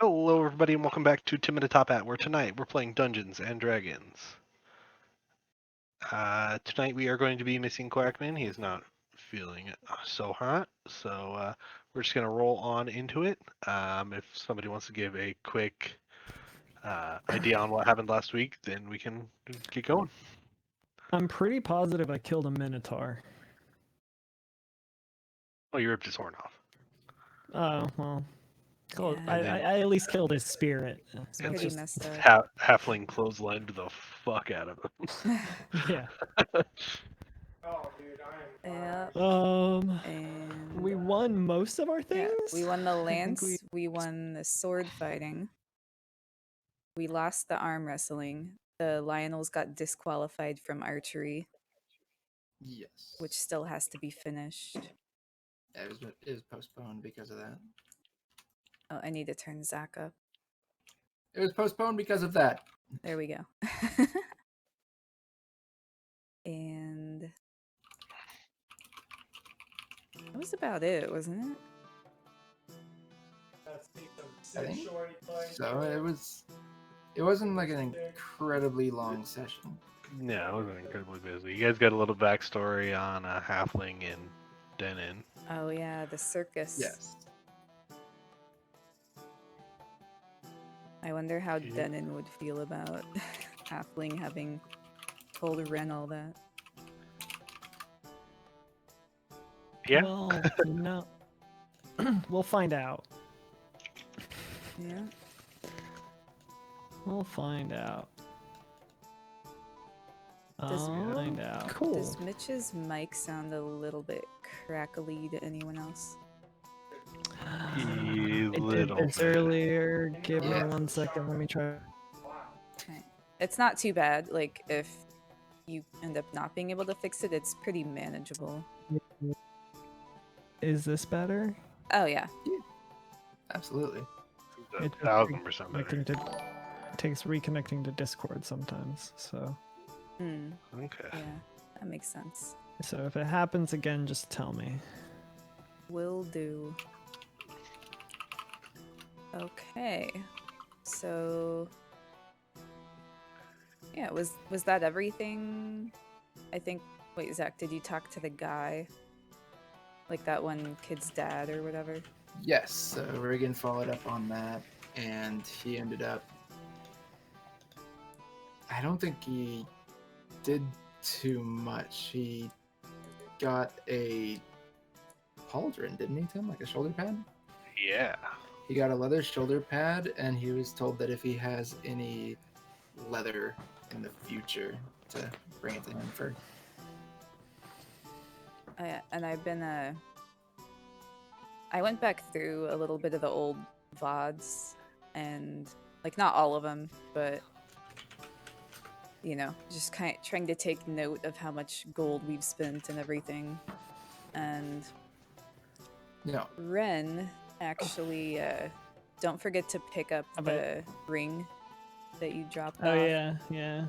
Hello, everybody, and welcome back to TimInATopHat, where tonight we're playing Dungeons and Dragons. Tonight we are going to be missing Quakman. He is not feeling so hot, so we're just going to roll on into it. If somebody wants to give a quick idea on what happened last week, then we can get going. I'm pretty positive I killed a Minotaur. Oh, you ripped his horn off. Oh, well. Cool. Yeah. I at least killed his spirit. It's And pretty just messed up. Halfling clotheslined the fuck out of him. Yeah. Yeah. We And won most of our things? yeah, we won the I think lance. We won the sword fighting. We lost the arm wrestling. The Lionels got disqualified from archery, Yes. which still has to be finished. It was postponed because of that. Oh, I need to turn Zach up. It was postponed because of that. There we go. And that was about it, wasn't it? I think so. It wasn't like an incredibly long session. No, it wasn't incredibly busy. You guys got a little backstory on Halfling and Denon. Oh yeah, the circus. Yes. I wonder how Yeah. Denon would feel about Halfling having told Ren all that. Yeah. Well, no. We'll find out. Yeah. We'll find out. Does- Find out. Cool. Does Mitch's mic sound a little bit crackly to anyone else? A It did little this bit. earlier. Give me Yeah. 1 second. Let me try. Okay. It's not too bad. Like, if you end up not being able to fix it, it's pretty manageable. Is this better? Oh, yeah. Absolutely. It's It's 1,000% better. It takes reconnecting to Discord sometimes. So Okay. Yeah, that makes sense. if it happens again, just tell me. Will do. Okay. So yeah, was that everything? I think wait, Zach, did you talk to the guy? Like that one kid's dad or whatever? Yes. So Riggan followed up on that, and he ended up. I don't think he did too much. He got a pauldron, didn't he, Tim? Like a shoulder pad? Yeah. He got a leather shoulder pad, and he was told that if he has any leather in the future, to bring it to him for. And I've been I went back through a little bit of the old VODs, and like not all of them, but you know, just kind of trying to take note of how much gold we've spent and everything. And No. Ren actually don't forget to pick up the ring that you dropped Oh off yeah.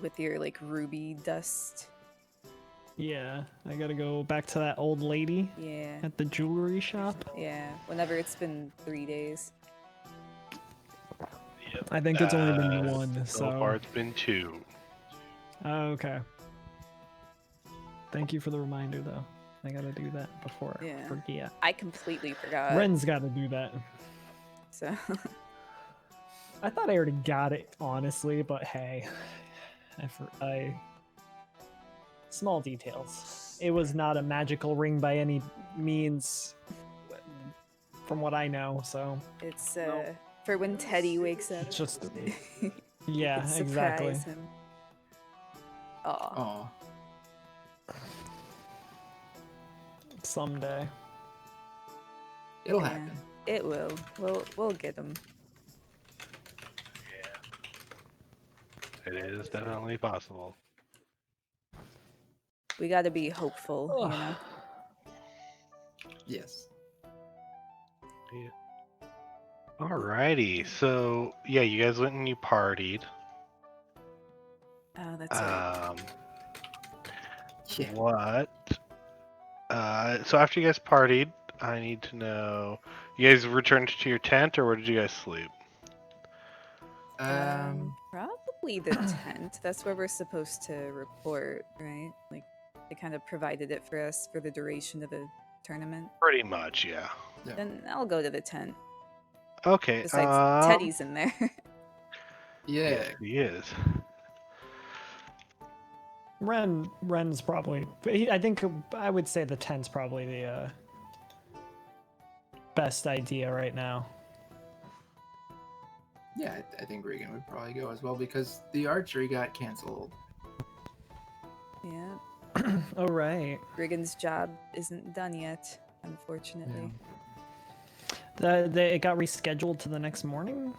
with your like ruby dust. Yeah, I gotta go back to that old lady Yeah. at the jewelry shop. Yeah. Whenever it's been 3 days. Yep. I think it's only been one, So far, it's been 2. Oh, okay. Thank you for the reminder, though. I gotta do that before I Yeah. forget. I completely forgot. Ren's gotta do that. So I thought I already got it, honestly, but hey, I small details. It was not a magical ring by any means, from what I know. So it's for when Teddy wakes up. it's just yeah, Surprise exactly. him. Aw. Oh, Someday. it'll Yeah. happen. It will. We'll get him. It is definitely possible. We got to be hopeful, you know. Yes. Yeah. Alrighty. So, yeah, you guys went and you partied. Oh, that's right. Yeah. What? So after you guys partied, I need to know, You guys returned to your tent, or where did you guys sleep? Probably the tent. That's where we're supposed to report, right? Like, they kind of provided it for us for the duration of the tournament. Pretty much, yeah. Yeah. Then I'll go to the tent. Okay. Besides, Teddy's in there. Yeah. Yes, he is. Ren's probably. I think I would say the tent's probably the best idea right now. Yeah, I think Riggan would probably go as well because the archery got canceled. Yeah. Oh right. Riggan's job isn't done yet, unfortunately. It got rescheduled to the next morning,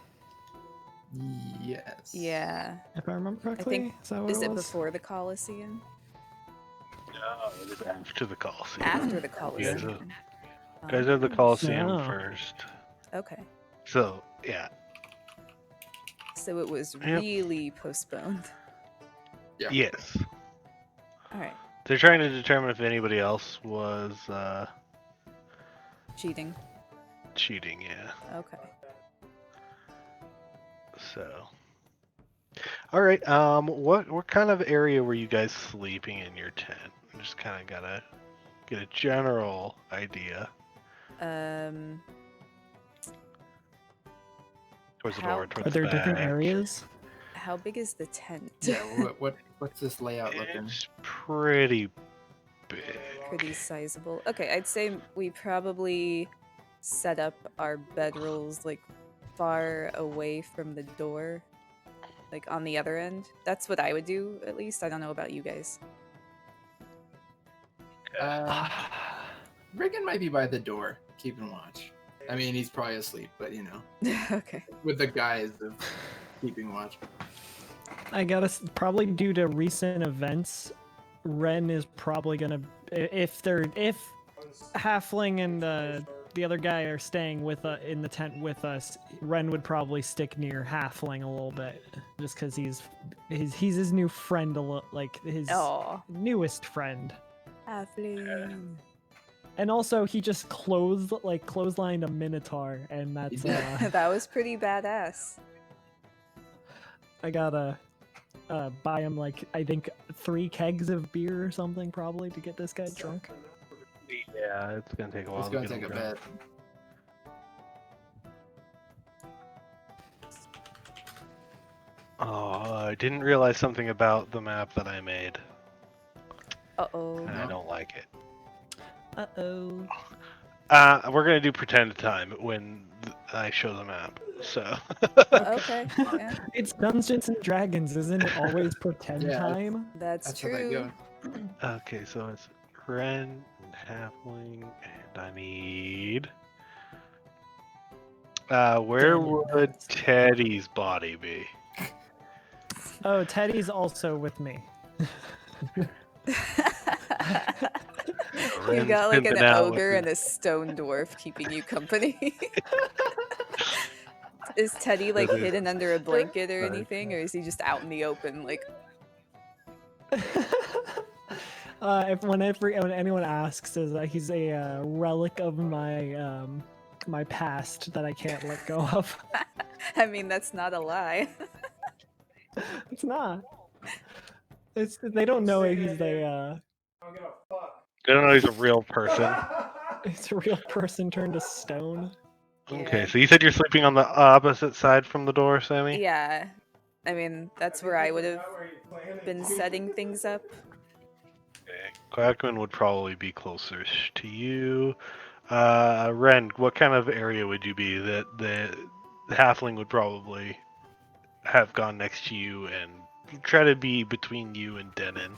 Yes. Yeah. if I remember correctly. think- Is that what Is it it was? before the Coliseum? No, it is after the Coliseum. After the You guys Coliseum. have, guys have the Coliseum No. first. Okay. So, yeah. So it was Yep. really postponed. Yeah. Yes. Alright. They're trying to determine if anybody else was Cheating. cheating, yeah. Okay. So. Alright, what kind of area were you guys sleeping in your tent? I just kinda gotta get a general idea. Towards the How- door, towards Are there the different back. areas? How big is the tent? Yeah. What's this layout looking? It's pretty big. Pretty sizable. Okay, I'd say we probably set up our bedrolls like far away from the door, like on the other end. That's what I would do, at least. I don't know about you guys. Riggan might be by the door, keeping watch. I mean, he's probably asleep, but Okay. with the guise of keeping watch. I gotta probably due to recent events, Ren is probably gonna if Halfling and the other guy are staying with in the tent with us, Ren would probably stick near Halfling a little bit, just because he's his new friend, like his Oh, newest friend, Halfling. and also he just clotheslined a Minotaur, and that's did. That was pretty badass. I gotta buy him like I think 3 kegs of beer or something probably to get this guy drunk. Yeah, it's gonna take a while It's to gonna get take a him drunk. bit. Oh, I didn't realize something about the map that I made, Uh-oh. and I don't like it. Uh-oh. We're gonna do pretend time when I show the map. So. Okay, yeah, It's Dungeons and Dragons, isn't it always pretend Yeah. time? that's That's how they true. go. Okay, so it's Ren and Halfling, and I need. Where Damn it, would that's- Teddy's body be? Oh, Teddy's also with me. You Ren's got like an pimping out with ogre his- and a stone dwarf keeping you company. Is Teddy like That is- hidden under a blanket or Sorry. anything, or is he just out in the open? Like, When anyone asks, is that he's a relic of my my past that I can't let go of. I mean, that's not a lie. It's not. They don't know he's I don't know he's a real person. he's a real person turned to stone. Okay, Yeah. so you said you're sleeping on the opposite side from the door, Sammy? Yeah, I mean, that's where I would have been setting things up. Okay. Quakman would probably be closer to you. Ren, what kind of area would you be that the halfling would probably have gone next to you and try to be between you and Denon?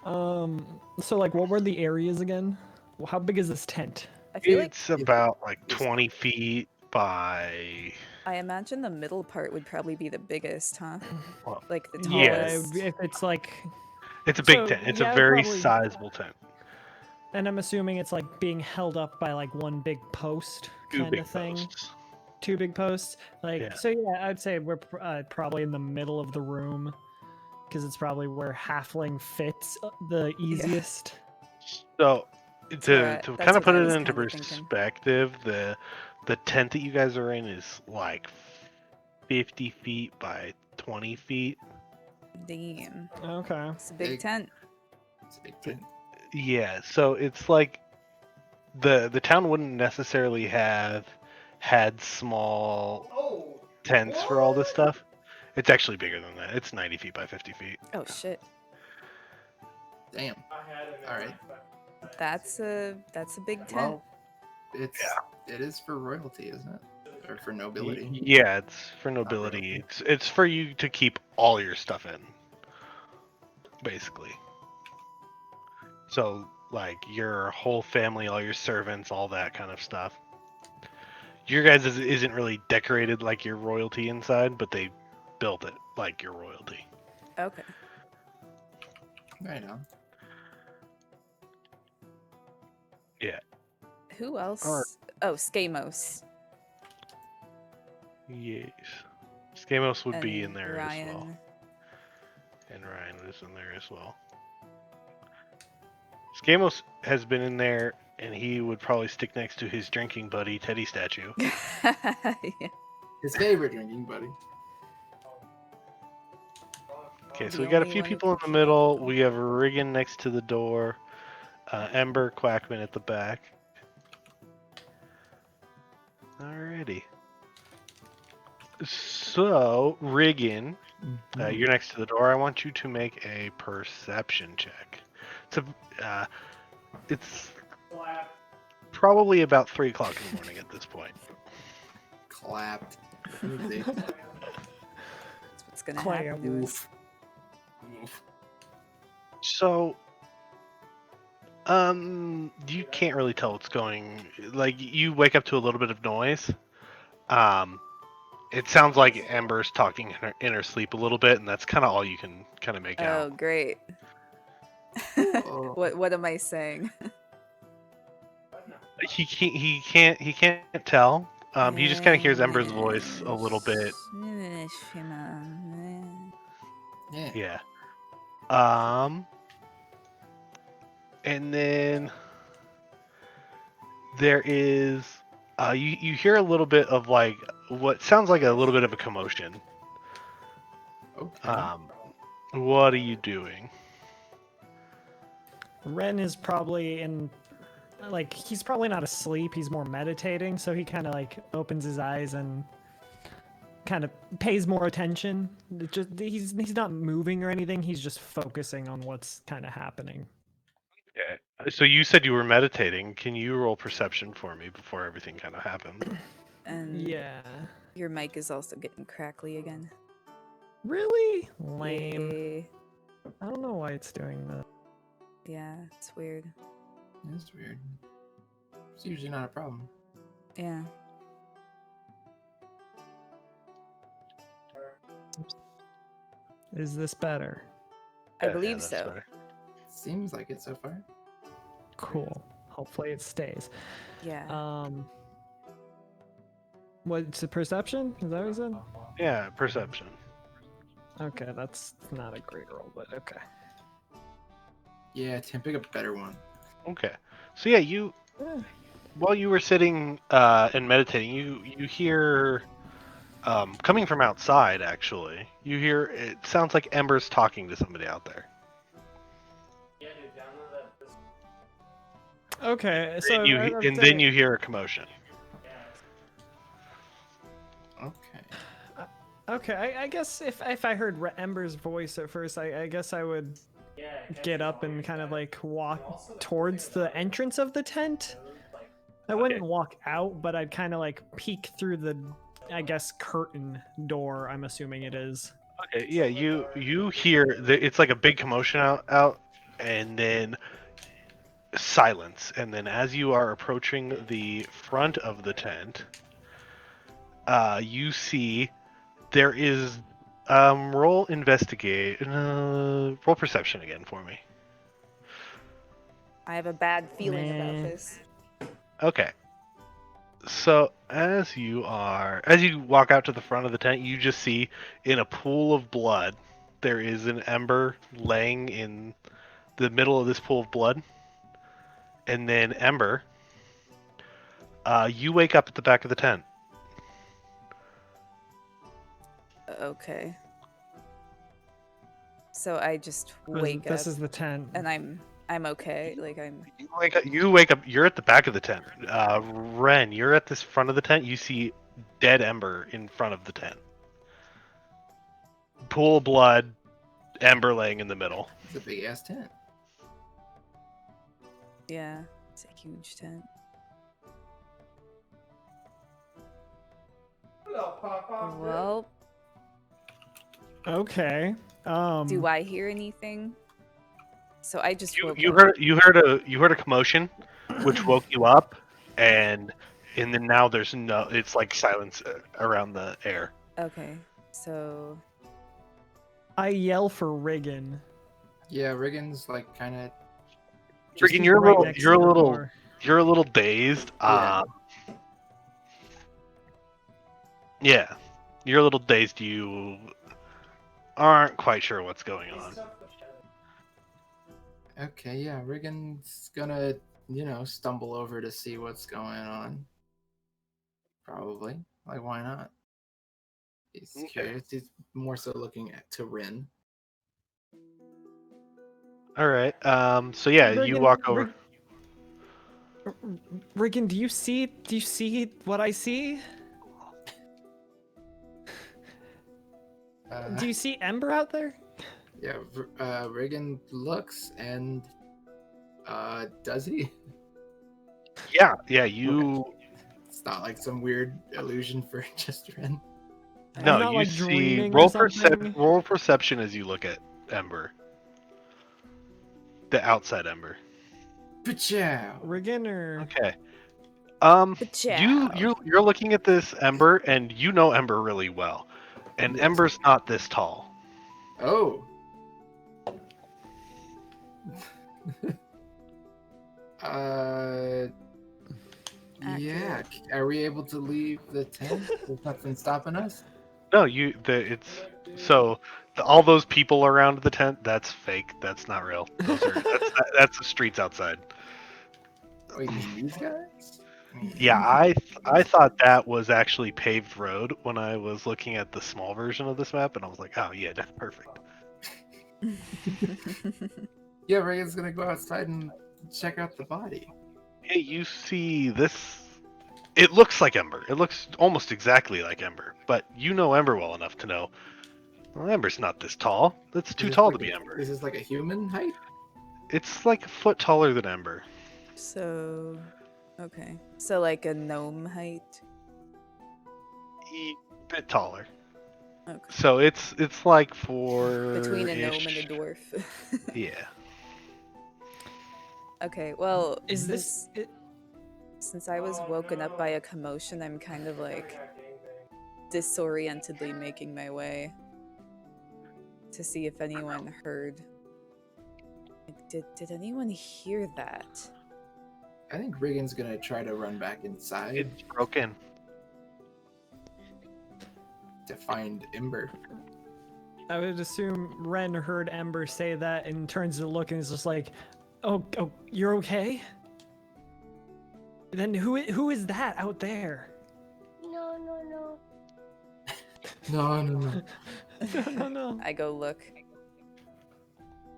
Well, So like, what were the areas again? Well, how big is this tent? I feel like It's about like 20 feet by. I imagine the middle part would probably be the biggest, huh? Well, Like the yeah, tallest. If it's like, It's a big So, tent. It's yeah, a I'd very probably- sizable tent. and I'm assuming it's like being held up by like one big post Two kind big of thing. posts. 2 big posts. Like, Yeah. so yeah, I'd say we're probably in the middle of the room because it's probably where halfling fits the easiest. So, to That's kind of what put I it was into kinda thinking. perspective, the tent that you guys are in is like 50 feet by 20 feet. Damn. Okay. It's a big Big. tent. It's a big tent. Yeah, so it's like the town wouldn't necessarily have had small tents for all this stuff. It's actually bigger than that. It's 90 feet by 50 feet. Oh shit. Damn. All right. That's a big tent. Well, it is for royalty, isn't it? Or for nobility. Yeah, it's for nobility. royalty. It's for you to keep all your stuff in, basically. So like your whole family, all your servants, all that kind of stuff. Your guys isn't really decorated like your royalty inside, but they built it like your royalty. Okay. Right on. Yeah. Who else? Alright. Oh, Skamos. Yes. Skamos would be in And there Ryan. as well. And Ryan is in there as well. Skamos has been in there, and he would probably stick next to his drinking buddy, Teddy statue. Yeah. His favorite drinking buddy. Okay, so The we got a only few one who people in can the keep up middle. with him. We have Riggan next to the door. Ember, Quakman at the back. Alrighty. So, Riggan, you're next to the door. I want you to make a perception check. It's probably about 3 o'clock in the morning at this point. Clapped. Easy. That's what's gonna Clam. happen to us. Oof. Oof. So, you can't really tell what's going. Like, you wake up to a little bit of noise. It sounds like Ember's talking in her sleep a little bit, and that's kind of all you can kind of make Oh, out. great. Oh. What am I saying? He can't tell. He just kind of hears Ember's voice a little bit. Yeah. Yeah. And then there is you hear a little bit of like what sounds like a little bit of a commotion. Okay. What are you doing? Ren is probably in, like, he's probably not asleep. He's more meditating, so he kind of like opens his eyes and kind of pays more attention. He's not moving or anything. He's just focusing on what's kind of happening. Okay. So you said you were meditating. Can you roll perception for me before everything kind of happened? And Yeah. your mic is also getting crackly again. Really? Lame. Yay. I don't know why it's doing that. Yeah, it's weird. That's weird. It's usually not a problem. Yeah. Is this better? I Yeah, believe that's so. better. Seems like it so far. Cool. Hopefully it stays. Yeah. What's the perception? Is that what you said? Yeah, perception. Okay, that's not a great roll, but okay. Yeah, Tim, pick a better one. Okay. So yeah, you Eh, while you were sitting and meditating, you hear coming from outside. Actually, you hear it sounds like Ember's talking to somebody out there. Okay, so And then you hear a commotion. Okay. Okay, I guess if I heard Ember's voice at first, I guess I would get up and kind of like walk towards the entrance of the tent. I wouldn't walk out, but I'd kind of like peek through the, I guess, curtain door. I'm assuming it is. Okay, yeah, you hear it's like a big commotion out, and then silence. And then as you are approaching the front of the tent, you see there is roll perception again for me. I have a bad feeling Meh. about this. Okay. So as you walk out to the front of the tent, you just see in a pool of blood, there is an Ember laying in the middle of this pool of blood, And then Ember, you wake up at the back of the tent. Okay. So I just This- wake This up is the tent. and I'm okay. Like I'm You wake up. You wake up. You're at the back of the tent. Ren, you're at this front of the tent. You see dead Ember in front of the tent. Pool of blood. Ember laying in the middle. It's a big ass tent. yeah, it's a huge tent. Well, Okay. do I hear anything? So I just woke You up. heard a commotion, which woke you up, and then now there's no. It's like silence around the air. Okay. So I yell for Riggan. Yeah, Riggan's like kind of. Riggan, He's you're right a little. next You're a to the little. door. You're a little dazed. Yeah. Yeah, you're a little dazed. You aren't quite sure what's going on. Okay, yeah, Riggan's gonna, stumble over to see what's going on. Probably. Like, why not? He's Okay. curious. He's more so looking to Rin. All right. So yeah, you Riggan, walk over. Riggan, do you see what I see? Do you see Ember out there? Yeah, Riggan looks and does he? Yeah. You. It's not like some weird illusion for just Rin. I'm No, not, you like, see. dreaming or something. Roll perception as you look at Ember. The outside Ember. Pachow! Riggan or Okay. Pachow. You're looking at this Ember, and you know Ember really well, and Yes. Ember's not this tall. Oh. Yeah. Are we able to leave the tent? There's nothing stopping us. No, all those people around the tent. That's fake. That's not real. That's the streets outside. Oh, you mean these guys? Yeah, I thought that was actually paved road when I was looking at the small version of this map, and I was like, oh yeah, that's perfect. Yeah, Reagan's gonna go outside and check out the body. Hey, you see this? It looks like Ember. It looks almost exactly like Ember, but you know Ember well enough to know, well, Ember's not this tall. That's too tall to be Ember. Is this like a human height? It's like a foot taller than Ember. So okay. So like a gnome height. A bit taller. Okay. So it's like for Between a gnome and a dwarf. Yeah. Okay, well, is this? since I was woken up by a commotion, I'm kind of like disorientedly making my way to see if anyone heard. Like, did anyone hear that? I think Riggan's gonna try to run back inside It's broken. to find Ember. I would assume Ren heard Ember say that and turns to look and is just like, "Oh, you're okay." Then who is that out there? No, no, no. No. No. I go look.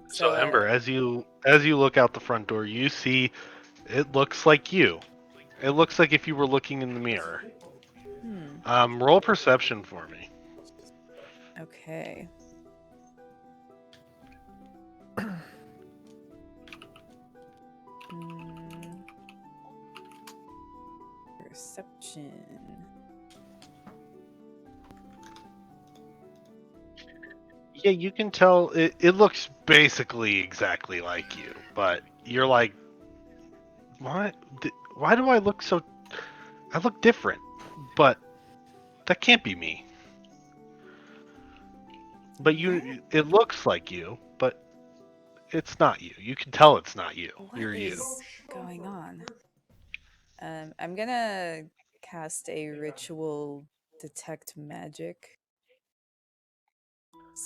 So uh, Ember, as you look out the front door, you see it looks like you. It looks like if you were looking in the mirror. Roll perception for me. Okay. Perception. Yeah, you can tell it looks basically exactly like you, but you're like, what? Why do I look so? I look different, but that can't be me. But it looks like you, but it's not you. You can tell it's not you. What You're you. is going on? I'm gonna cast a ritual detect magic.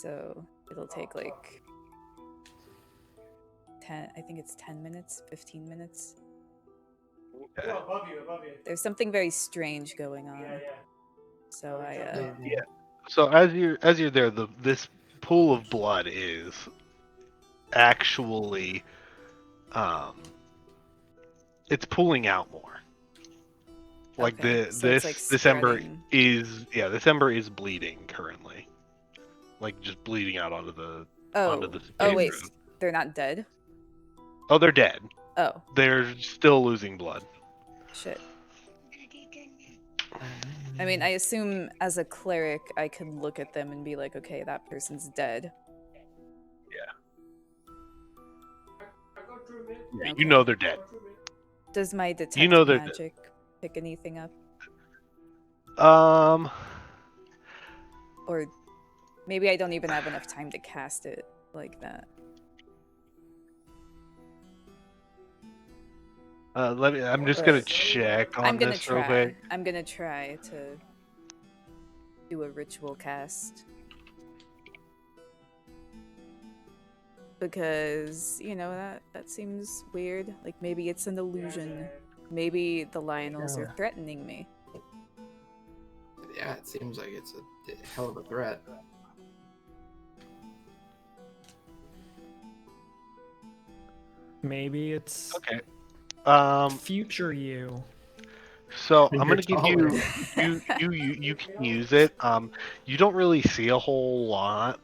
So it'll take like 10, I think it's 10 minutes, 15 minutes. Okay. There's something very strange going on. So I Yeah. So as you're there, this pool of blood is actually it's pooling out more. Like okay, so it's like this ember spreading. this ember is bleeding currently. Like just bleeding out onto the Oh, space wait, road. they're not dead. Oh, they're dead. Oh, They're still losing blood. shit. I mean, I assume as a cleric, I could look at them and be like, okay, that person's dead. Yeah, Okay. you know they're dead. Does my detect You know they're dead. magic pick anything up? Or maybe I don't even have enough time to cast it like that. I'm just gonna But check on I'm gonna this real quick. try. I'm gonna try to do a ritual cast. Because, you know, that seems weird. Like maybe it's an illusion. Maybe the Lionels are threatening me. Yeah, it seems like it's a hell of a threat. Maybe it's Okay. future you. So When I'm you're gonna give taller. you can use it. You don't really see a whole lot.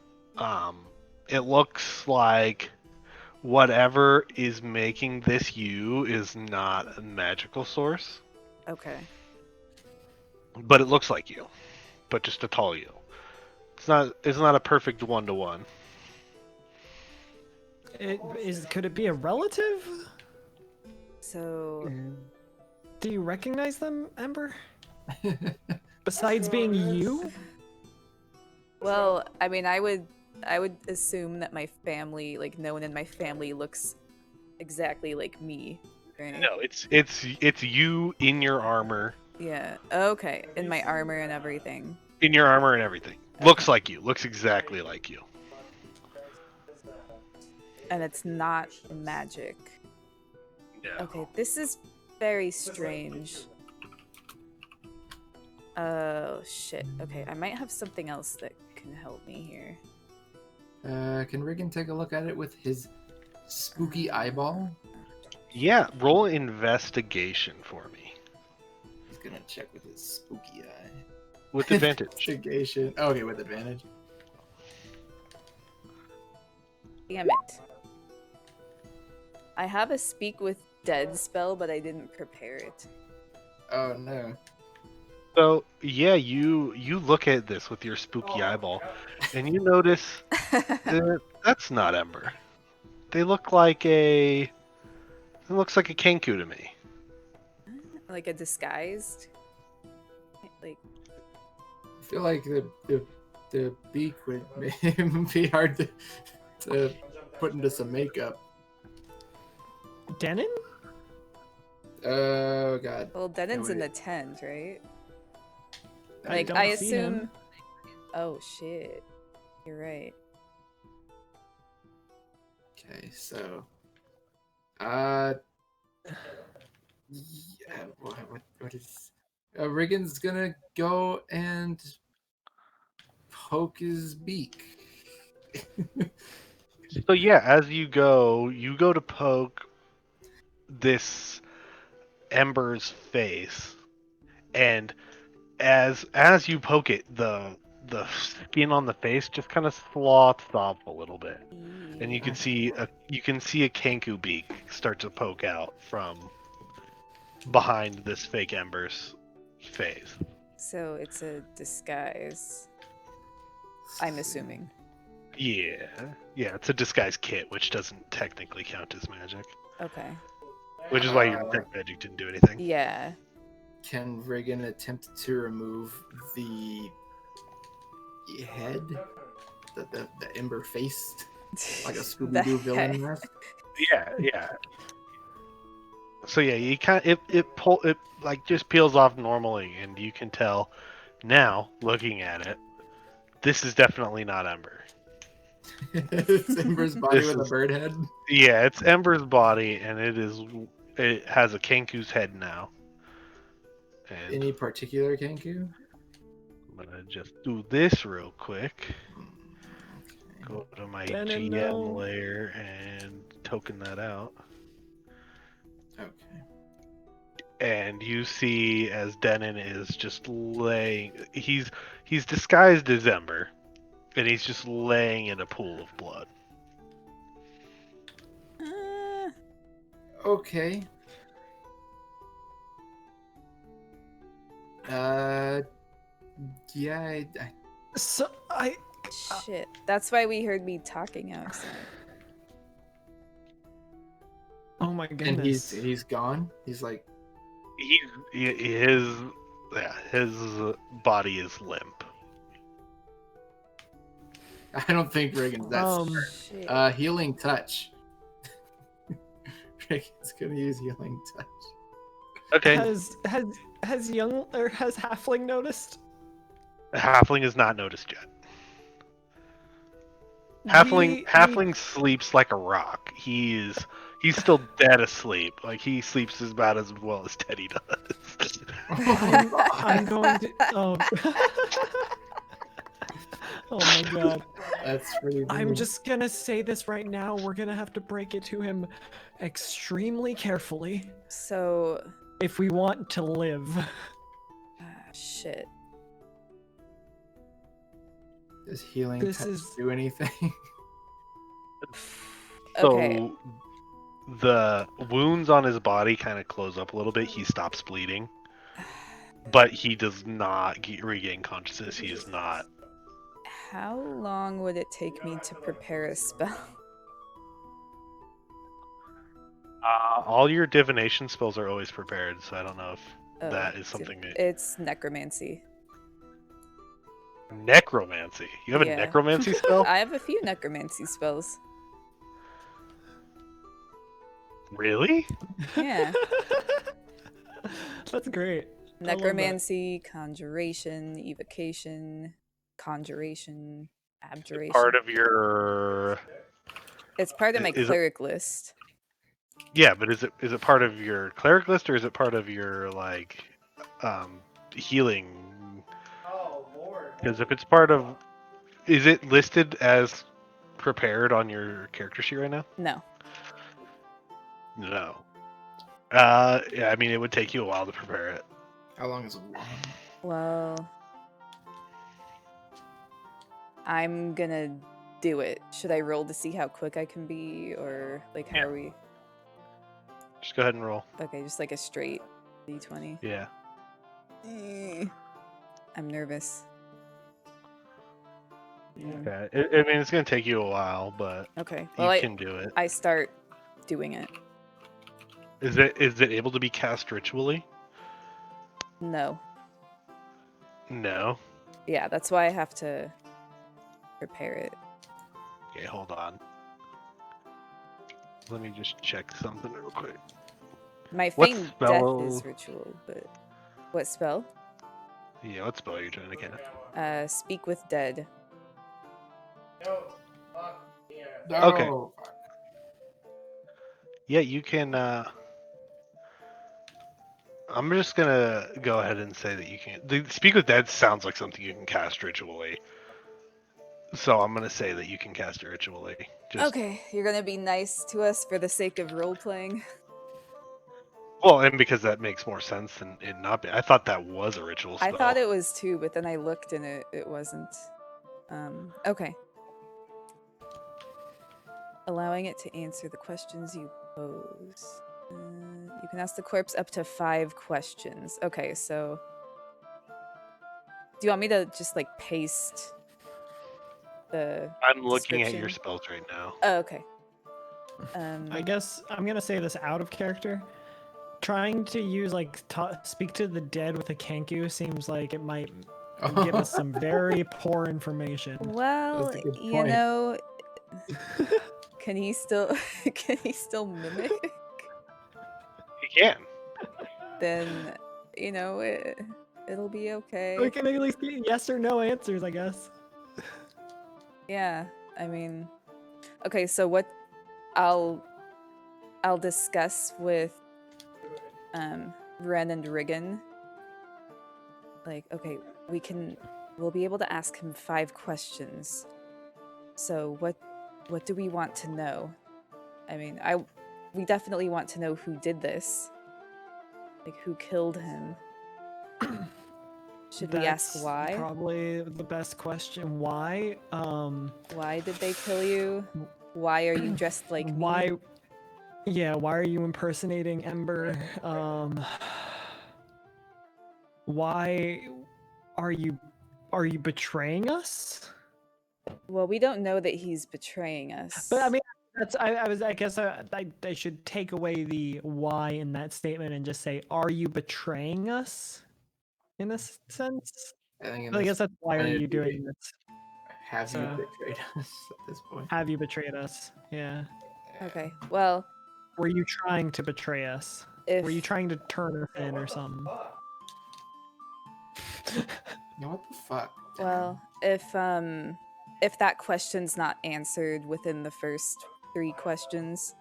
It looks like whatever is making this you is not a magical source, Okay. but it looks like you, but just a tall you. It's not a perfect 1-to-1. Could it be a relative? So Do you recognize them, Ember? Besides being you? well, I mean, I would assume that my family, like no one in my family looks exactly like me, right? No, it's you in your armor. Yeah. Okay. In my armor and everything. In your armor and everything. Looks like you. Looks exactly like you. And it's not magic. No. Okay, this is very strange. Oh, shit. Okay, I might have something else that can help me here. Can Riggan take a look at it with his spooky eyeball? Yeah, roll investigation for me. He's gonna check with his spooky eye. With advantage. Investigation. Okay, with advantage. Damn it. I have a speak with dead spell, but I didn't prepare it. Oh no. So yeah, you look at this with your spooky eyeball, and you notice that's not Ember. They look like it looks like a Kenku to me. Like a disguised? Like, I feel like the beak would be hard to put into some makeup. Denon? Oh god. well, Denon's in wait. the tent, right? I Like, don't I see him. assume. Oh shit. You're right. Okay, so yeah, what is Riggan's gonna go and poke his beak. So yeah, as you go to poke this Ember's face, and as you poke it, the skin on the face just kind of sloths off a little bit, and you can see a Kenku beak start to poke out from behind this fake Ember's face. So it's a disguise. I'm assuming. Yeah, it's a disguise kit, which doesn't technically count as magic, Okay. which is why your detect magic didn't do anything. Yeah. Can Riggan attempt to remove the head, the Ember face, like a Scooby-Doo villain mask? Yeah. So yeah, you it like just peels off normally, and you can tell now looking at it, this is definitely not Ember. It's Ember's body with a bird head. Yeah, it's Ember's body, and it is It has a Kenku's head now. And Any particular Kenku? I'm gonna just do this real quick. Okay. Go to my Denon, GM no. layer and token that out. Okay. And you see as Denon is just laying, he's disguised as Ember, and he's just laying in a pool of blood. Okay. Yeah, So Shit. That's why we heard me talking outside. oh my and goodness. he's gone. He's like, His body is limp. I don't think Riggan's that smart. Shit. Healing touch. Riggan's gonna use healing touch. Okay, Has young or has Halfling noticed? Halfling is not noticed yet. Halfling sleeps like a rock. He's still dead asleep. Like he sleeps about as well as Teddy does. I'm going to. Oh. Oh my god. That's pretty. I'm Rude. just gonna say this right now. We're gonna have to break it to him extremely carefully So, if we want to live. shit. Does healing This touch is- do anything? So Okay. the wounds on his body kind of close up a little bit. He stops bleeding, but he does not regain consciousness. He is not. How long would it take me to prepare a spell? All your divination spells are always prepared, so I don't know if Oh, that is something that... It's necromancy. Necromancy. You have a Yeah. necromancy spell? I have a few necromancy spells. Really? Yeah. That's great. I love that. Necromancy, conjuration, evocation, conjuration, abjuration. Part of your... It's part of my is it- cleric list. Yeah, but is it part of your cleric list, or is it part of your, like, healing? Oh, Lord. Because if it's part of... Is it listed as prepared on your character sheet right now? No. No. Yeah, I mean, it would take you a while to prepare it. How long is a wand? Well, I'm gonna do it. Should I roll to see how quick I can be, or like how Yeah. are we? Just go ahead and roll. Okay, just like a straight d20. Yeah. I'm nervous. Okay. I mean, it's going to take you a while, but Okay. you Well, can do it. I start doing it. Is it able to be cast ritually? No. No. Yeah, that's why I have to prepare it. Okay, hold on. Let me just check something real quick. My What feigned spell- death is ritual, but what spell? Yeah, what spell are you trying to cast? Speak with dead. Okay. Oh, Yeah, you can. I'm just gonna go ahead and say that you can. The Speak with Dead sounds like something you can cast ritually. So I'm gonna say that you can cast it ritually. Just, Okay, you're gonna be nice to us for the sake of role playing. Well, and because that makes more sense than it not be. I thought that was a ritual spell. I thought it was too, but then I looked and it wasn't. Okay. Allowing it to answer the questions you pose. You can ask the corpse up to 5 questions. Okay, so do you want me to just like paste the I'm looking at your description? spells right now. Oh, okay. I guess I'm gonna say this out of character. Trying to use like speak to the dead with a Kenku seems like it might give us some very poor information. Well, That's a good you point. know, can he still mimic? You can. Then, you know, it'll be okay. We can at least get yes or no answers, I guess. Yeah, I mean, okay, so what I'll discuss with Ren and Riggan. Like, okay, we'll be able to ask him 5 questions. So what do we want to know? I mean, we definitely want to know who did this. Like, who killed him? Should we ask That's why? Probably the best question. Why? Why did they kill you? Why are you dressed like Why? me? Yeah, why are you impersonating Ember? Why are you betraying us? Well, we don't know that he's betraying us. But I mean, I guess I should take away the why in that statement and just say, are you betraying us? In a sense, I think in I this guess that's why are point, you it'd be, doing this? Have you So- betrayed us at this point? Have you betrayed us? Yeah. Okay, well, Were you trying to betray us? Were you if trying to turn us in or something? Yeah, what the fuck? well, if that question's not answered within the first 3 questions,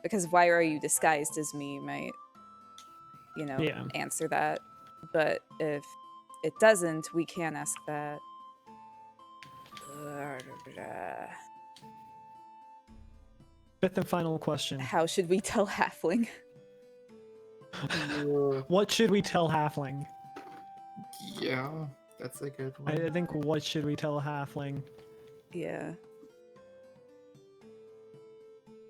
because why are you disguised as me might, Yeah. answer that. But if it doesn't, we can ask that. Fifth and final question. How should we tell Halfling? What should we tell Halfling? Yeah, that's a good one. I think what should we tell Halfling? Yeah.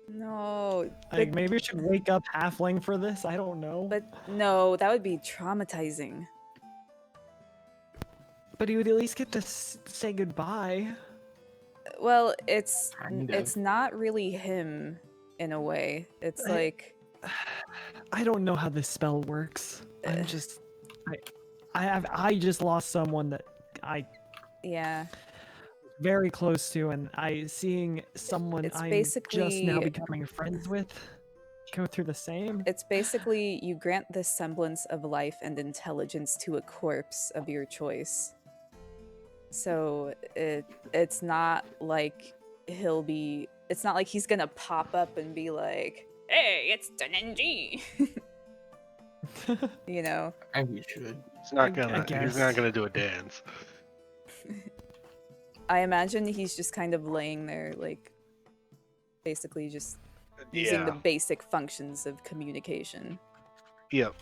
No, Like maybe we should wake up Halfling for this. I don't know. but no, that would be traumatizing. But he would at least get to say goodbye. Well, it's Kinda. not really him in a way. It's like I don't know how this spell works. I'm just, I just lost someone that I yeah. very close to, and seeing someone It's I'm just now basically- becoming friends with go through the same. It's basically you grant the semblance of life and intelligence to a corpse of your choice. So it's not like it's not like he's gonna pop up and be like, "Hey, it's Denenji." You know? Maybe you should. He's not I gonna. He's guess. not gonna do a dance. I imagine he's just kind of laying there, like, basically just using the Yeah. basic functions of communication. Yep.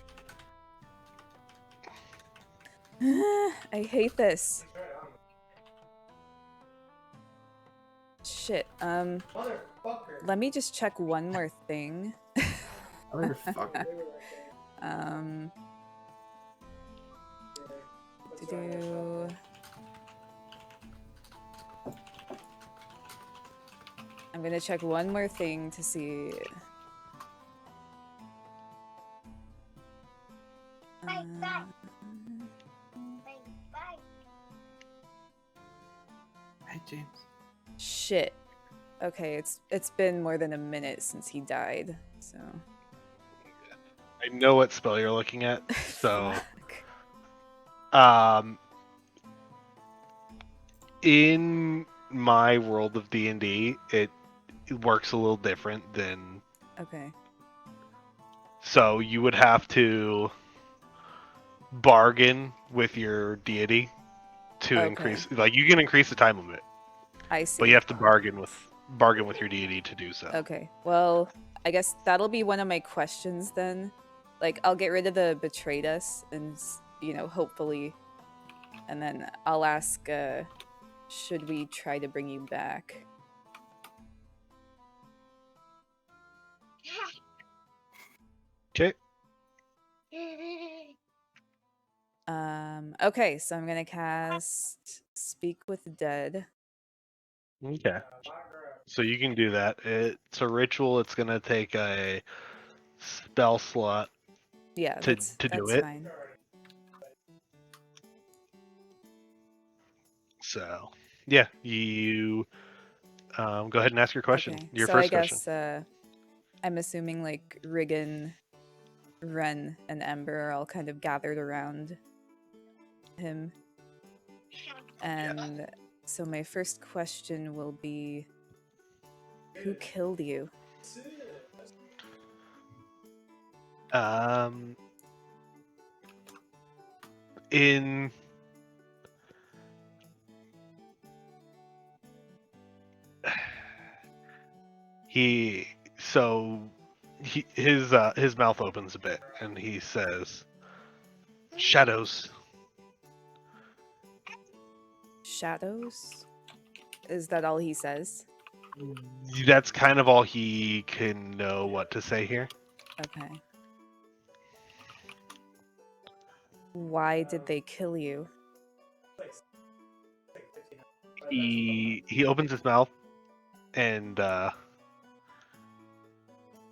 I hate this. Shit. Let me just check one more thing. Motherfucker. Do-do. I'm gonna check one more thing to see. Bye, bye. Um, Bye, bye. Hey, James. Shit. Okay, it's been more than a minute since he died, so. I know what spell you're looking at. So, Fuck. in my world of D&D, it works a little different than. Okay. So you would have to bargain with your deity to Okay. increase. Like you can increase the time limit, I see. but you have to bargain with your deity to do so. Okay. Well, I guess that'll be one of my questions then. Like, I'll get rid of the betrayed us and, hopefully. And then I'll ask, should we try to bring you back? Okay. Okay, so I'm gonna cast Speak with the Dead. Okay. So you can do that. It's a ritual. It's gonna take a spell slot. Yeah, To that's do it? fine. So yeah, you go ahead and ask your question. Okay, Your so first I question. guess I'm assuming like Riggan, Ren, and Ember are all kind of gathered around him. And so my first question will be, who killed you? Um, in he so his mouth opens a bit and he says, "Shadows." Shadows? Is that all he says? That's kind of all he can know what to say here. Okay. Why did they kill you? He opens his mouth and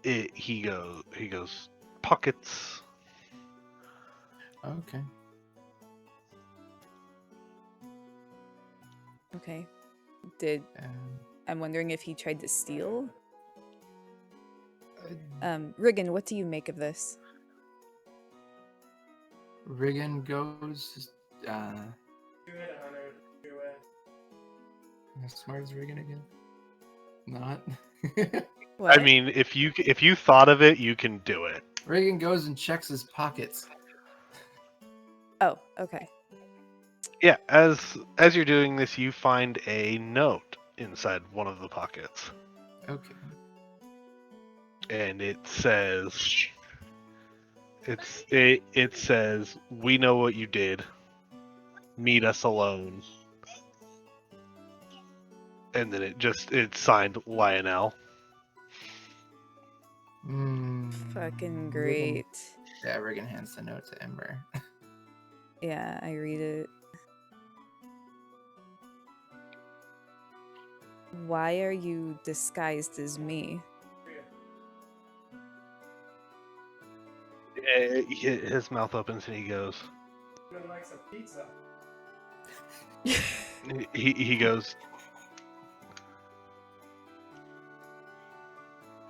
he goes pockets. Okay. Okay. Um, I'm wondering if he tried to steal? uh, Riggan, what do you make of this? Riggan goes. As smart as Riggan again? Not. What? I mean, if you thought of it, you can do it. Riggan goes and checks his pockets. Oh, okay. Yeah, as you're doing this, you find a note inside one of the pockets, Okay. and it says, it says, "We know what you did. Meet us alone." And then it's signed Lionel. Fucking Riggan- great. Yeah, Riggan hands the note to Ember. Yeah, I read it. Why are you disguised as me? His mouth opens and he goes. He goes.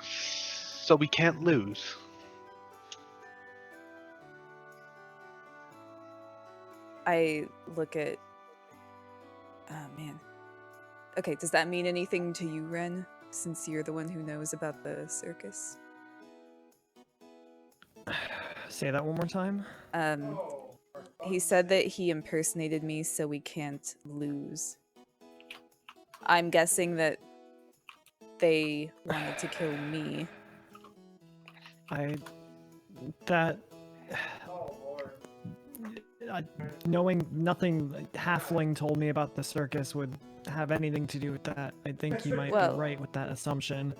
So we can't lose. I look at. Oh man. Okay, does that mean anything to you, Ren? Since you're the one who knows about the circus? Say that one more time. He said that he impersonated me so we can't lose. I'm guessing that they wanted to kill me. Knowing nothing Halfling told me about the circus would have anything to do with that. I think you might Well- be right with that assumption.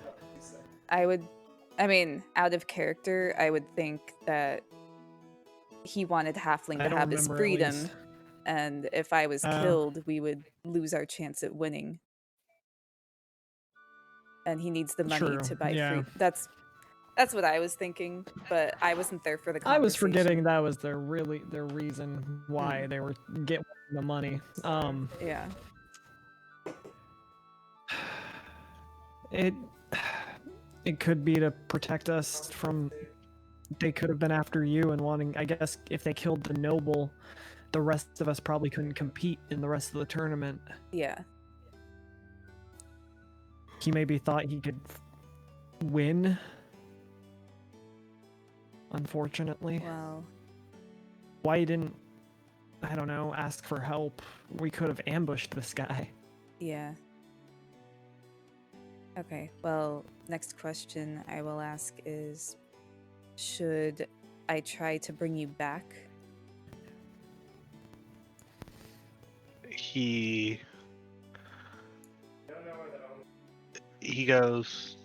I mean, out of character, I would think that he wanted Halfling I to don't have his remember, at freedom, least. and if I was Oh. killed, we would lose our chance at winning. And he needs the money True, to buy yeah. free. That's what I was thinking, but I wasn't there for the I conversation. was forgetting that was their reason why they were getting the money. Yeah. It could be to protect us from. They could have been after you and wanting. I guess if they killed the noble, the rest of us probably couldn't compete in the rest of the tournament. Yeah. He maybe thought he could win. Unfortunately, Well, why he didn't? I don't know. Ask for help. We could have ambushed this guy. yeah. Okay, well, next question I will ask is, should I try to bring you back? He goes.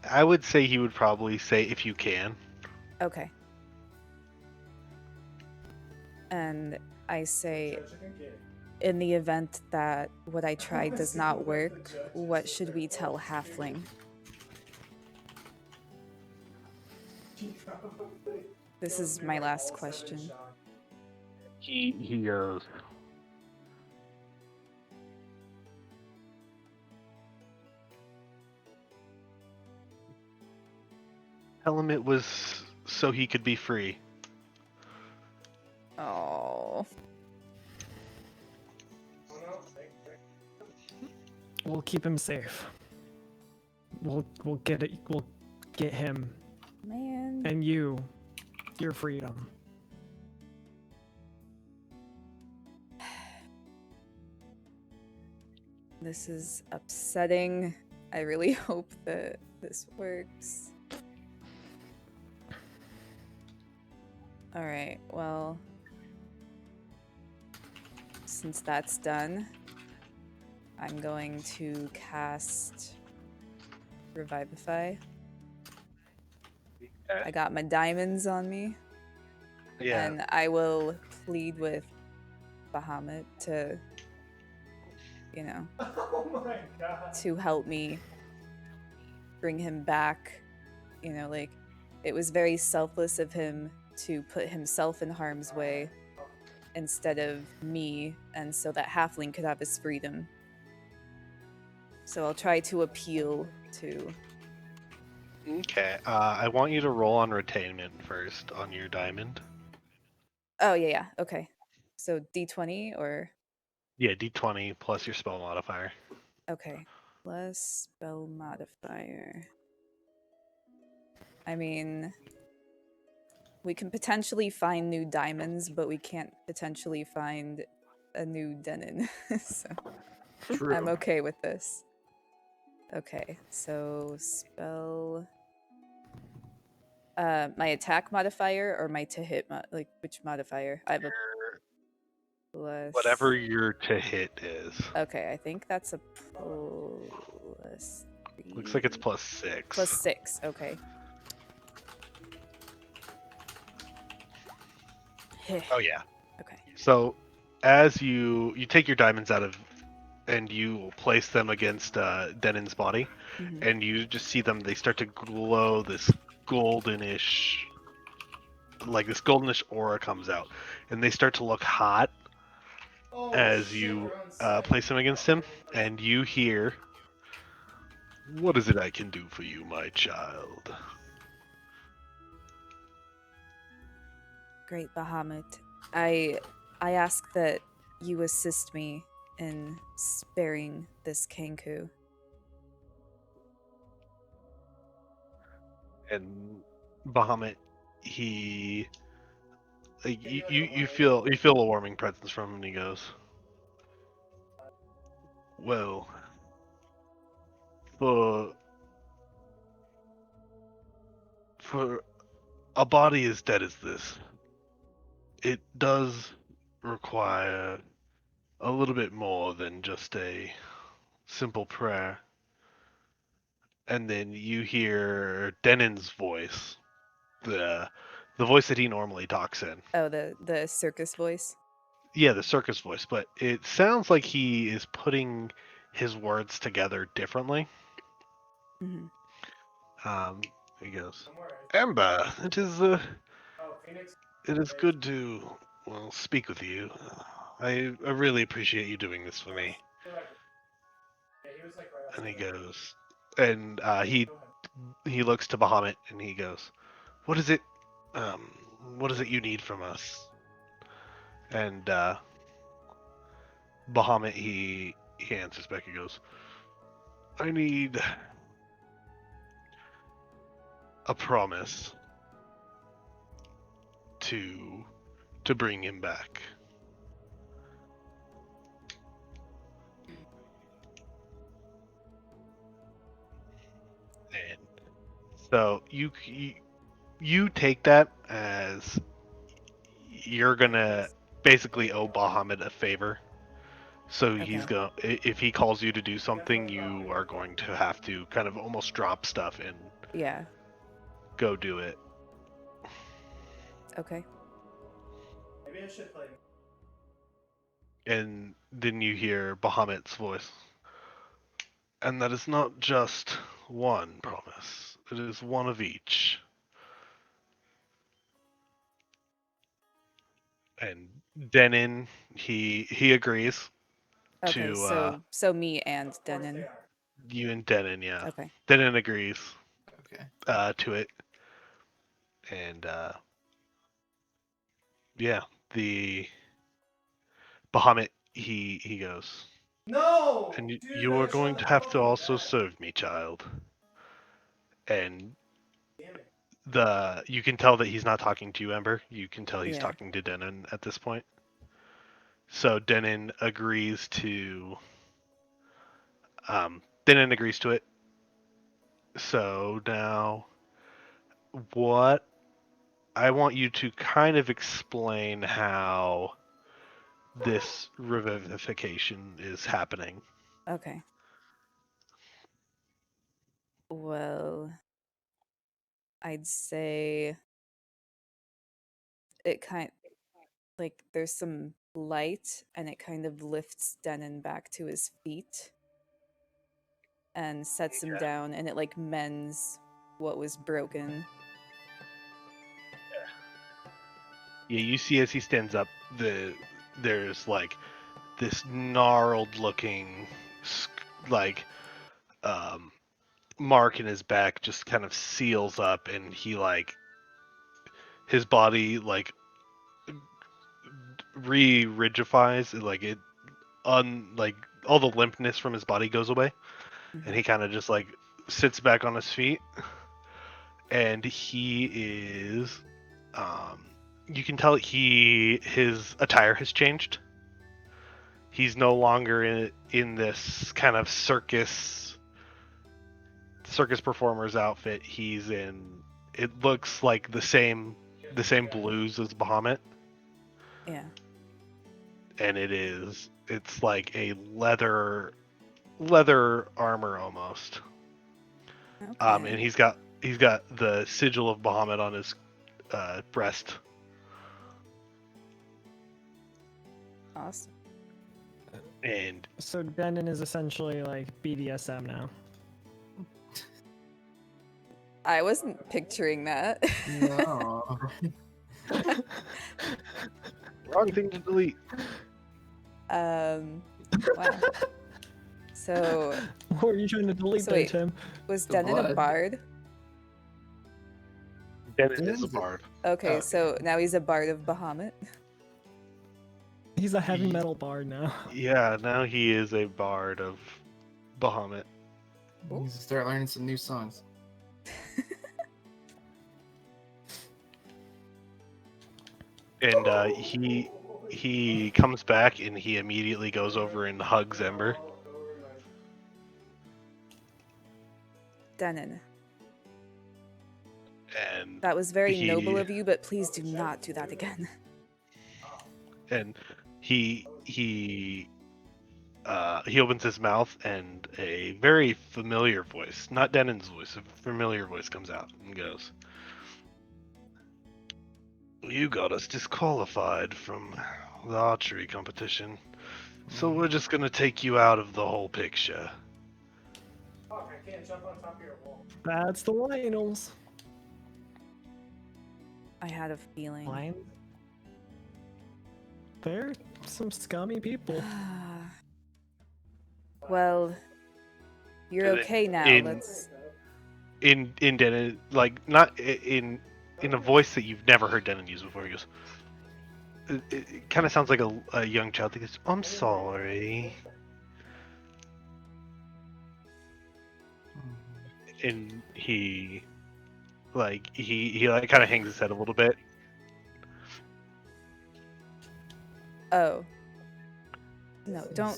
I would say he would probably say if you can. Okay. And I say, in the event that what I tried does not work, what should we tell Halfling? This is my last question. He goes. Tell him it was so he could be free. Oh. We'll keep him safe. We'll get it. We'll get him Man. and you your freedom. This is upsetting. I really hope that this works. Alright, well, since that's done, I'm going to cast Revivify. I got my diamonds on me, Yeah. and I will plead with Bahamut to, you know, Oh my god. to help me bring him back. You know, like, it was very selfless of him to put himself in harm's way instead of me, and so that halfling could have his freedom. So I'll try to appeal to... Okay. I want you to roll on retainment first on your diamond. Oh, yeah, okay. So D20 or... Yeah, d20 plus your spell modifier. Okay. Plus spell modifier. I mean, we can potentially find new diamonds, but we can't potentially find a new Denon. So True. I'm okay with this. Okay, so spell... my attack modifier or my to hit like which modifier? I have a plus... Whatever your to hit is. Okay, I think that's a plus 3. Looks like it's +6. Plus 6, okay. Oh yeah. Okay. So as you take your diamonds out of and you place them against Denon's body, Mhm. and you just see them, they start to glow this goldenish, like this goldenish aura comes out, and they start to look hot as you place them against him, and you hear, "What is it I can do for you, my child?" Great Bahamut. I ask that you assist me in sparing this Kenku. And Bahamut, he, like, you feel a warming presence from him, and he goes, "Well, for a body as dead as this, it does require a little bit more than just a simple prayer." And then you hear Denon's voice, the voice that he normally talks in. Oh, the circus voice. Yeah, the circus voice, but it sounds like he is putting his words together differently. Hmm. He goes, "Ember, it is good to speak with you. I really appreciate you doing this for me." And he goes, and he looks to Bahamut and he goes, "What is it? What is it you need from us?" And Bahamut he answers back. He goes, "I need a promise to bring him back." And so you take that as you're gonna basically owe Bahamut a favor. So he's Okay. going, if he calls you to do something, you are going to have to kind of almost drop stuff and Yeah. go do it. Okay. Maybe I should play. And then you hear Bahamut's voice. "And that is not just one promise. It is one of each." And Denon, he agrees Okay. to So me and Denon. you and Denon, yeah. Okay. Denon agrees Okay. to it. And yeah, the Bahamut he goes, No! And Dude, you are that's going not to how have to it also works. serve me, child. And Damn it. you can tell that he's not talking to you, Ember. You can tell he's Yeah. talking to Denon at this point. So Denon agrees to it. So now what I want you to kind of explain how this revivification is happening. Okay. Well, I'd say it like there's some light and it kind of lifts Denon back to his feet and sets him down, and it like mends what was broken. Yeah, you see as he stands up, there's like this gnarled looking like mark in his back just kind of seals up, and he like his body like re-rigifies, like it like all the limpness from his body goes away, and he kind of just like sits back on his feet, and he is you can tell his attire has changed. He's no longer in this kind of circus performer's outfit. He's in, it looks like the same blues as Bahamut, Yeah. and it's like a leather armor almost. And Okay. he's got the sigil of Bahamut on his breast. Awesome. And So Denon is essentially like BDSM now. I wasn't picturing that. No. wrong thing to delete. Wow. So What are you trying to delete So there, wait. Tim? was The Denon a blood. bard? Denon is a Denon's a- bard. Okay, Okay. so now he's a bard of Bahamut. He's a heavy metal bard now. Yeah, now he is a bard of Bahamut. You need to start learning some new songs. And he comes back, and he immediately goes over and hugs Ember. Denon, And that was very noble he of you, but please do not do that again. and he opens his mouth, and a very familiar voice, not Denon's voice, a familiar voice comes out and goes, "You got us disqualified from the archery competition, so we're just gonna take you out of the whole picture." Fuck, I can't jump on top of your wall. That's the Lionels. I had a feeling. Lions? They're some scummy people. Well, you're And okay now. in- Let's. In Denon, like not in a voice that you've never heard Denon use before, he goes, it kind of sounds like a young child. He goes, "I'm sorry." And he like kind of hangs his head a little bit. Oh. No, don't.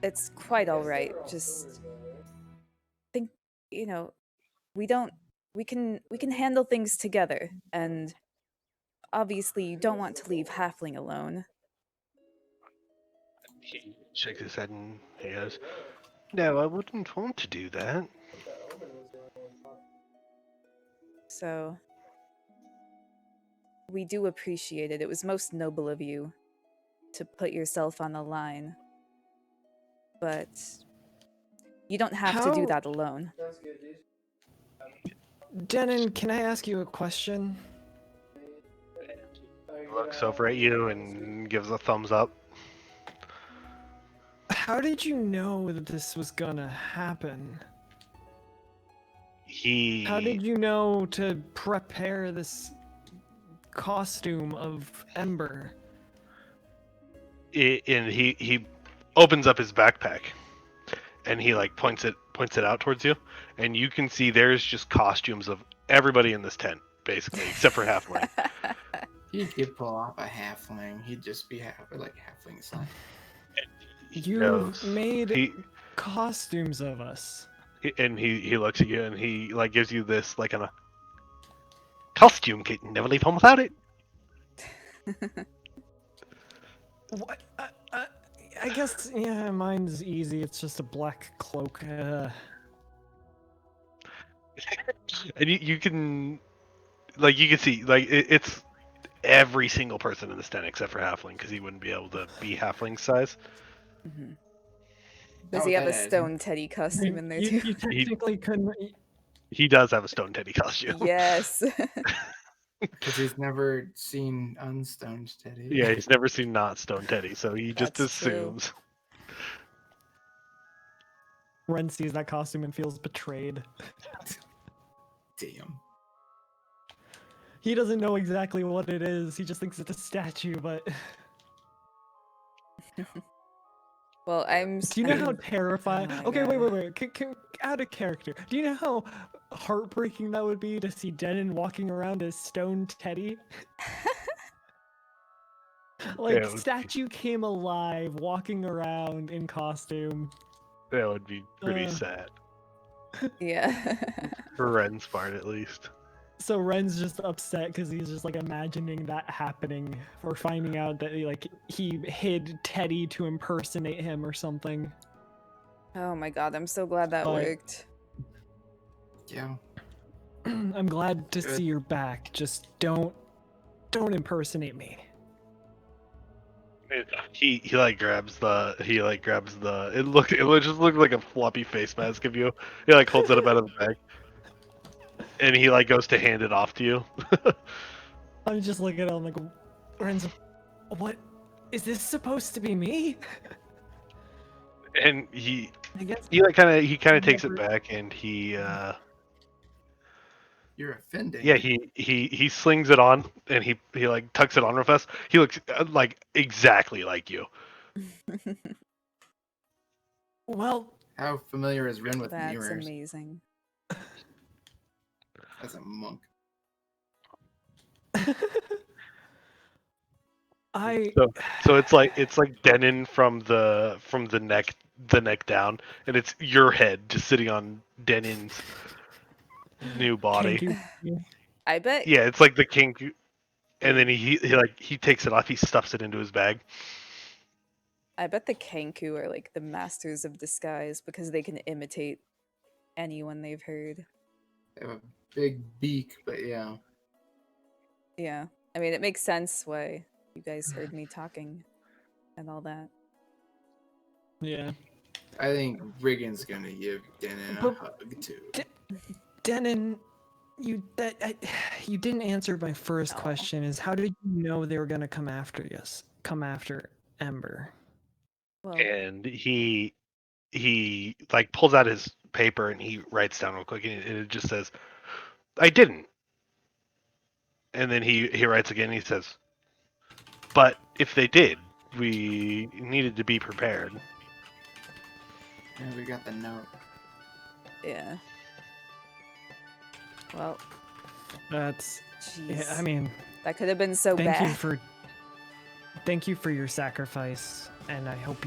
It's quite all right. Just think, we can handle things together, and obviously you don't want to leave Halfling alone. He shakes his head and he goes, "No, I wouldn't want to do that." So we do appreciate it. It was most noble of you to put yourself on the line. But you don't have to do How- that alone. Sounds good, dude. Denon, can I ask you a question? He looks over at you and gives a thumbs up. How did you know that this was gonna happen? How did you know to prepare this costume of Ember? And he opens up his backpack, and he like points it out towards you, and you can see there's just costumes of everybody in this tent, basically, except for Halfling. He could pull off a halfling. He'd just be like halfling size. You've Knows. made He costumes of us. and he looks at you and he like gives you this like a costume kit. Never leave home without it. What? I guess, yeah, mine's easy. It's just a black cloak. And you can like you can see like it's every single person in this tent except for Halfling because he wouldn't be able to be Halfling size. Mhm. Not Does he with have a that as- stone teddy costume in there too? You technically couldn't. He does have a stone teddy costume. Yes. Because he's never seen unstoned Teddy. Yeah, he's never seen not stone teddy, so he just That's true. assumes. Ren sees that costume and feels betrayed. Damn. He doesn't know exactly what it is. He just thinks it's a statue, but Well, I'm. do you know how I'm- terrifying? Oh my Okay, God. wait. Out of character. Do you know how heartbreaking that would be to see Denon walking around as Stone Teddy? Like, it would be. statue came alive, walking around in costume. That would be pretty Uh. sad. Yeah. For Ren's part, at least. So Ren's just upset because he's just like imagining that happening, or finding out that he hid Teddy to impersonate him or something. Oh my god, I'm so glad that But- worked. Yeah. I'm glad to Good. see you're back. Just don't impersonate me. He grabs the it just looked like a floppy face mask of you. He like holds it up out of the bag. And he like goes to hand it off to you. I'm just looking at him like, Ren's, what? Is this supposed to be me? And he I guess. kind of takes it back and he You're offending. yeah, he slings it on and he like tucks it on real fast. He looks like exactly like you. Well, How familiar is Ren with That's mirrors amazing. as a monk? I So it's like Denon from the neck down, and it's your head just sitting on Denon's new body. Thank you. I bet. Yeah, it's like the king, and then he takes it off. He stuffs it into his bag. I bet the Kenku are like the masters of disguise because they can imitate anyone they've heard. They have a big beak, but yeah. Yeah. I mean, it makes sense why you guys heard me talking and all that. Yeah. I think Riggan's gonna give Denon a But- hug too. Denon, you didn't answer my first No. question. Is how did you know they were gonna come after us? Come after Ember? Well, And he like pulls out his paper and he writes down real quick, and it just says, "I didn't." And then he writes again. And he says, "But if they did, we needed to be prepared." Yeah, we got the note. yeah. Well, That's. jeez. Yeah, I mean, that could have been so thank bad. Thank you for your sacrifice, and I hope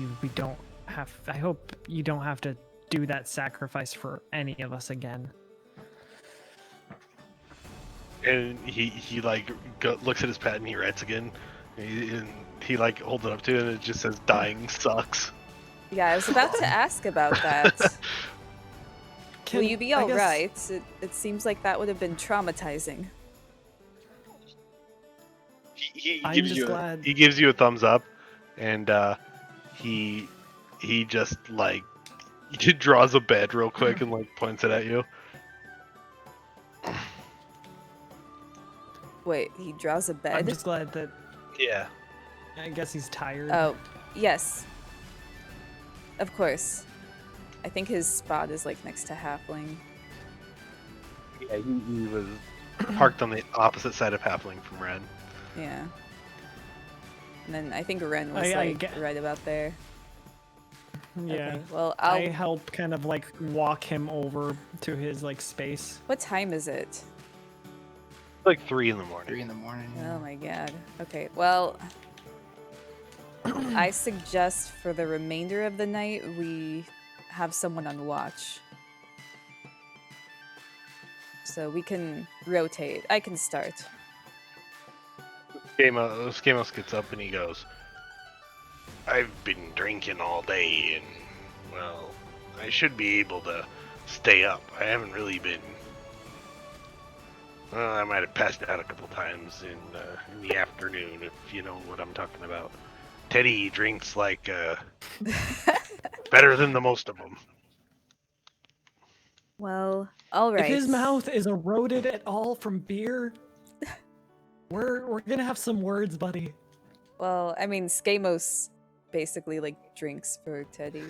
I hope you don't have to do that sacrifice for any of us again. And he like looks at his pad and he writes again. And he like holds it up to it and it just says, "Dying sucks." Yeah, I was about to ask about that. Will you be I all guess- right? It seems like that would have been traumatizing. I'm just glad. He gives you a thumbs up, and he just like he draws a bed real quick and like points it at you. Wait, he draws a I'm bed? just glad that. Yeah. I guess he's tired. Oh, yes. Of course. I think his spot is like next to Halfling. Yeah, he was parked on the opposite side of Halfling from Ren. Yeah. And then I think Ren was I like get- right about there. Yeah. Okay, well, I help kind of like walk him over to his like space. What time is it? It's like 3 in the morning. 3 in the morning. Oh my god. Okay, well, I suggest for the remainder of the night we have someone on watch. So we can rotate. I can start. Skamos gets up and he goes, I've been drinking all day and, well, I should be able to stay up. I haven't really been... Well, I might have passed out a couple times in the afternoon, if you know what I'm talking about. Teddy drinks like, better than the most of them. Well, alright. If his mouth is eroded at all from beer, we're gonna have some words, buddy. Well, I mean, Skamos basically, like, drinks for Teddy.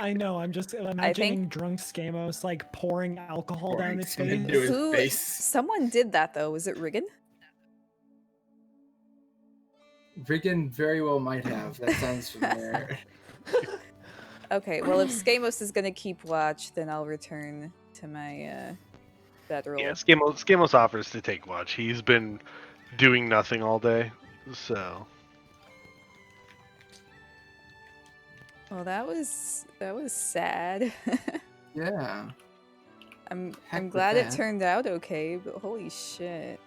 I know. I'm just imagining drunk Skamos like pouring alcohol down his some face. into his Who? face. Someone did that, though. Was it Riggan? Riggan very well might have. That sounds familiar. Okay, well, if Skamos is gonna keep watch, then I'll return to my, bedroll. Yeah, Skamos offers to take watch. He's been doing nothing all day, so... Well, that was sad. Yeah. I'm Heck with glad it that. turned out okay, but holy shit.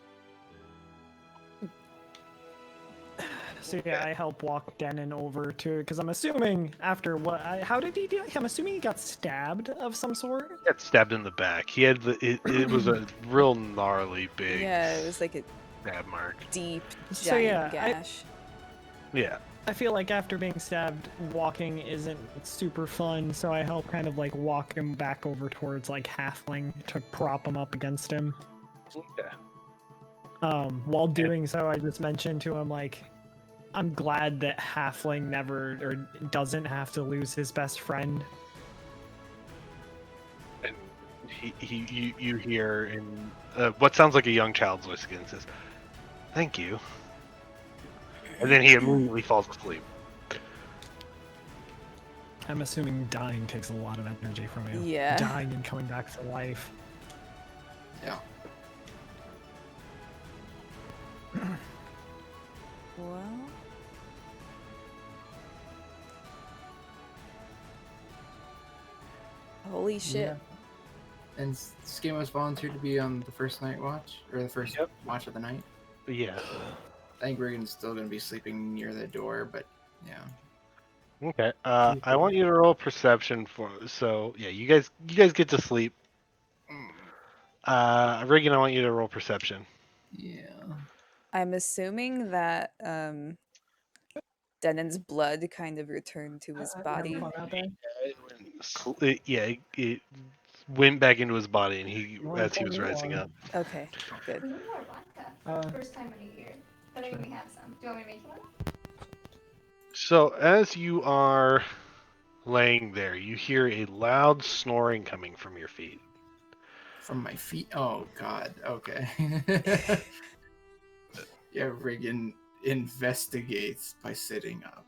So yeah, I help walk Denon over to, because I'm assuming after what, how did he do? I'm assuming he got stabbed of some sort. He got stabbed in the back. He had it was a real gnarly big Yeah, it was like a stab mark. deep, So, giant yeah, gash. Yeah. I feel like after being stabbed, walking isn't super fun, so I help kind of like walk him back over towards like Halfling to prop him up against him. Okay. While doing so, I just mentioned to him like, I'm glad that Halfling never or doesn't have to lose his best friend. And you hear in what sounds like a young child's voice again says, "Thank you," and then he immediately falls asleep. I'm assuming dying takes a lot of energy from you. Yeah. Dying and coming back to life. Yeah. Well, holy shit. Yeah. And Skamos volunteered to be on the first night watch, or the first Yep. watch of the night. Yeah. I think Riggan's still going to be sleeping near the door, but yeah. Okay. I want you to roll perception for. So yeah, you guys get to sleep. Riggan, I want you to roll perception. Yeah. I'm assuming that Denon's blood kind of returned to his body. It went back into his body, and he as he was rising up. Okay, good. We need more vodka. First time in a year. But I think we have some. Do you want me to make you one? So as you are laying there, you hear a loud snoring coming from your feet. From my feet? Oh, God. Okay. Yeah, Riggan investigates by sitting up.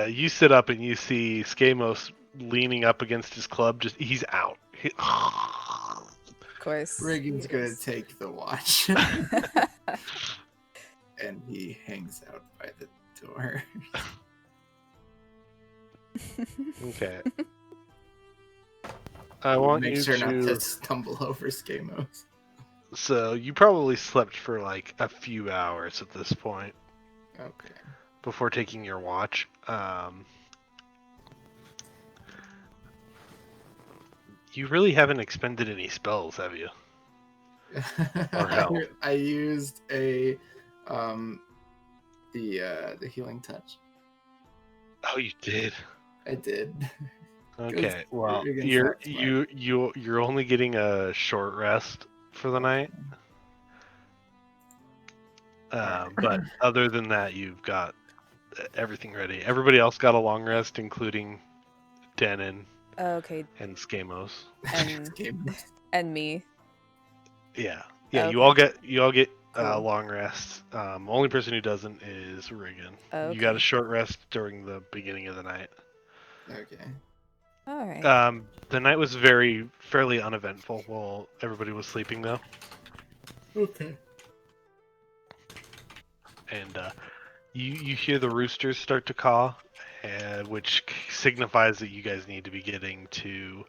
You sit up and you see Skamos leaning up against his club. He's out. Of course. Riggan's going to take the watch. And he hangs out by the door. Okay. I want Make you sure not to. to stumble over Skamos. So you probably slept for like a few hours at this point Okay. before taking your watch. You really haven't expended any spells, have you? Or help. I used a the healing touch. Oh, you did. I did. Okay. Well, you're gonna you're start you're only getting a short rest for the night. But other than that, you've got everything ready. Everybody else got a long rest, including Denon Okay, and Skamos. and me. Yeah. Okay. You all get Cool. long rests. Only person who doesn't is Riggan. You got Okay. a short rest during the beginning of the night. Okay. All right. The night was fairly uneventful while everybody was sleeping, though. Okay. And you hear the roosters start to caw, which signifies that you guys need to be getting to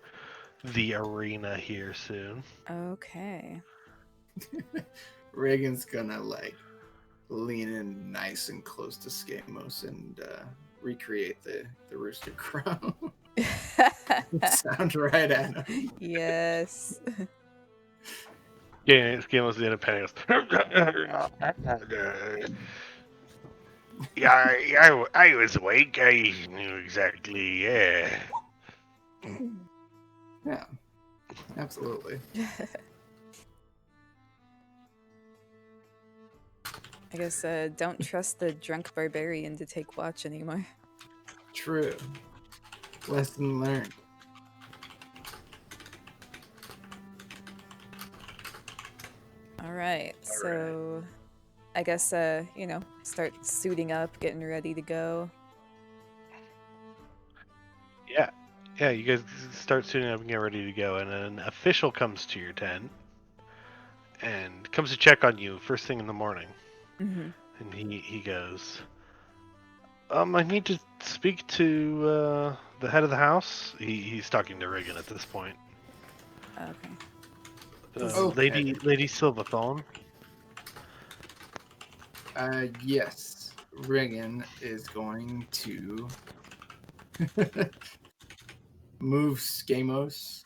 the arena here soon. Okay. Reagan's gonna like lean in nice and close to Skamos and recreate the rooster crow. Sound right at him. Yes. Yeah, Skamos the independent goes. Yeah, I was awake. I knew exactly. Yeah. Yeah, absolutely. I guess don't trust the drunk barbarian to take watch anymore. True. Lesson learned. All right. So I guess start suiting up, getting ready to go. Yeah, you guys start suiting up and get ready to go, and an official comes to your tent and comes to check on you first thing in the morning. Mm-hmm. And he goes, I need to speak to the head of the house. He's talking to Riggan at this point. Okay. Okay. Lady Silverthorne. Yes. Riggan is going to move Skamos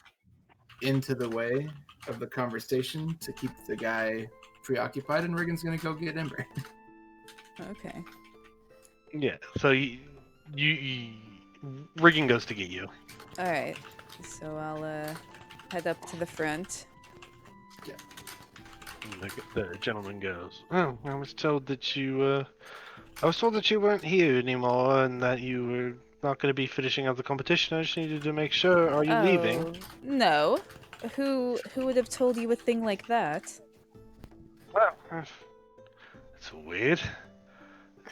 into the way of the conversation to keep the guy preoccupied, and Riggan's gonna go get Ember. Okay. Yeah, so Riggan goes to get you. All right. So I'll head up to the front. And the gentleman goes, "Oh, I was told that you weren't here anymore, and that you were not going to be finishing up the competition. I just needed to make sure. Are you leaving?" No. Who would have told you a thing like that? Well, it's weird.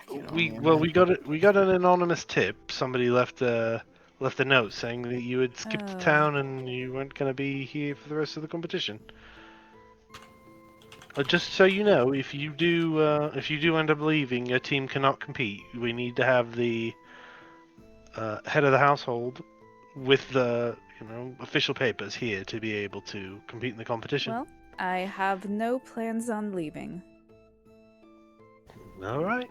can We only got an anonymous tip. Somebody left a note saying that you had skipped the Oh. town and you weren't going to be here for the rest of the competition. Just so you know, if you do end up leaving, your team cannot compete. We need to have the head of the household with the official papers here to be able to compete in the competition. Well, I have no plans on leaving. All right.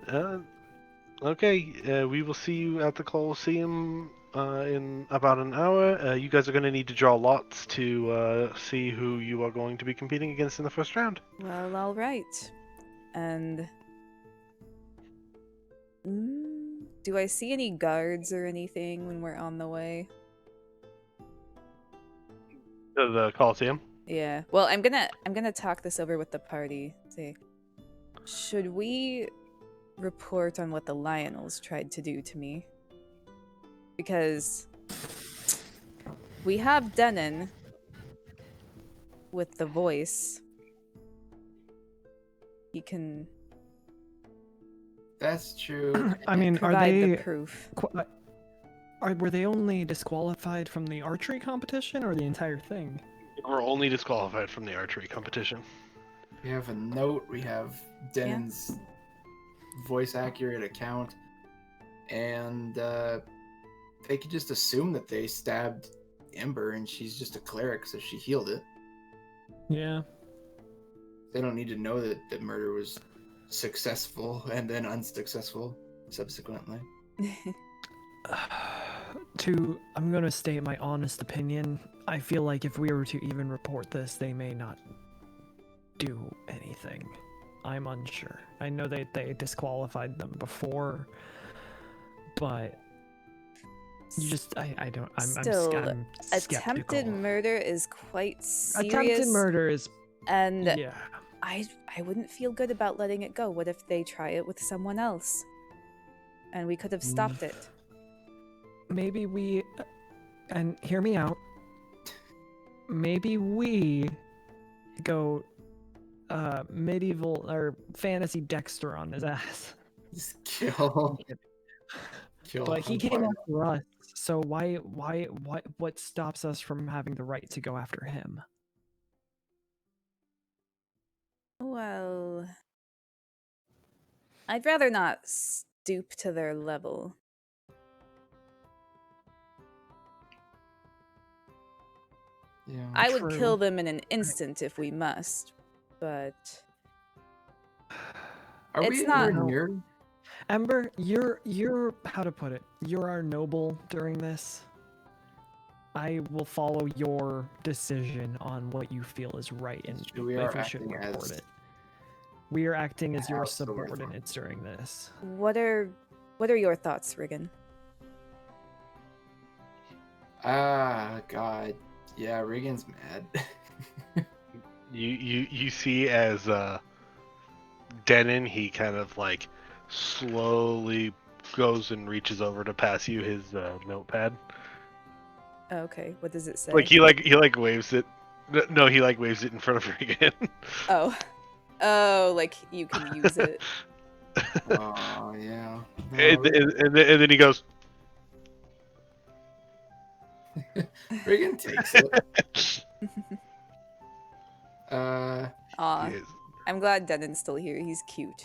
Okay. We will see you at the Coliseum in about an hour. You guys are going to need to draw lots to see who you are going to be competing against in the first round. Well, all right. And do I see any guards or anything when we're on the way? To the Coliseum. Yeah. Well, I'm gonna talk this over with the party. See, should we report on what the Lionels tried to do to me? Because we have Denon with the voice. He can That's true. I mean, are provide they the proof. were they only disqualified from the archery competition or the entire thing? We're only disqualified from the archery competition. We have a note. We have Denon's voice accurate account, and they could just assume that they stabbed Ember, and she's just a cleric, so she healed it. Yeah. They don't need to know that the murder was successful and then unsuccessful subsequently. I'm gonna state my honest opinion. I feel like if we were to even report this, they may not do anything. I'm unsure. I know they disqualified them before, but you just I'm Still, I'm attempted skeptical. murder is quite serious. Attempted murder is And yeah. I wouldn't feel good about letting it go. What if they try it with someone else? And we could have stopped it. Maybe we, and hear me out, maybe we go medieval or fantasy Dexter on his ass. Just kill. But he came Humpire. after us. So what stops us from having the right to go after him? Well, I'd rather not stoop to their level. Yeah. I would True. kill them in an instant if we must, but Are it's we not- anywhere near? Ember, you're how to put it? You're our noble during this. I will follow your decision on what you feel is right and So we if are we should acting report as it. We are acting as your House Silverthorne. subordinates during this. what are your thoughts, Riggan? Ah, God. Yeah, Riggan's mad. You see as Denon, he kind of like slowly goes and reaches over to pass you his notepad. Okay, what does it say? Like he like waves it. No, he like waves it in front of Riggan. Oh, like you can use it. Oh, yeah. No, and then he goes. Riggan takes it. Aw, Yes. I'm glad Denon's still here. He's cute.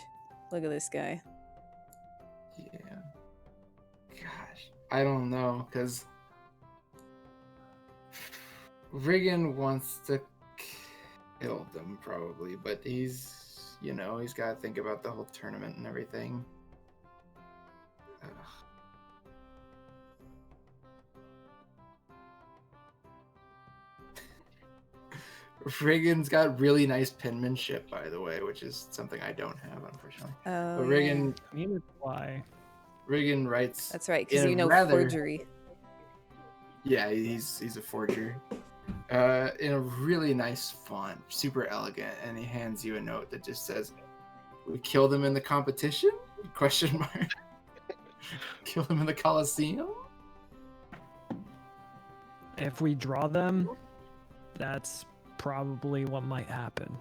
Look at this guy. Yeah. Gosh, I don't know, because Riggan wants to kill them probably, but he's got to think about the whole tournament and everything. Ugh. Riggan's got really nice penmanship, by the way, which is something I don't have, unfortunately. Oh, But yeah. Riggan, Neither do I. Riggan writes. That's right, because in a you know rather- forgery. Yeah, he's a forger. In a really nice font, super elegant, and he hands you a note that just says, "We killed him in the competition?" Question mark. Kill him in the Coliseum? If we draw them, that's probably what might happen.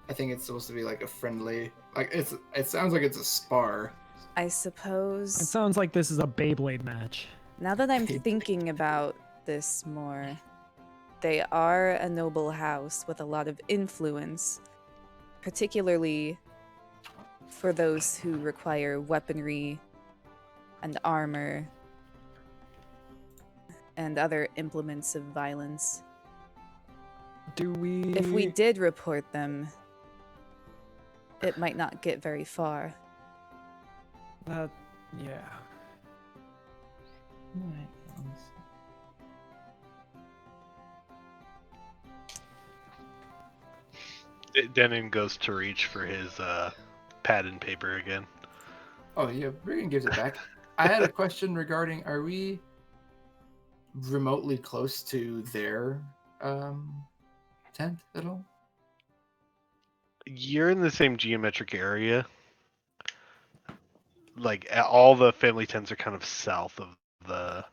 I think it's supposed to be like a friendly, like it sounds like it's a spar. I It suppose. sounds like this is a Beyblade match. Now that I'm thinking about this more, they are a noble house with a lot of influence, particularly for those who require weaponry and armor and other implements of violence. Do we? If we did report them, it might not get very far. Yeah. Denon goes to reach for his pad and paper again. Oh yeah, Riggan gives it back. I had a question regarding: are we remotely close to their tent at all? You're in the same geometric area. Like all the family tents are kind of south of the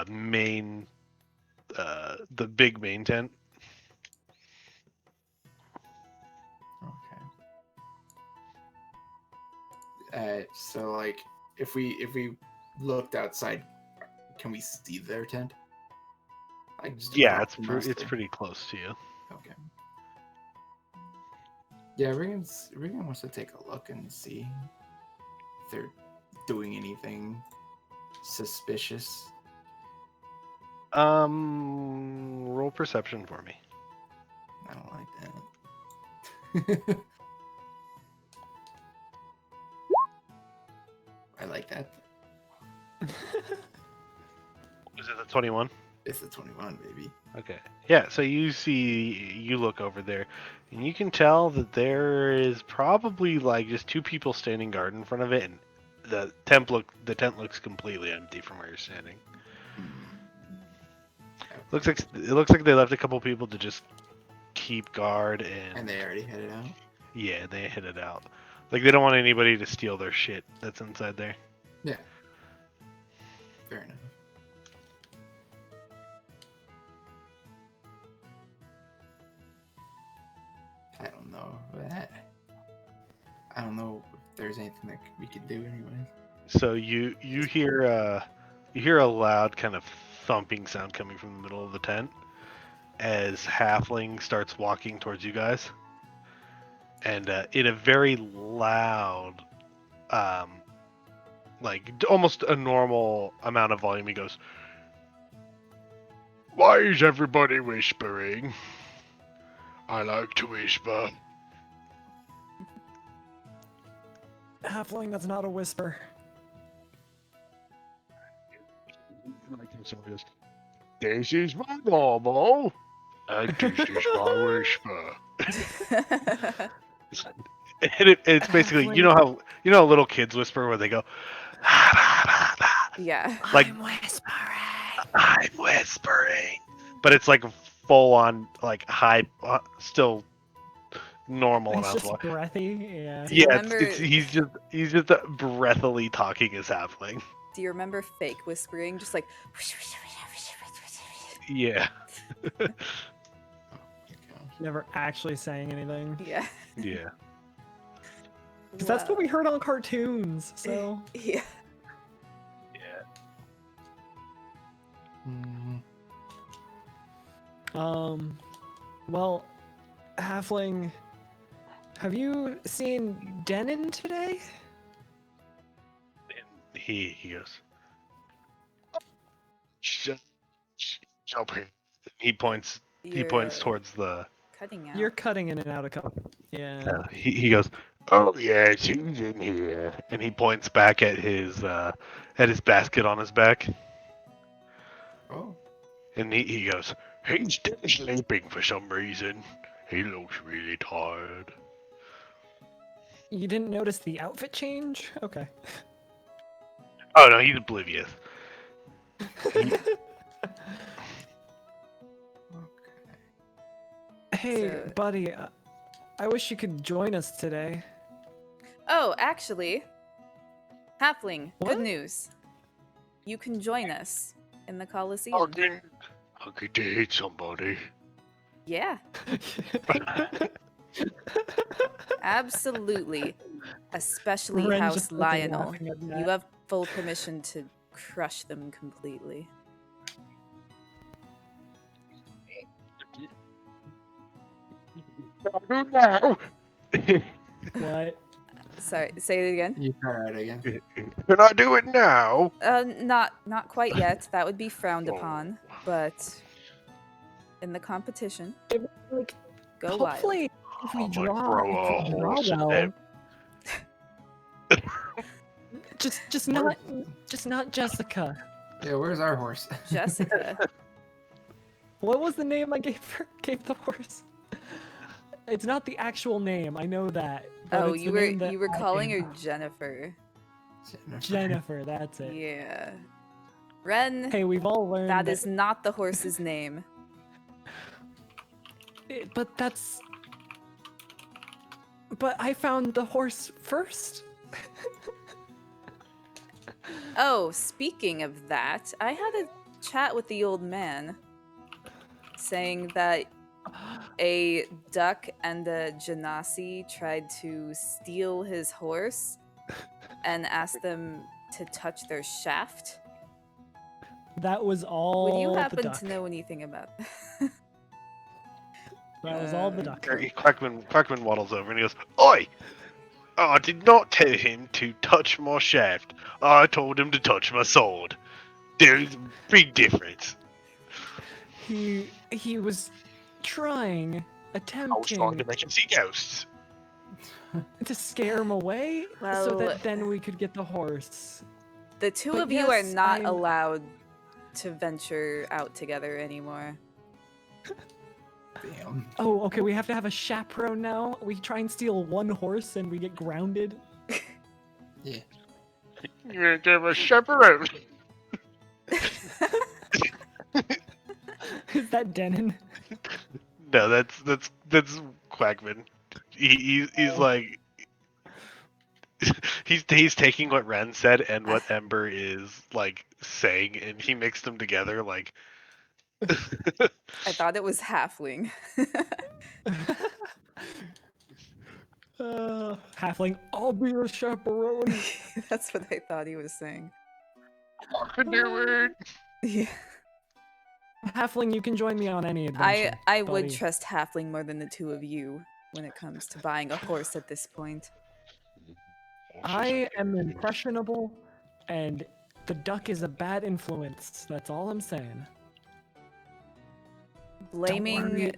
main, the big main tent. Okay. So like, if we looked outside, can we see their tent? Like just Yeah, across it's the- pretty close to you. Okay. Yeah, Riggan wants to take a look and see if they're doing anything suspicious. Roll perception for me. I don't like that. I like that. Was it the 21? It's the 21, baby. Okay. Yeah, so you look over there, and you can tell that there is probably like just two people standing guard in front of it, and the tent looks completely empty from where you're standing. Looks like they left a couple people to just keep guard, And they already headed out. yeah, they hit it out. Like they don't want anybody to steal their shit that's inside there. Yeah. Fair enough. I don't know. I don't know if there's anything that we could do anyway. So you hear You hear a loud kind of thumping sound coming from the middle of the tent as Halfling starts walking towards you guys. And in a very loud, like almost a normal amount of volume, he goes, "Why is everybody whispering? I like to whisper." Halfling, that's not a whisper. This is my normal, and this is my whisper. And it's basically, you know how little kids whisper where they go, Yeah. like I'm whispering. I'm whispering, but it's like full on like high, still normal It's amount just of volume. breathy. Yeah. Do you Yeah, remember- he's just breathily talking as Halfling. Do you remember fake whispering? Just like. Yeah, Never actually saying anything. Yeah. yeah. Because that's what we heard on cartoons. So. Yeah. Well, Halfling, have you seen Denon today? And he goes, "Jump here." He points You're towards the. cutting out. You're cutting in and out a couple. Yeah. He goes, "Oh yeah, she's in here," and he points back at his basket on his back, Oh. and he goes, "He's still sleeping for some reason. He looks really tired." You didn't notice the outfit change? Okay. Oh no, he's oblivious. Hey, So- buddy, I wish you could join us today. Oh, actually, Halfling, What? good news. You can join us in the Coliseum. I could hit somebody. Yeah, absolutely. Especially Ren House just starts Lionel. laughing at You that. have full permission to crush them completely. Now. What? Sorry, say it again. You try it again. Can I do it now? Not quite yet. That would be frowned Oh. upon. But in the competition, Like, go wild. hopefully, if we I might draw, throw a if we draw horse at well, them. just not Jessica. Yeah, where's our horse? Jessica. What was the name I gave the horse? It's not the actual name. I know that. But Oh, it's you the name that were I calling her gave Jennifer. Jennifer. That's it. Yeah. Ren, Hey, we've all learned that is not the horse's name. But that's. But I found the horse first. Oh, speaking of that, I had a chat with the old man saying that a duck and a genasi tried to steal his horse and asked them to touch their shaft. That was all. Would you the happen duck. to know anything about that? That was all the duck. Quackman waddles over and he goes, "Oi! I did not tell him to touch my shaft. I told him to touch my sword. There's a big difference." He was trying, I was attempting trying to make him see ghosts. to scare him away so Well- that then we could get the horse. The two But of you are yes, not I'm- allowed to venture out together anymore. Damn. Oh, okay, we have to have a chaperone now. We try and steal one horse and we get grounded. Yeah. You're gonna give a chaperone. Is that Denon? No, that's Quackman. He's like he's taking what Ren said and what Ember is like saying, and he mixed them together like. I thought it was halfling. Halfling, I'll be your chaperone. That's what I thought he was saying. Underword. Yeah. Halfling, you can join me on any adventure. I would buddy. trust Halfling more than the two of you when it comes to buying a horse at this point. I am impressionable, and the duck is a bad influence. That's all I'm saying. Blaming Don't worry,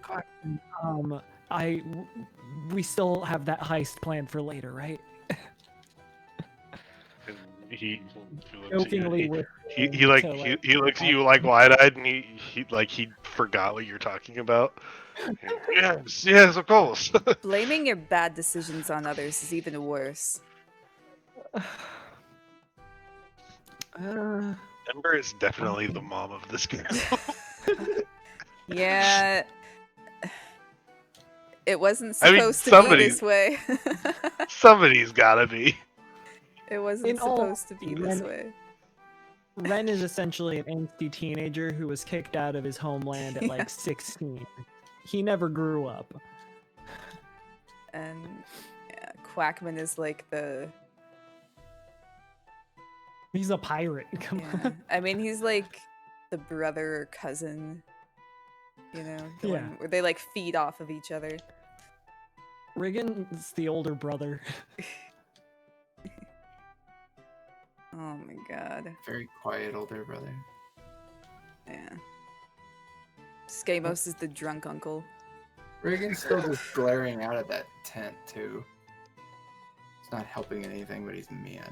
Quackman. We still have that heist planned for later, right? And he Jokingly, he looks at you like wide-eyed, and he forgot what you're talking about. Yes, of course. blaming your bad decisions on others is even worse. Ember is definitely the mom of this girl. Yeah. It wasn't I mean, supposed to be this way. Somebody's gotta be. It wasn't In all supposed to be this honesty, way. Ren is essentially an angsty teenager who was kicked out of his homeland at like Yeah. 16. He never grew up. And yeah, Quackman is like the He's a pirate. Come yeah. on. I mean, he's like the brother or cousin, you know, the Yeah. one where they like feed off of each other. Riggan's the older brother. Oh my god. Very quiet older brother. Yeah. Skamos is the drunk uncle. Riggan's still just glaring out at that tent too. It's not helping anything, but he's mad.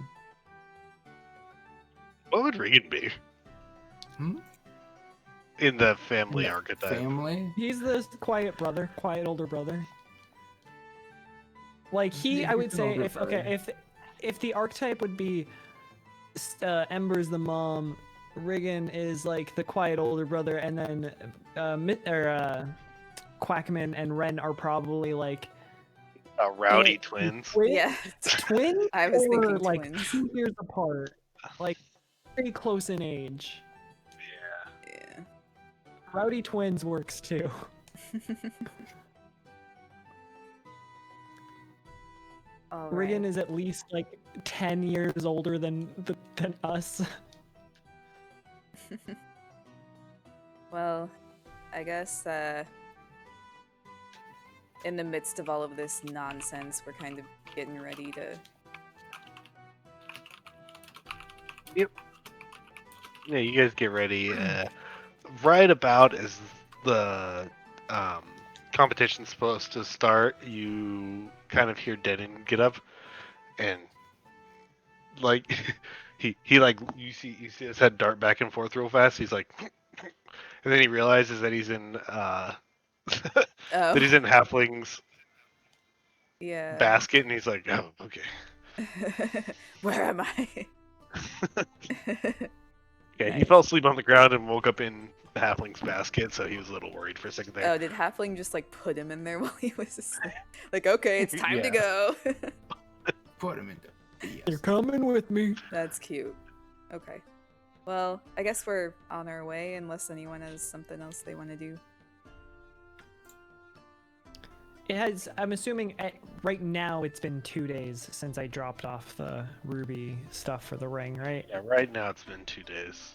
What would Riggan be? Hmm? In the family Yeah, archetype. Family? He's the quiet brother, quiet older brother. Like Yeah, I he's would an say, older if the archetype would be Ember's the mom, Riggan is like the quiet older brother, and then Quackman and Ren are probably like Rowdy twins. Yeah. twins. I was or thinking like twins. 2 years apart, like very close in age. Yeah. Yeah. Rowdy twins works too. All Riggan right. is at least like 10 years older than us. Well, I guess in the midst of all of this nonsense, we're kind of getting ready to. Yeah, you guys get ready. Right about as the competition's supposed to start, you kind of hear Denon get up, and like he like you see his head dart back and forth real fast. He's like, and then he realizes that he's in that Oh. he's in Halfling's Yeah. basket, and he's like, oh, okay. Where am I? Yeah, he Nice. fell asleep on the ground and woke up in Halfling's basket, so he was a little worried for a second there. Oh, did Halfling just like put him in there while he was asleep? Like, okay, it's time to Yeah. go. Put him into You're BS. coming with me. That's cute. Okay. Well, I guess we're on our way unless anyone has something else they want to do. It has. I'm assuming right now it's been 2 days since I dropped off the ruby stuff for the ring, right? Yeah, right now it's been 2 days.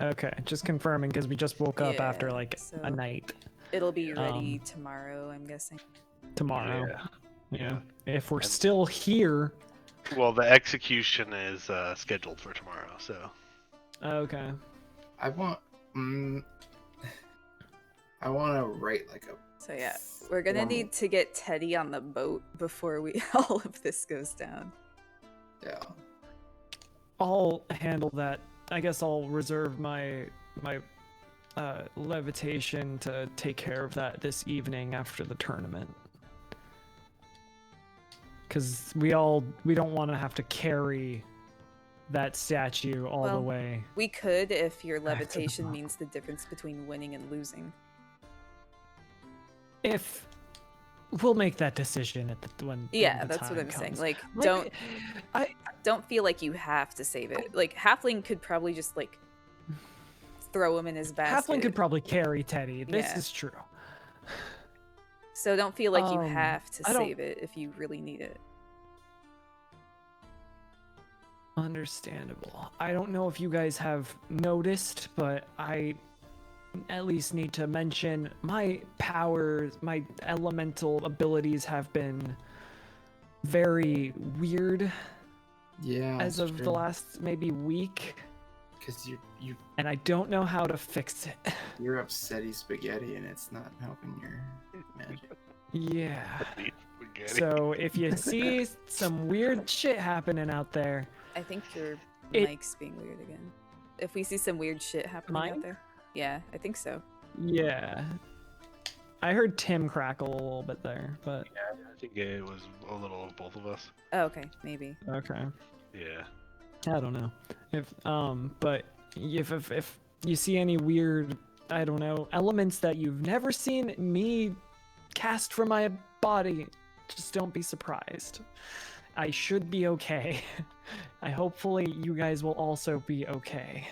Okay, just confirming because we just woke up after Yeah, like so- a night. It'll be ready tomorrow, I'm guessing. Tomorrow. Yeah. If we're And- still here. Well, the execution is scheduled for tomorrow, so. Okay. I want. I want to write like a. So yeah, we're gonna formal- need to get Teddy on the boat before all of this goes down. Yeah. I'll handle that. I guess I'll reserve my levitation to take care of that this evening after the tournament. Because we don't want to have to carry that statue all the Well, way. We could if your Back to the levitation boat. means the difference between winning and losing. If we'll make that decision at the when Yeah, the that's what time I'm saying. comes. Like, I don't feel like you have to save it. Like, Halfling could probably just like throw him in his basket. Halfling could probably carry Teddy. This Yeah. is true. So don't feel like you Um, have to I don't- save it if you really need it. Understandable. I don't know if you guys have noticed, but I at least need to mention my powers, my elemental abilities have been very weird Yeah. as of the last maybe week, Because and I don't know how to fix it. you're upsetty spaghetti, and it's not helping your magic. Yeah. Spaghetti. So if you see some weird shit happening out there, I think your It- mic's being weird again. If we see some weird shit happening Mine? out there. Yeah, I think so. yeah. I heard Tim crackle a little bit there, but I think it was a little of both of us. Oh, okay, maybe. okay. Yeah. I don't know. But if you see any weird, I don't know, elements that you've never seen me cast from my body, just don't be surprised. I should be okay. Hopefully you guys will also be okay.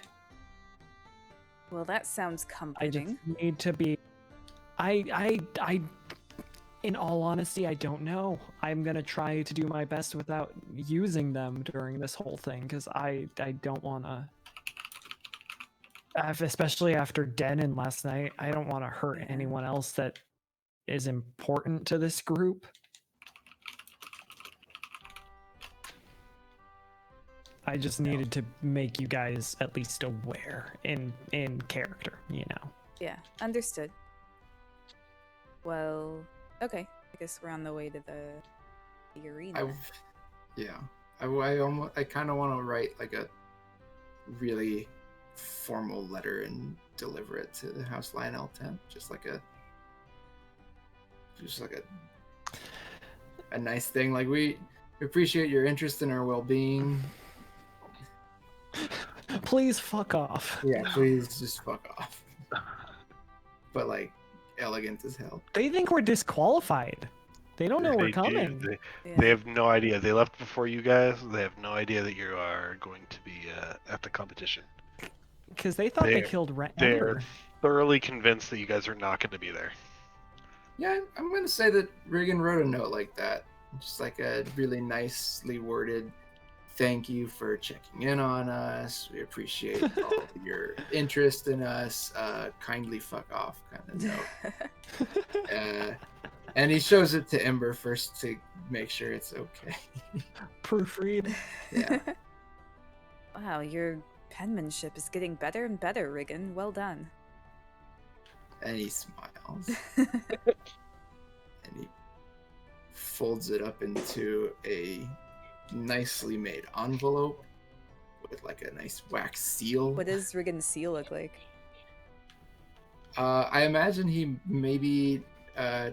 Well, that sounds I comforting. just need to be. In all honesty, I don't know. I'm gonna try to do my best without using them during this whole thing, because I don't wanna. Especially after Denon last night, I don't want to hurt Yeah. anyone else that is important to this group. I just needed to make you guys at least aware in character, you know. Yeah, understood. Well, okay. I guess we're on the way to the arena. I kind of want to write like a really formal letter and deliver it to the House Lionel tent, just like a nice thing. Like, we appreciate your interest in our well-being. Please fuck off. Yeah, please just fuck off. But like, elegant as hell. They think we're disqualified. They don't know They we're do. coming. Yeah. They have no idea. They left before you guys. They have no idea that you are going to be at the competition. Because they thought they They're- killed They're Ember. thoroughly convinced that you guys are not going to be there. Yeah, I'm gonna say that Riggan wrote a note like that, just like a really nicely worded thank you for checking in on us. We appreciate all of your interest in us. Kindly fuck off kind of note. And he shows it to Ember first to make sure it's okay. Proofread. Yeah. Wow, your penmanship is getting better and better, Riggan. Well done. And he smiles. And he folds it up into a nicely made envelope with like a nice wax seal. What does Riggan's seal look like? I imagine he maybe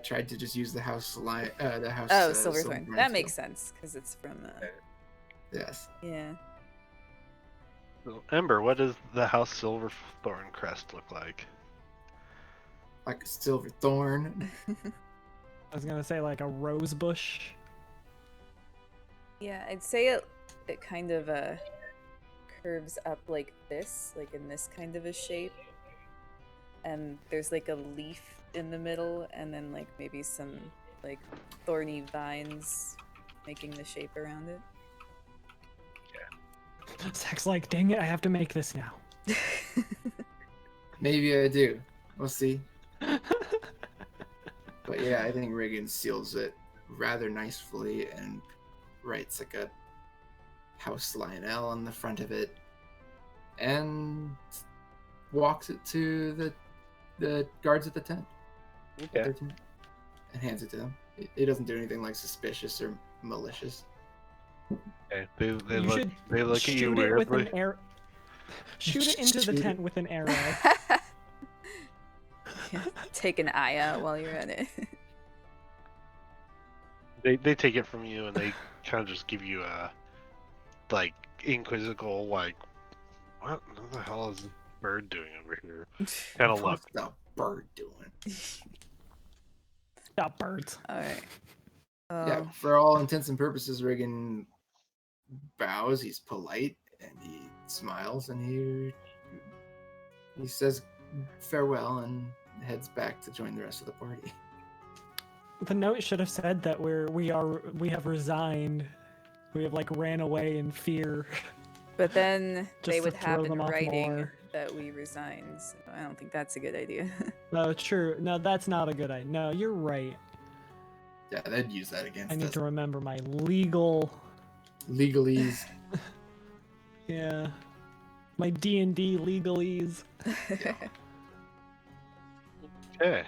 tried to just use the house line. The house. Oh, Silverthorne. Silverthorne That seal. makes sense because it's from. Yes. Yeah. So, Ember, what does the House Silverthorne crest look like? Like a silver thorn. I was gonna say like a rose bush. Yeah, I'd say it kind of curves up like this, like in this kind of a shape. And there's like a leaf in the middle, and then like maybe some like thorny vines making the shape around it. Zach's like, dang it, I have to make this now. Maybe I do. We'll see. But yeah, I think Riggan seals it rather nicely and writes like a House Lionel on the front of it and walks it to the guards at the tent. Okay. Their tent, and hands it to them. It doesn't do anything like suspicious or malicious. Okay. They You look. should They look at you shoot it with weirdly. an arrow. Shoot it into the Shoot it. tent with an arrow. Take an eye out while you're at it. They take it from you and they kind of just give you a like inquisical like, what the hell is this bird doing over here? Kind of look. What's the bird doing? Stop birds. Alright. Yeah, for all intents and purposes, Riggan bows. He's polite and he smiles and he says farewell and heads back to join the rest of the party. The note should have said that we have resigned. We have like ran away in fear. But then Just they to would throw have in them off writing more. that we resigned. So I don't think that's a good idea. No, true. No, that's not a good idea. No, you're right. Yeah, they'd use that against I need us. to remember my legal. Legalese. Yeah. My D&D legalese. Okay.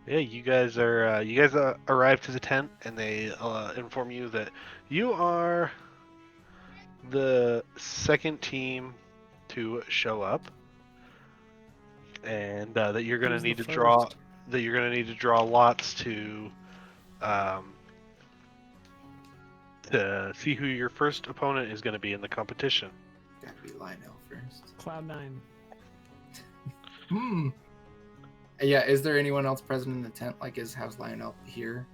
Yeah, you guys arrive to the tent, and they inform you that you are the second team to show up, and that you're going to Who's the need to draw first? lots to see who your first opponent is going to be in the competition. Gotta be Lionel first. Cloud9. Yeah, is there anyone else present in the tent? Like, how's Lionel here?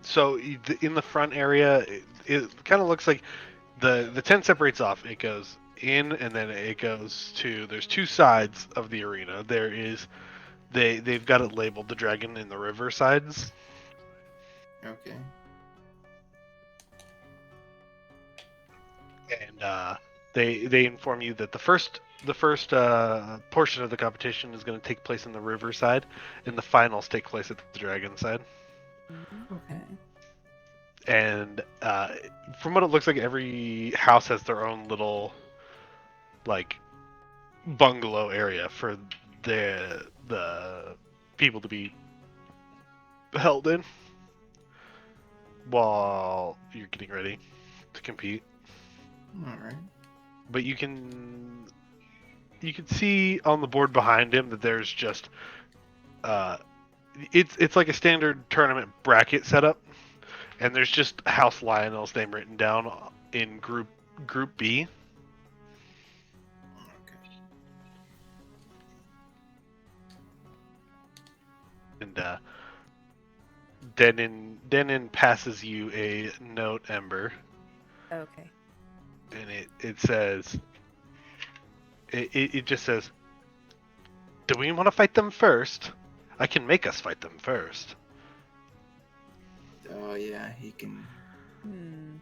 So in the front area, it kind of looks like the tent separates off. It goes in, and then it goes to. There's two sides of the arena. There is, they've got it labeled the dragon and the river sides. Okay. And they inform you that the first portion of the competition is going to take place in the river side, and the finals take place at the dragon side. Okay. And from what it looks like, every house has their own little like bungalow area for the people to be held in while you're getting ready to compete. All right. But you can see on the board behind him that there's just it's like a standard tournament bracket setup, and there's just House Lionel's name written down in Group B. Okay. And Denon passes you a note, Ember, Okay. and it says it just says, "Do we want to fight them first? I can make us fight them first." Oh yeah, he can Hmm.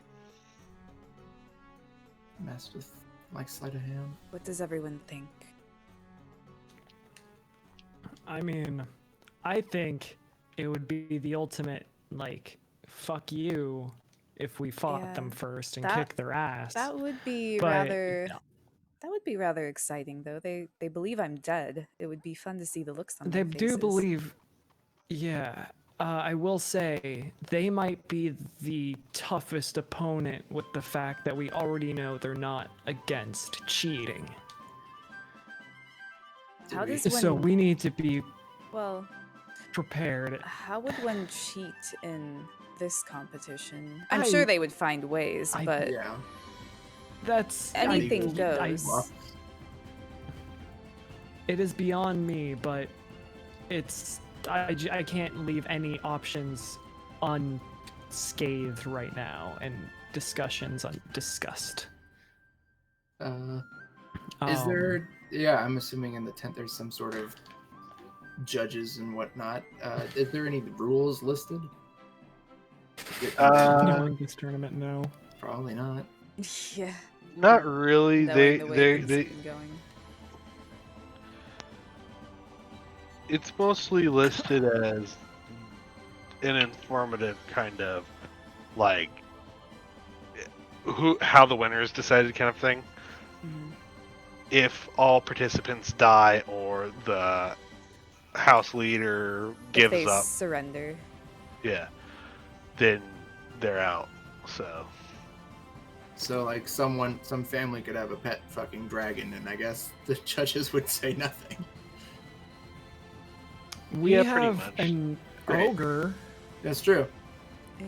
mess with like sleight of hand. What does everyone think? I mean, I think it would be the ultimate, like, fuck you if we fought them Yeah, first and that- kicked their ass. That would be But- rather. That would be rather exciting, though. They believe I'm dead. It would be fun to see the looks on They their do faces. believe, yeah. I will say they might be the toughest opponent with the fact that we already know they're not against cheating. How does So one? we need to be Well, prepared. how would one cheat in this competition? I'm sure they would find ways, but Yeah. That's anything I- goes. It is beyond me, but it's I can't leave any options unscathed right now and discussions undiscussed. Is there? Yeah, I'm assuming in the tent there's some sort of judges and whatnot. Is there any rules listed? Knowing this tournament? No. Probably not. Yeah. Not really. Knowing the way things They have been going. it's mostly listed as an informative kind of like how the winner is decided kind of thing. Mhm. If all participants die or the house leader If gives they up, surrender. yeah, then they're out. So like some family could have a pet fucking dragon, and I guess the judges would say nothing. We Yeah, pretty have much. an Great. ogre. That's true. Yeah.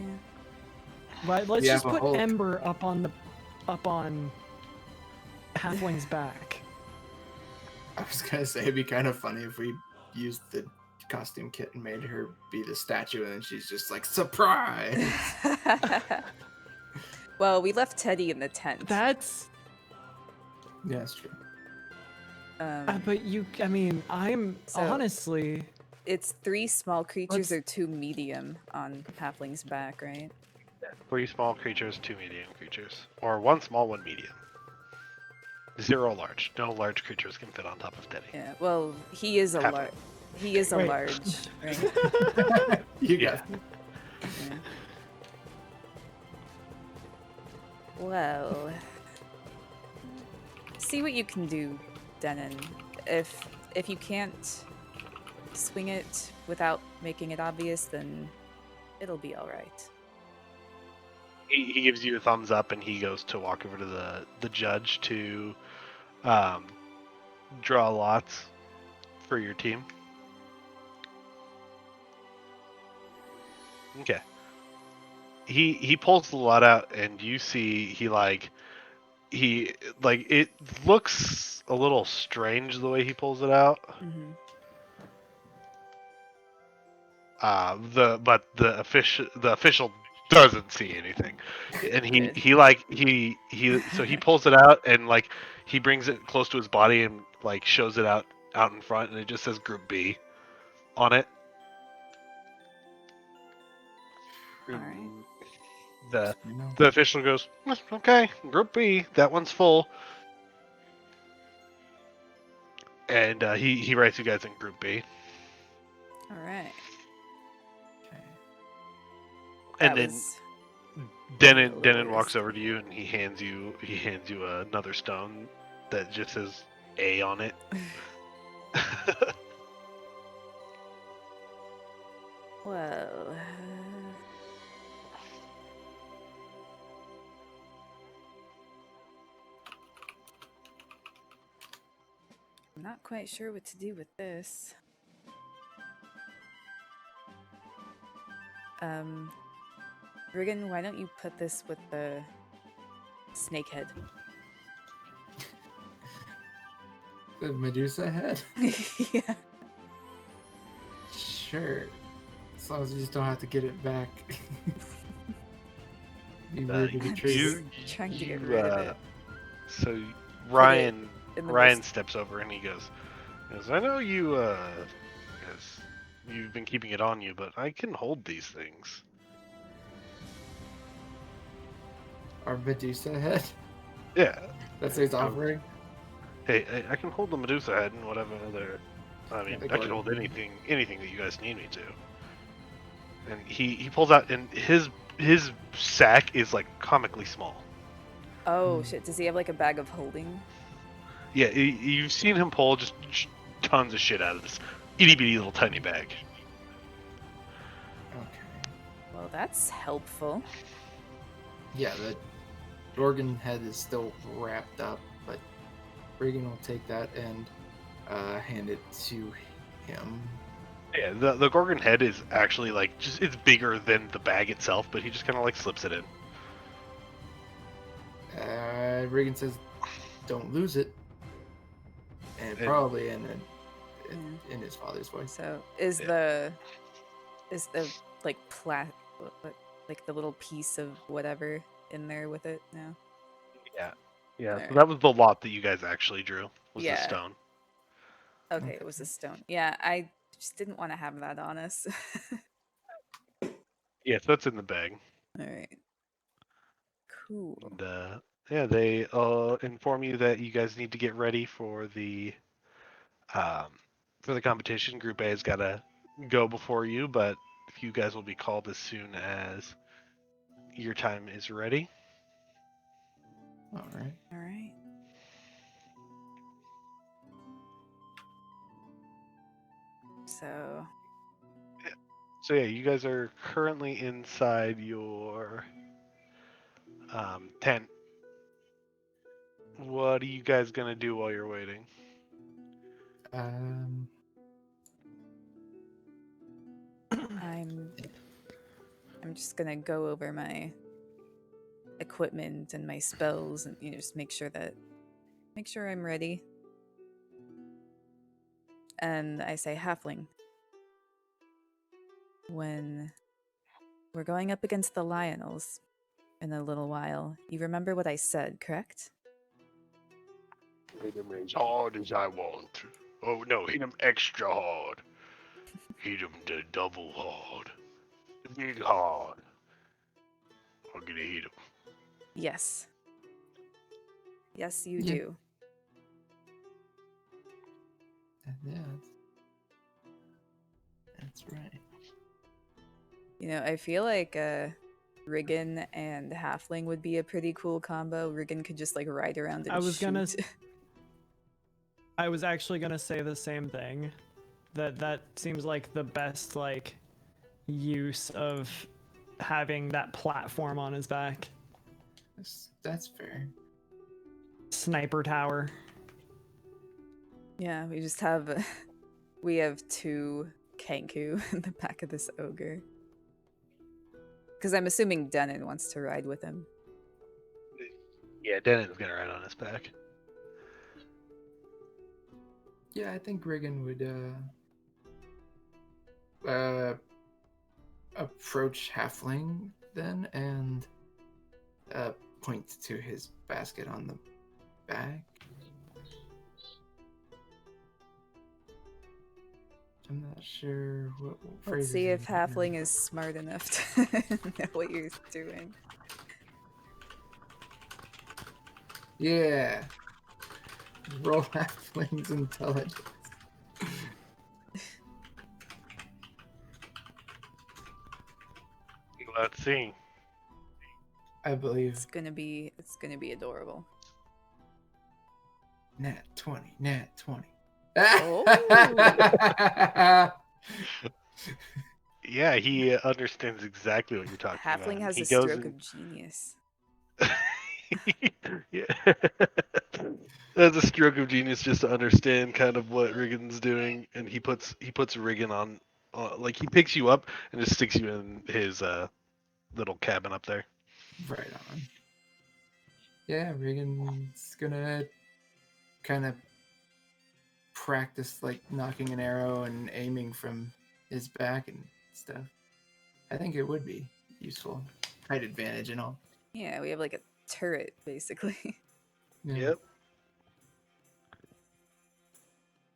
Right, let's We just have a put Hulk. Ember up on Halfling's back. I was gonna say it'd be kind of funny if we used the costume kit and made her be the statue, and then she's just like, surprise! Well, we left Teddy in the tent. That's Yeah, that's true. but I mean, I'm So- honestly It's 3 small creatures Let's- or 2 medium on Halfling's back, right? 3 small creatures, 2 medium creatures, or 1 small, 1 medium. 0 large. No large creatures can fit on top of Teddy. Yeah. Well, he is a Halfling. large. He is a Wait. large, right? You Yeah. got it. Yeah. Well, see what you can do, Denon. If you can't swing it without making it obvious, then it'll be all right. He gives you a thumbs up, and he goes to walk over to the judge to draw lots for your team. Okay. He pulls the lot out, and you see it looks a little strange the way he pulls it out. Mm-hmm. But the official doesn't see anything, and he pulls it out, and like he brings it close to his body and like shows it out in front, and it just says Group B on it. All right. The You know. the official goes, okay, Group B, that one's full, and he writes you guys in Group B, All right. Okay. and That then was Denon little walks risk. over to you, and he hands you another stone that just says A on it. well. I'm not quite sure what to do with this. Riggan, why don't you put this with the snake head? The Medusa head? Yeah. Sure. As long as you just don't have to get it back. Be weird to you- betray just it. trying to get you, rid of it. So Ryan in the Ryan most- steps over and he goes, I know you you've been keeping it on you, but I can hold these things. Our Medusa head? Yeah. That's his offering? Hey, I can hold the Medusa head and whatever other. I mean, the I can garden. hold anything that you guys need me to. And he pulls out, and his sack is like comically small. Oh shit! Does he have like a bag of holding? Yeah, you've seen him pull just tons of shit out of this itty bitty little tiny bag. Okay. Well, that's helpful. Yeah, the organ head is still wrapped up, but Riggan will take that and hand it to him. Yeah, the Gorgon head is actually like it's bigger than the bag itself, but he just kind of like slips it in. Riggan says, "Don't lose it," and probably in his father's voice. So is the like like the little piece of whatever in there with it now? Yeah. So Alright. that was the lot that you guys actually drew. Was the Yeah. stone. Okay, it was a stone. Yeah, I just didn't want to have that on us. Yeah, so that's in the bag. All right. Cool. And yeah, they inform you that you guys need to get ready for the competition. Group A has got to go before you, but if you guys will be called as soon as your time is ready. All right. All right. So yeah, you guys are currently inside your tent. What are you guys gonna do while you're waiting? I'm just gonna go over my equipment and my spells and just make sure I'm ready. And I say, Halfling, when we're going up against the Lionels in a little while, you remember what I said, correct? Hit him as hard as I want. Oh no, hit him extra hard. Hit him the double hard. Big hard. I'm gonna hit him. Yes. Yes, you Yeah. do. Yeah, that's right. You know, I feel like Riggan and Halfling would be a pretty cool combo. Riggan could just like ride around and I was gonna shoot. I was actually gonna say the same thing. That seems like the best like use of having that platform on his back. That's fair. Sniper tower. Yeah, we just have we have 2 Kenku in the back of this ogre. Because I'm assuming Denon wants to ride with him. Yeah, Denon's gonna ride on his back. Yeah, I think Riggan would approach Halfling then and point to his basket on the back. I'm not sure what Let's phrases see if he would Halfling is smart enough to know what you're doing. Yeah. Roll Halfling's intelligence. Let's see. I believe It's gonna be adorable. Nat 20. Nat 20. Oh. Yeah, he understands exactly what you're talking about. Halfling has He a goes stroke and- of genius. Yeah. That's a stroke of genius just to understand kind of what Riggan's doing, and he puts Riggan on, like he picks you up and just sticks you in his little cabin up there. Right on. Yeah, Riggan's gonna kind of practice like knocking an arrow and aiming from his back and stuff. I think it would be useful. Height advantage and all. Yeah, we have like a turret basically. Yeah. Yep.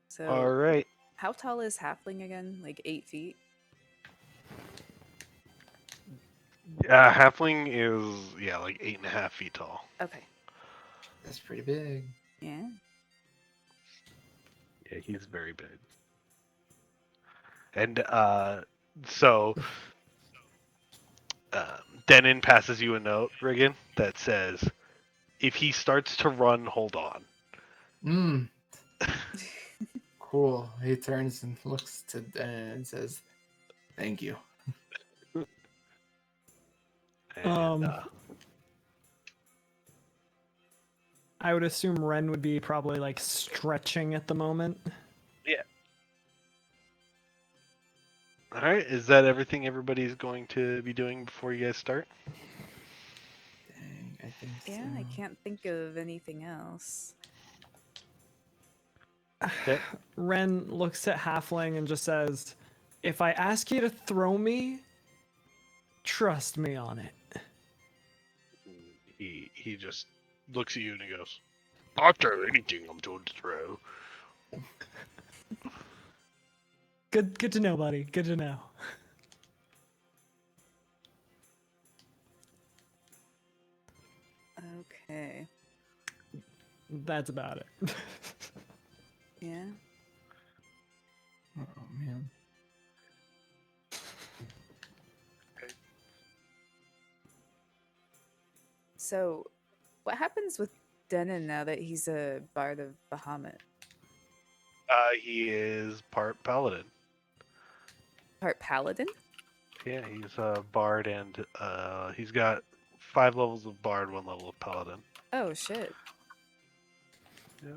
So All right. how tall is Halfling again? Like 8 feet? Halfling is like 8.5 feet tall. Okay. That's pretty big. Yeah. Yeah, he's very big. And so Denon passes you a note, Riggan, that says, "If he starts to run, hold on." Cool. He turns and looks to Dan and says, "Thank you." And, I would assume Ren would be probably like stretching at the moment. all right, is that everything everybody's going to be doing before you guys start? Dang, I think Yeah, so. I can't think of anything else. Okay. Ren looks at Halfling and just says, "If I ask you to throw me, trust me on it." He just looks at you and he goes, "I'll throw anything I'm told to throw." Good to know, buddy. Good to know. Okay. That's about it. Yeah. Oh man. So, what happens with Denon now that he's a Bard of Bahamut? He is part paladin. Part Paladin? Yeah, he's a bard, and he's got 5 levels of bard, 1 level of paladin. Oh shit. I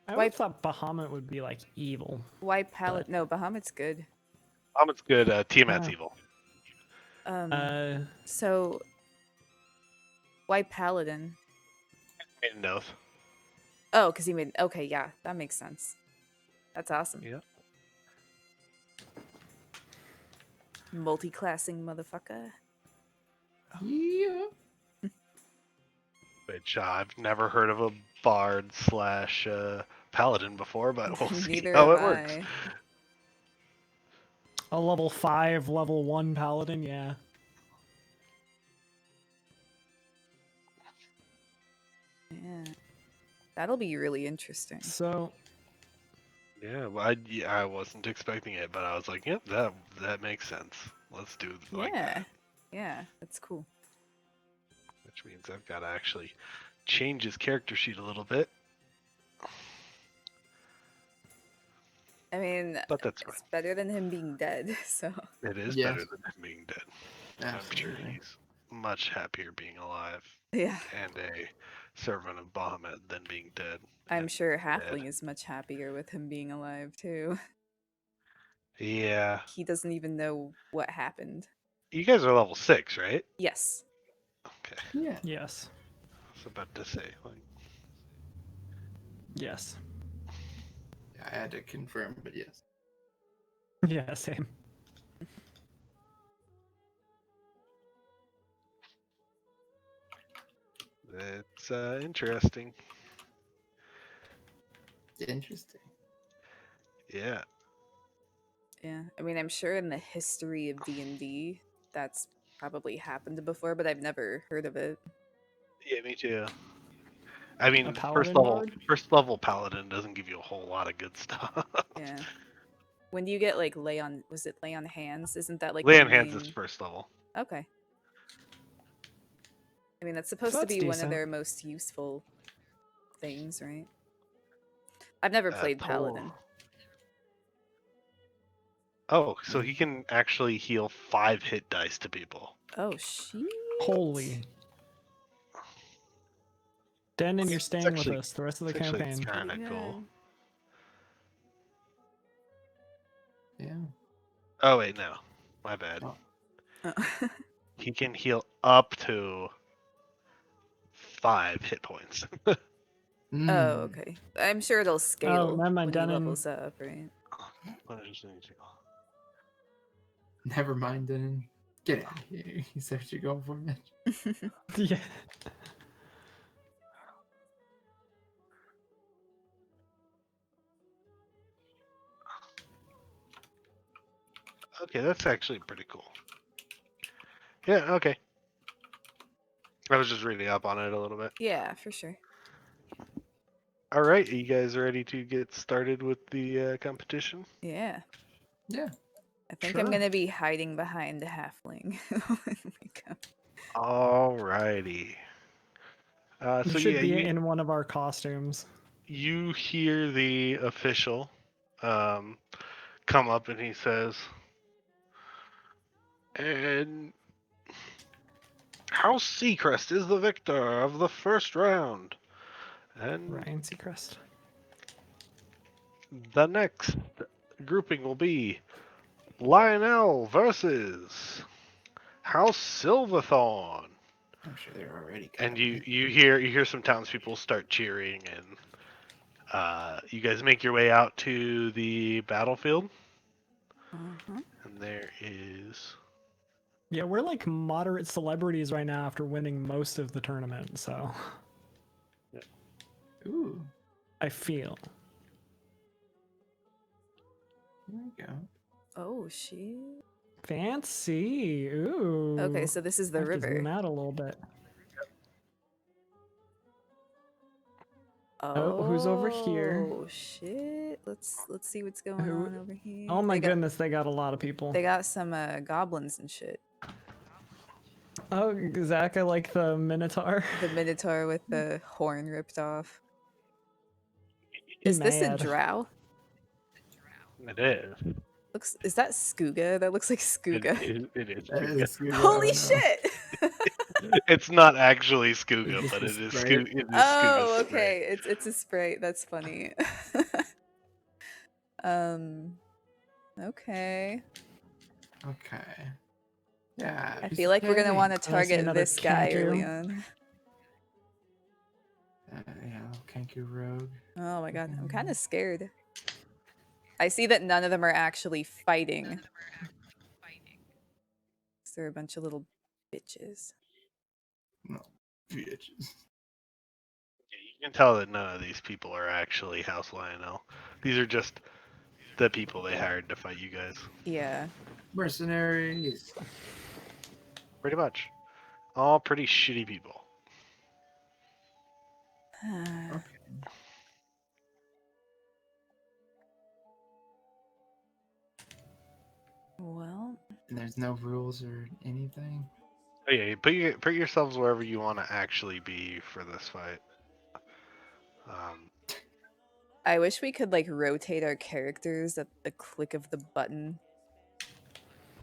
Why- always thought Bahamut would be like evil. Why Paladin? No, Bahamut's good. It's good. Tiamat's Oh. evil. So why Paladin? Made an oath. Oh, because he made. Okay, yeah, that makes sense. That's awesome. Yeah. Multi-classing motherfucker. Yeah. Which I've never heard of a bard / paladin before, but we'll see Neither how have it works. I. A level 5, level 1 paladin, yeah. Yeah. That'll be really interesting. So Yeah, well, I wasn't expecting it, but I was like, yep, that makes sense. Let's do it like Yeah. that. Yeah, that's cool. Which means I've got to actually change his character sheet a little bit, I mean, but that's fine. it's better than him being dead, so. It is Yes. better than him being dead. I'm sure Absolutely. he's much happier being alive Yeah. and a servant of Bahamut than being dead. I'm and sure dead. Halfling is much happier with him being alive, too. Yeah. He doesn't even know what happened. You guys are level 6, right? Yes. Okay. Yeah. yes, I was about to say, like, yes, I had to confirm, but yes. yeah, same. it's interesting. Interesting. Yeah. Yeah. I mean, I'm sure in the history of D&D, that's probably happened before, but I've never heard of it. Yeah, me too. I mean, paladin bard? first level paladin doesn't give you a whole lot of good stuff. Yeah. When do you get, like, lay on... Was it lay on hands? Isn't that, like, Lay the on hands is main- first level. Okay. I mean, that's supposed to that's be one of decent. their most useful things, right? I've never played Paladin. Oh, so he can actually heal 5 hit dice to people. Oh, shit. Holy. Denon, you're It's staying with actually- us the rest of the It's actually campaign. kind of Pretty cool. good. Yeah. Oh wait, no, my bad. Oh. Oh. He can heal up to 5 hit points. Mm. Oh, okay. I'm sure it'll scale never mind, when he Denon. levels up, right? Never mind, then. Get out of here. You said you're going for it. Yeah. Okay, that's actually pretty cool. Yeah, okay. I was just reading up on it a little bit. Yeah, for sure. All right, you guys ready to get started with the competition? Yeah. Yeah. I think I'm Sure. gonna be hiding behind a halfling when we go. All righty. You So should yeah, be in one of our costumes. you hear the official come up and he says, and House Seacrest is the victor of the first round. And Ryan Seacrest. the next grouping will be Lionel versus House Silverthorne. I'm sure they're already. And you hear some townspeople start cheering, and you guys make your way out to the battlefield, Uh-huh. and there is Yeah, we're like moderate celebrities right now after winning most of the tournament, so Ooh. I feel. There we go. Oh, shit. Fancy. Ooh. Okay, so this is the I have to zoom river. out a little bit. Oh, who's over here? Oh, shit. Let's see what's going Who- on over here. Oh my They got- goodness, they got a lot of people. They got some goblins and shit. Oh, Zach, I like the Minotaur. The Minotaur with the horn ripped off. Is this a Mad. drow? it is Is that Skooga? That looks like Skooga. it is That Skooga. is good. Holy I don't know. shit! It's not actually Skooga, Is this but the it is sprite? Skooga. It is Oh, Skooga's spray. okay. It's a sprite. That's funny. Okay. Okay. Yeah. I just feel like we're gonna kidding. want to Wanna see target another this guy early Kenku? on. Yeah, Kenku Rogue. Oh my god, I'm kind of scared. I see that none of them are actually fighting. 'Cause they're a bunch of little bitches. Bitches. You can tell that none of these people are actually House Lionel. These are just the people they hired to fight you guys. Yeah. Mercenaries. Pretty much. All pretty shitty people. Well, And there's no rules or anything. Oh, yeah, put yourselves wherever you want to actually be for this fight. I wish we could like rotate our characters at the click of the button.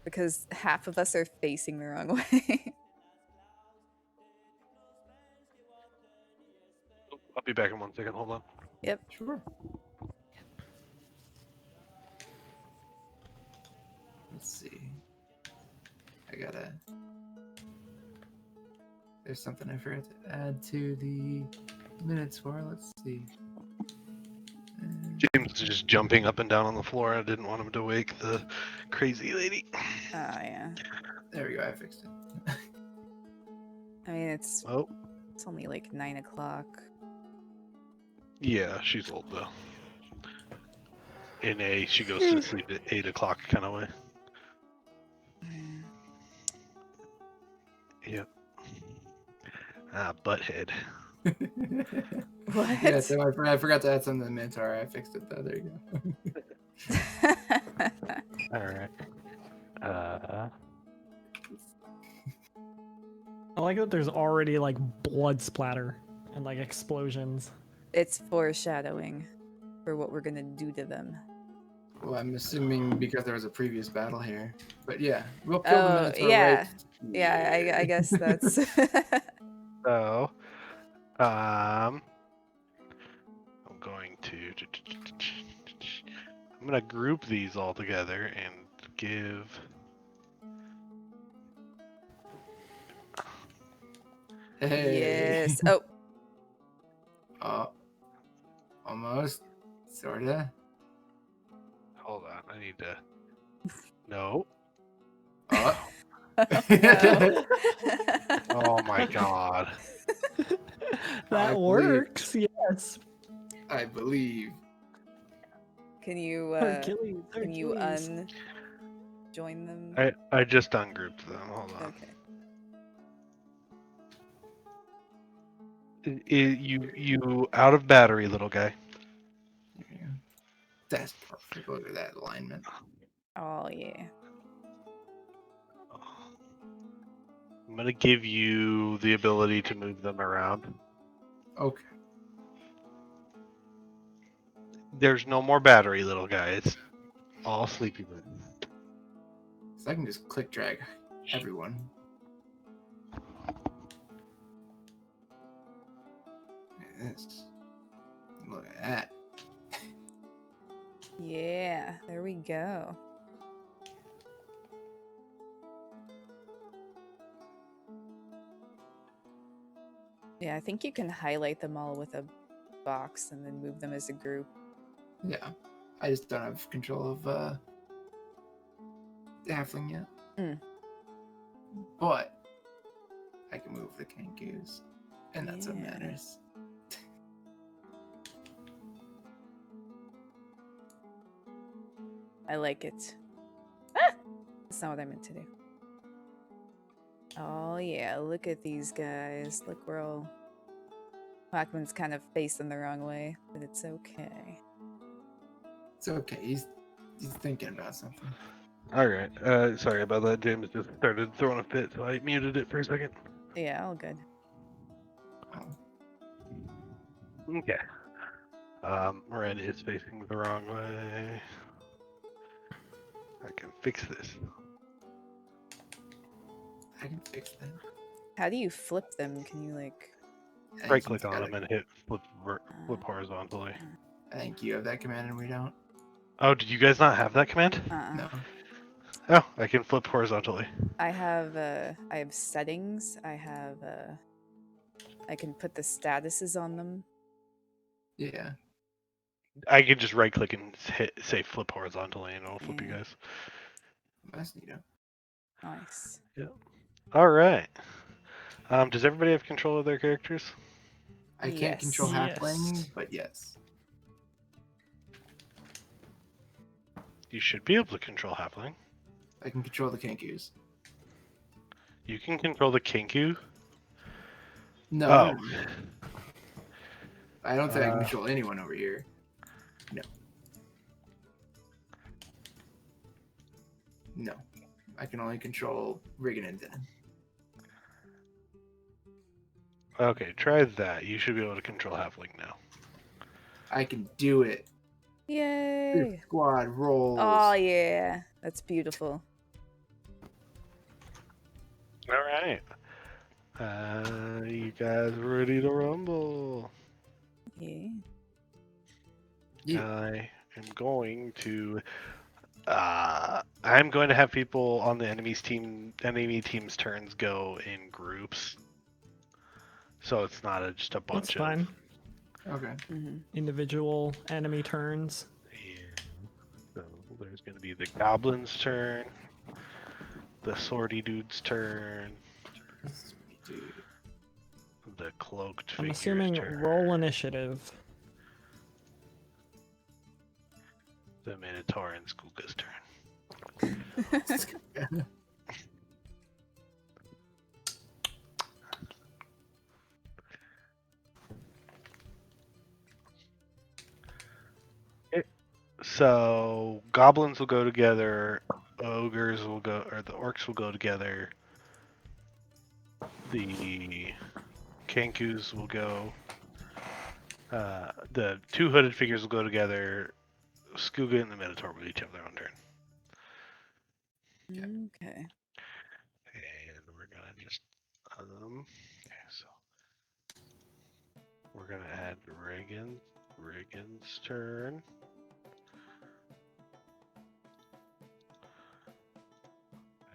Because half of us are facing the wrong way. I'll be back in 1 second. Hold on. Yep. Sure. Let's see. I gotta. There's something I forgot to add to the minutes for. Let's see. James is just jumping up and down on the floor. I didn't want him to wake the crazy lady. Oh, yeah. There we go. I fixed it. I mean, it's only like 9 o'clock. Yeah, she's old though. She goes to sleep at 8 o'clock kind of way. Yep. Butthead. What? Yeah, so I forgot to add something to the minutes. Alright, I fixed it though. There you go. Alright. I like that there's already like blood splatter and like explosions. It's foreshadowing for what we're gonna do to them. Well, I'm assuming because there was a previous battle here. But yeah, we'll kill the Oh, Minotaur yeah. right. Yeah, I guess that's... So, I'm going to. I'm gonna group these all together and give. Hey. Yes. Oh, Almost. Sorta. Hold on, I need to. No. Oh. Oh my god. That works, yes. I believe. can you Hercules, can you Hercules. join them? I just ungrouped them. Hold on. Okay. You out of battery, little guy. There you go. That's perfect. Look at that alignment. Oh, yeah. I'm gonna give you the ability to move them around. Okay. There's no more battery, little guy. It's all sleepy mode. So I can just click drag everyone. Look at this. Look at that. Yeah, there we go. Yeah, I think you can highlight them all with a box and then move them as a group. Yeah. I just don't have control of the halfling yet. Mm. But I can move the kangaroos. And that's what Yeah. matters. I like it. Ah! That's not what I meant to do. Oh yeah, look at these guys. Look, we're all... Quakman's kind of facing the wrong way, but it's okay. It's okay. He's thinking about something. Alright, sorry about that. James just started throwing a fit, so I muted it for a second. Yeah, all good. Oh. Okay. Red is facing the wrong way. I can fix this. I can fix that. How do you flip them? Can you like... I think Right he's click on gotta- them and hit flip horizontally. I think you have that command and we don't. Oh, did you guys not have that command? No. Oh, I can flip horizontally. I have settings. I can put the statuses on them. Yeah. I can just right click and say flip horizontally and it'll flip you Yeah. guys. That's neat. Nice. Alright. Does everybody have control of their characters? I can't Yes. control halfling, Yes. but yes. You should be able to control halfling. I can control the kangaroos. You can control the kinku. No. Oh. I don't think I can control anyone over here. No. No. I can only control Riggan and Denon. Okay, try that. You should be able to control Halfling now. I can do it. Yay! Squad rolls. Oh yeah, that's beautiful. All right. You guys ready to rumble? Yeah. Yeah. I am going to. I'm going to have people on the enemy team's turns go in groups, so it's not just a bunch That's of. fine. Okay. Mm-hmm. Individual enemy turns. Yeah. So there's going to be the goblin's turn, the swordy dude's turn, Dude. the cloaked I'm figure's assuming turn, roll initiative. the Minotaur and Skuka's turn. So goblins will go together, ogres will go, or the orcs will go together. The Kankus will go. The two hooded figures will go together. Skuga and the Minotaur will each have their own turn. Okay. And we're gonna just okay, so we're gonna add Riggan's turn.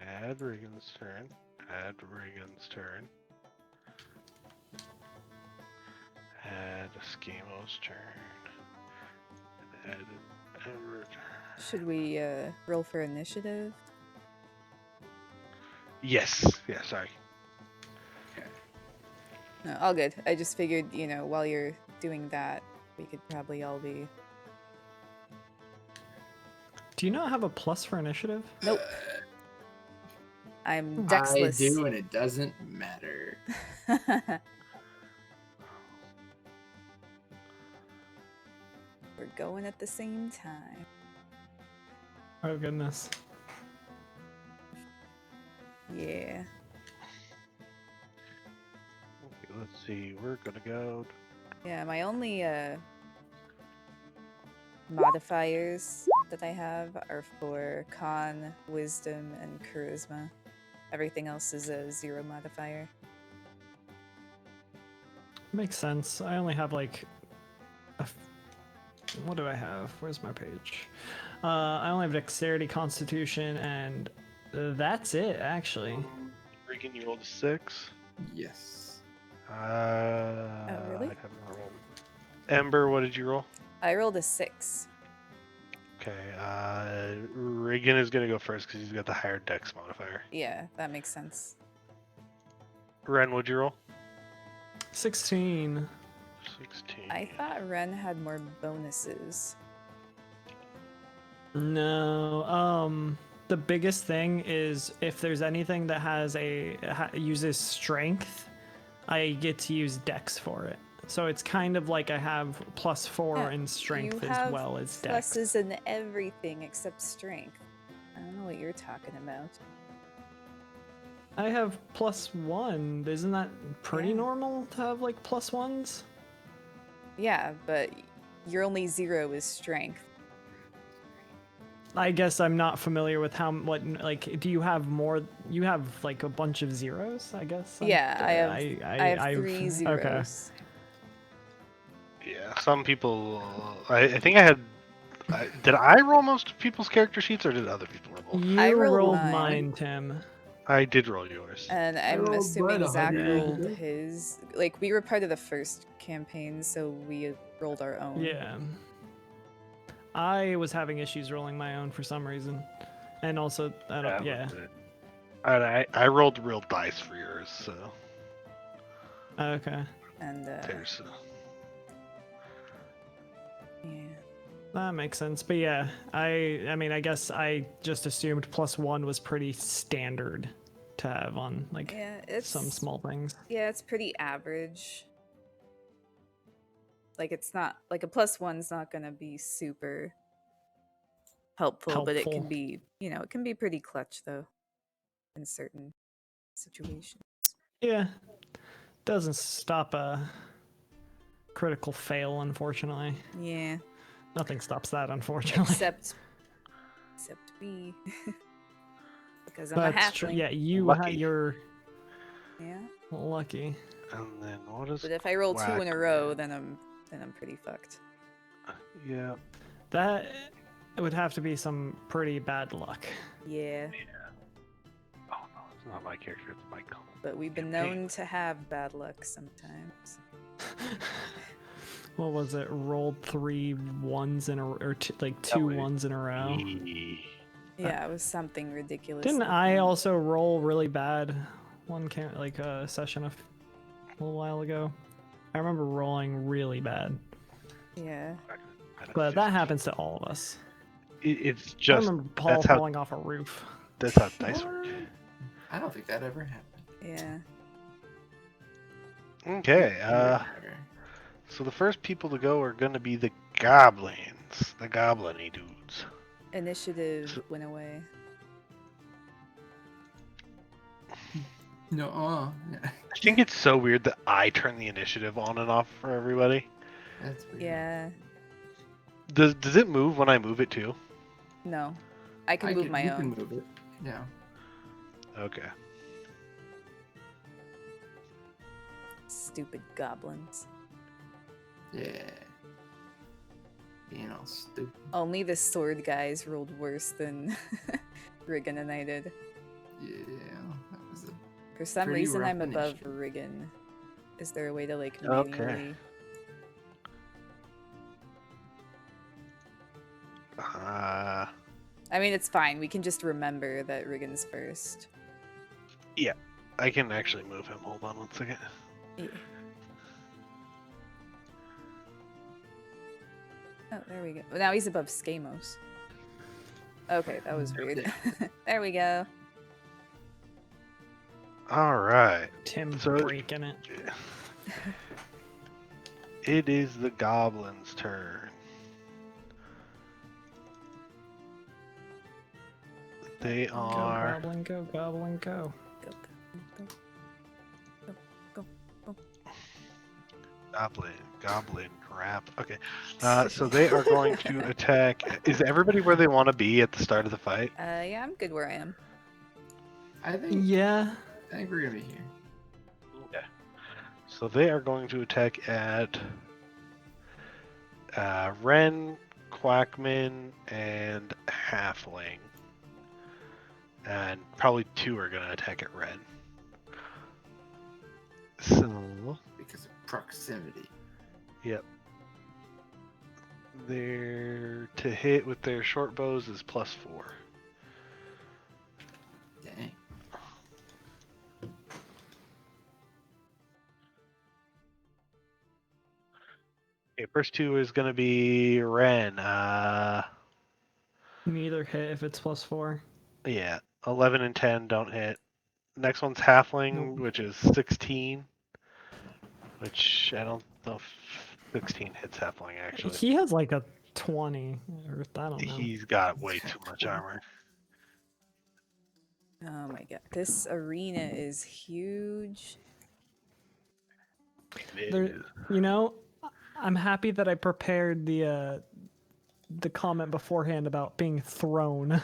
Add Riggan's turn. Add Riggan's turn. Add Eskimo's turn. And add Ember turn. Should we roll for initiative? Yes. Yeah, sorry. No, all good. I just figured, while you're doing that, we could probably all be. Do you not have a plus for initiative? Nope. I'm I dexless. do, and it doesn't matter. We're going at the same time. Oh goodness. Yeah. Okay, let's see. We're gonna go. Yeah, my only modifiers that I have are for con, wisdom, and charisma. Everything else is a 0 modifier. Makes sense. I only have like what do I have? Where's my page? I only have dexterity, constitution, and that's it actually. Riggan, you rolled a 6. Yes. really? I have not rolled. Ember, what did you roll? I rolled a 6. Okay, Riggan is gonna go first because he's got the higher dex modifier. Yeah, that makes sense. Ren, what'd you roll? 16. 16. I thought Ren had more bonuses. No. The biggest thing is if there's anything that has uses strength, I get to use dex for it. So it's kind of like I have +4 Yeah, in strength you as have well as dex. Pluses in everything except strength. I don't know what you're talking about. I have +1. Isn't that pretty Yeah. normal to have like +1s? Yeah, but your only 0 is strength. I guess I'm not familiar with do you have more? You have like a bunch of zeros, I guess. Yeah, I have 3 zeros. Okay. Yeah, some people. I think I had. Did I roll most of people's character sheets, or did other people roll? You I rolled rolled mine. mine, Tim. I did roll yours. And I'm rolled assuming mine Zach 100 rolled today. his. Like, we were part of the first campaign, so we rolled our own. Yeah. I was having issues rolling my own for some reason, and also I don't. Yeah. And I rolled real dice for yours, so Okay. And, there's. yeah. That makes sense. But yeah, I mean, I guess I just assumed +1 was pretty standard to have on like Yeah, it's. some small things. Yeah, it's pretty average. Like it's not like a +1's not gonna be super helpful, but it can Helpful. be, it can be pretty clutch though in certain situations. Yeah. Doesn't stop a critical fail, unfortunately. Yeah, Nothing stops that, unfortunately. except me, because I'm a That's true. halfling. Yeah, Lucky. you're Yeah, lucky. And then what is but if I roll 2 in a row, Quackman? then I'm pretty fucked. Yeah. That would have to be some pretty bad luck. Yeah, Oh no, it's not my character. It's my clone. but we've been Campaign. known to have bad luck sometimes. What was it? Rolled 3 ones in a or like That 2 was ones in a row. Yeah, it was something ridiculous. Didn't like I that. also roll really bad like a session a little while ago? I remember rolling really bad, Yeah. but that happens to all of us. It's I just remember Paul that's how falling off a roof. that's how dice work. I don't think that ever happened. Yeah. Okay. So the first people to go are gonna be the goblins, the goblin-y dudes. Initiative So- went away. No, I think it's so weird that I turn the initiative on and off for everybody. that's weird. Yeah. Does it move when I move it too? No. I can move my you own. can move it. Yeah. Okay. Stupid goblins. Yeah. Being all stupid. Only the sword guys rolled worse than Riggan and I did. Yeah. That was a For some Pretty reason, rough I'm above initiative. Riggan. Is there a way to like Okay. manually? I mean, it's fine. We can just remember that Riggan's first. I can actually move him. Hold on one second. Yeah. Oh, there we go. Well, now he's above Skamos. Okay, that was weird. There we go. All right. Tim So- breaking it. It is the goblins' turn. They Go are. goblin, go goblin, go. Go, go, go, go, Goblin crap. Okay. So they are going to attack. Is everybody where they want to be at the start of the fight? Yeah, I'm good where I am. I think Yeah. we're gonna be here. Okay. So they are going to attack at Ren, Quackman, and Halfling. And probably 2 are going to attack at Ren. So, Because of proximity. yep. Their to hit with their short bows is +4. Dang. Okay, first 2 is going to be Ren. Neither hit if it's +4. Yeah, 11 and 10 don't hit. Next one's Halfling, Nope. which is 16. Which I don't know if 16 hits Halfling, actually. He has like a 20, or I don't know. He's got way too much armor. Oh my god, this arena is huge. It There- is. You know, I'm happy that I prepared the comment beforehand about being thrown.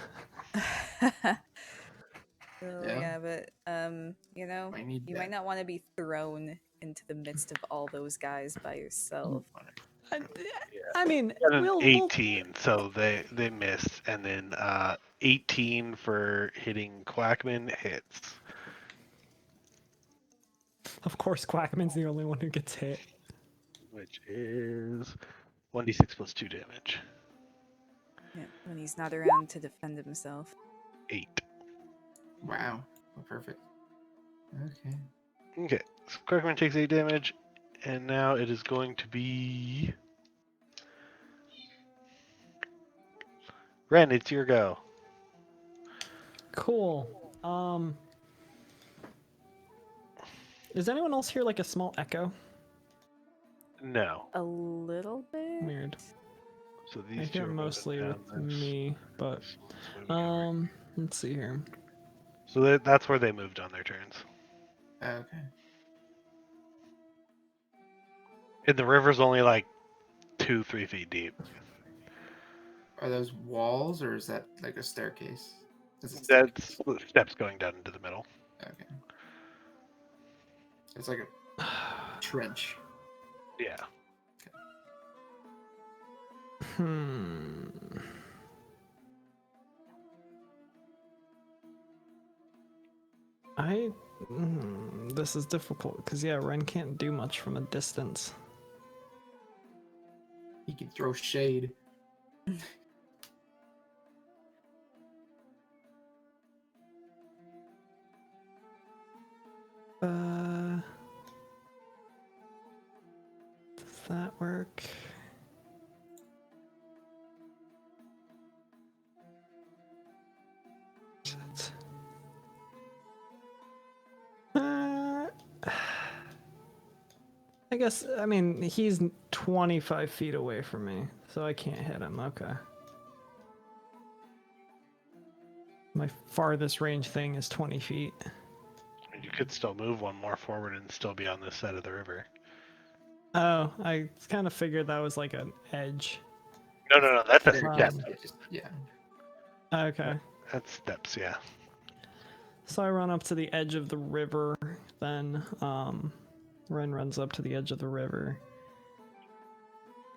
Oh, Yeah. yeah, but Might need you that. might not want to be thrown into the midst of all those guys by yourself. I mean, Got an we'll 18, so they missed, and then 18 for hitting Quackman hits. of course, Quackman's the only one who gets hit. Which is 1d6 plus 2 damage. Yeah, when he's not around to defend himself. 8. Wow. Oh, perfect. Okay. Okay, so Quackman takes 8 damage, and now it is going to be Ren, it's your go. Cool. Does anyone else hear like a small echo? No. A little bit. Weird. So I these two hear are moving mostly down with this. me, but This one's moving over. let's see here. So that's where they moved on their turns. Okay. And the river's only like 2-3 feet deep. Are those walls or is that like a staircase? Is it That's steps going down into the middle. okay. It's like a trench. Yeah. This is difficult because yeah, Ren can't do much from a distance. He can throw shade. Does that work? Shit. I guess, I mean, he's 25 feet away from me, so I can't hit him. Okay. My farthest range thing is 20 feet. You could still move one more forward and still be on this side of the river. Oh, I kind of figured that was like an edge. No, that's a Staircase, step. yeah. Okay. That's steps, yeah. So I run up to the edge of the river, then Ren runs up to the edge of the river.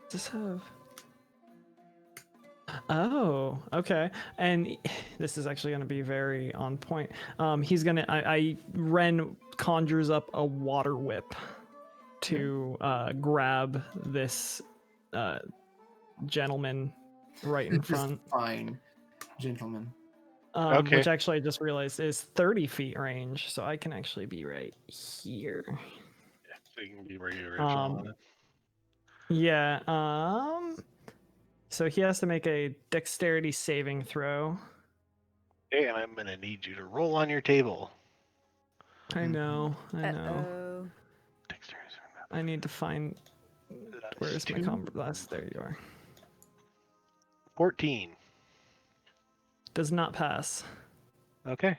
Does this have... Oh, okay. And this is actually going to be very on point. He's going to... Ren conjures up a water whip to grab this gentleman right in front. Fine, gentlemen. Okay. Which actually I just realized is 30 feet range, so I can actually be right here. So you can be where you original on it. Yeah, so he has to make a dexterity saving throw. Okay, and I'm gonna need you to roll on your table. I know. Uh-oh. Dexterity. I need to find... Where's my combo blast? There you are. 14. Does not pass. Okay.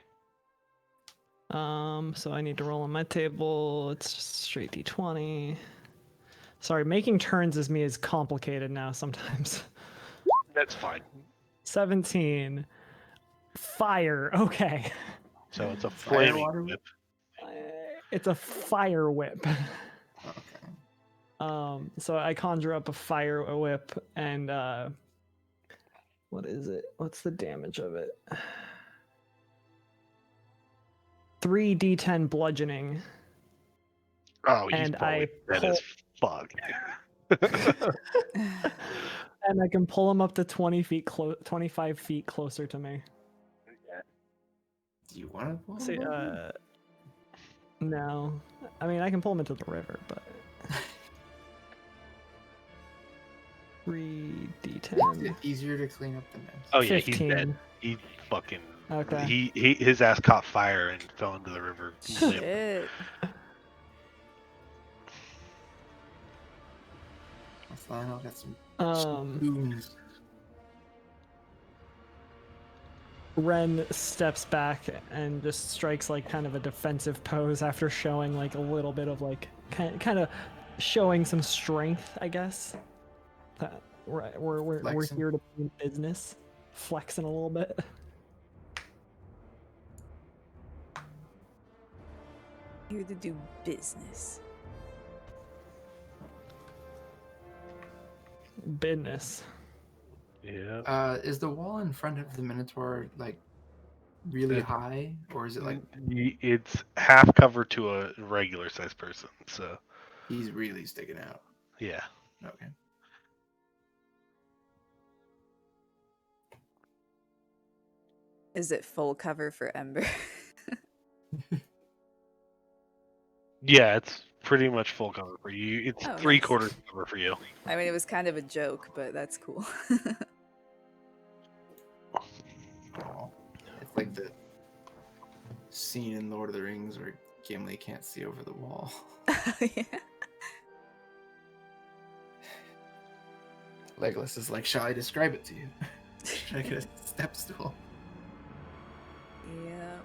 So I need to roll on my table. It's just straight d20. Sorry, making turns as me is complicated now sometimes. That's fine. 17. Fire. Okay. So it's a Fire flaming water whip. It's a fire whip. Okay. So I conjure up a fire whip and what is it? What's the damage of it? 3d10 bludgeoning. Oh, he's And probably I dead as fuck. And I can pull him up to 25 feet closer to me. Do you want to pull See, him over? no. I mean, I can pull him into the river, but 3d10. Is it easier to clean up the mess? Oh yeah, 15. he's dead. He fucking. Okay. His ass caught fire and fell into the river. limp. Shit. That's fine. I'll get some Um, spoons. Ren steps back and just strikes like kind of a defensive pose after showing like a little bit of like kind of showing some strength, I guess. That we're Flexing. here to be in business, flexing a little bit. Here to do business. Business. Yeah. Is the wall in front of the Minotaur like really high, or is it like It's half cover to a regular sized person. So he's really sticking out? yeah. Okay. Is it full cover for Ember? Yeah, it's pretty much full cover for you. It's Oh, 3/4 nice. cover for you. I mean, it was kind of a joke, but that's cool. Oh, it's like the scene in Lord of the Rings where Gimli can't see over the wall. Yeah. Legolas is like, shall I describe it to you? Should I get a step stool? Yeah.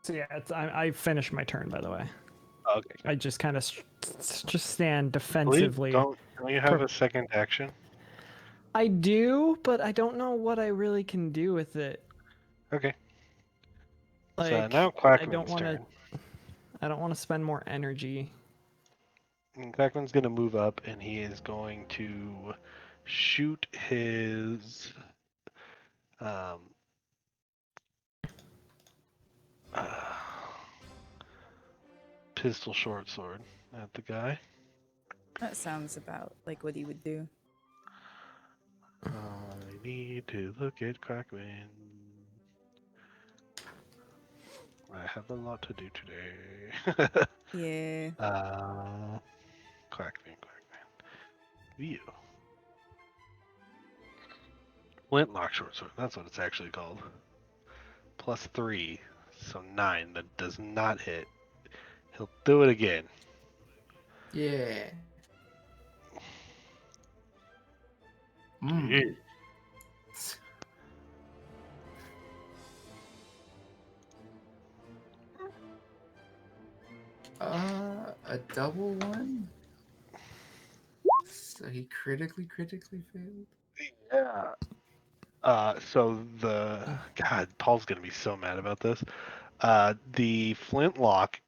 So yeah, I finished my turn, by the way. Okay. I just kind of just stand Please defensively. don't you have a second action? I do, but I don't know what I really can do with it. Okay. Like, So now I don't Quackman's want to. turn. I don't want to spend more energy. And Quackman's going to move up, and he is going to shoot his um, uh, pistol short sword at the guy. That sounds about like what he would do. I need to look at Quackman. I have a lot to do today. Yeah. Quackman. View. Flintlock short sword. That's what it's actually called. +3, so 9. That does not hit. He'll do it again. Yeah. Yeah. A double one? So he critically failed? Yeah. So the God, Paul's gonna be so mad about this. The flintlock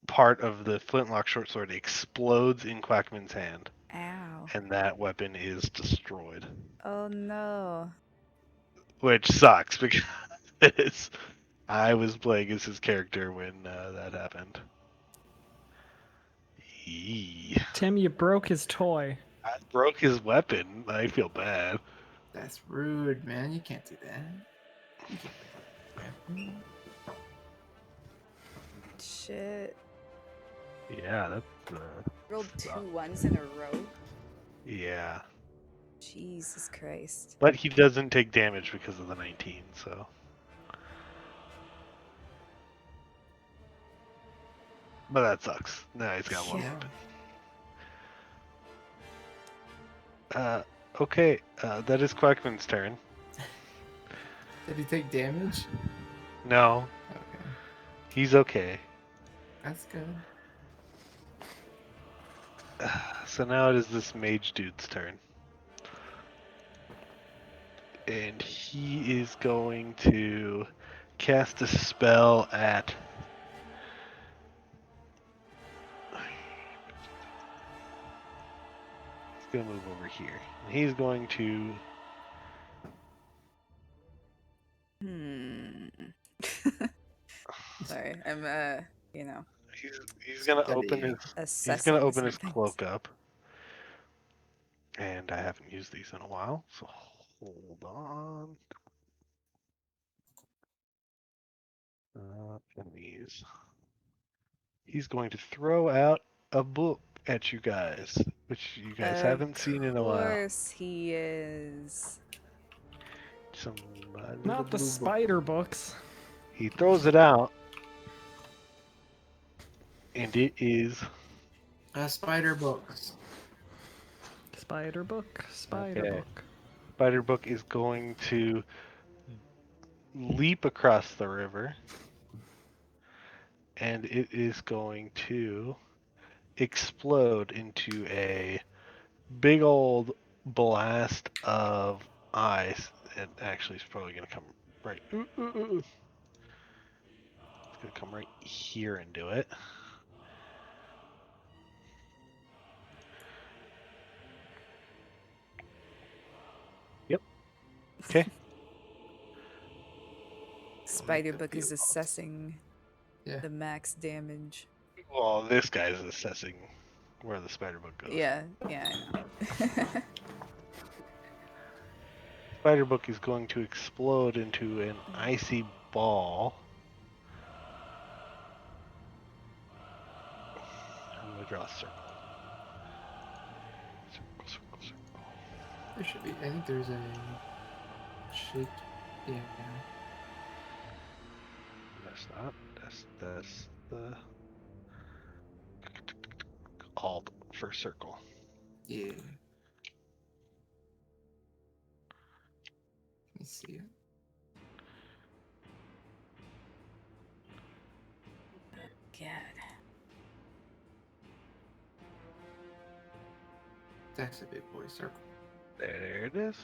part of the flintlock short sword explodes in Quackman's hand, Ow. and that weapon is destroyed. Oh no. Which sucks because I was playing as his character when that happened. Yee. Tim, you broke his toy. I broke his weapon. I feel bad. That's rude, man. You can't do that. You can't break that. Shit. Yeah, that's Rolled sucks. 2 ones in a row. Yeah. Jesus Christ. But he doesn't take damage because of the 19, so. But that sucks. Now he's got one Yeah. weapon. Okay, that is Quackman's turn. Did he take damage? No, Okay. he's okay. That's good. So now it is this mage dude's turn. And he is going to cast a spell at... He's going to move over here. And he's going to... Sorry, I'm you know, He's going to open Studying. his... He's assessing going to open some his things. cloak up. And I haven't used these in a while, so hold on. And these. He's going to throw out a book at you guys, which you guys haven't seen in a Of while. course he is. Some little Not the blue book. spider books. He throws it out, and it is Spider books. Spider book. Spider Okay. book. Spider Book is going to leap across the river, and it is going to explode into a big old blast of ice. And actually, it's probably going to come right. It's going to come right here and do it. Yep. Okay. Spiderbook is assessing Yeah. the max damage. Well, this guy's assessing where the spider book goes. Yeah, I know. Spider book is going to explode into an icy ball. I'm going to draw a circle. Circle. There should be. I think there's a shape. Yeah. not. That's the Alt for circle. Yeah. Let me see it. God. That's a big boy circle. There it is.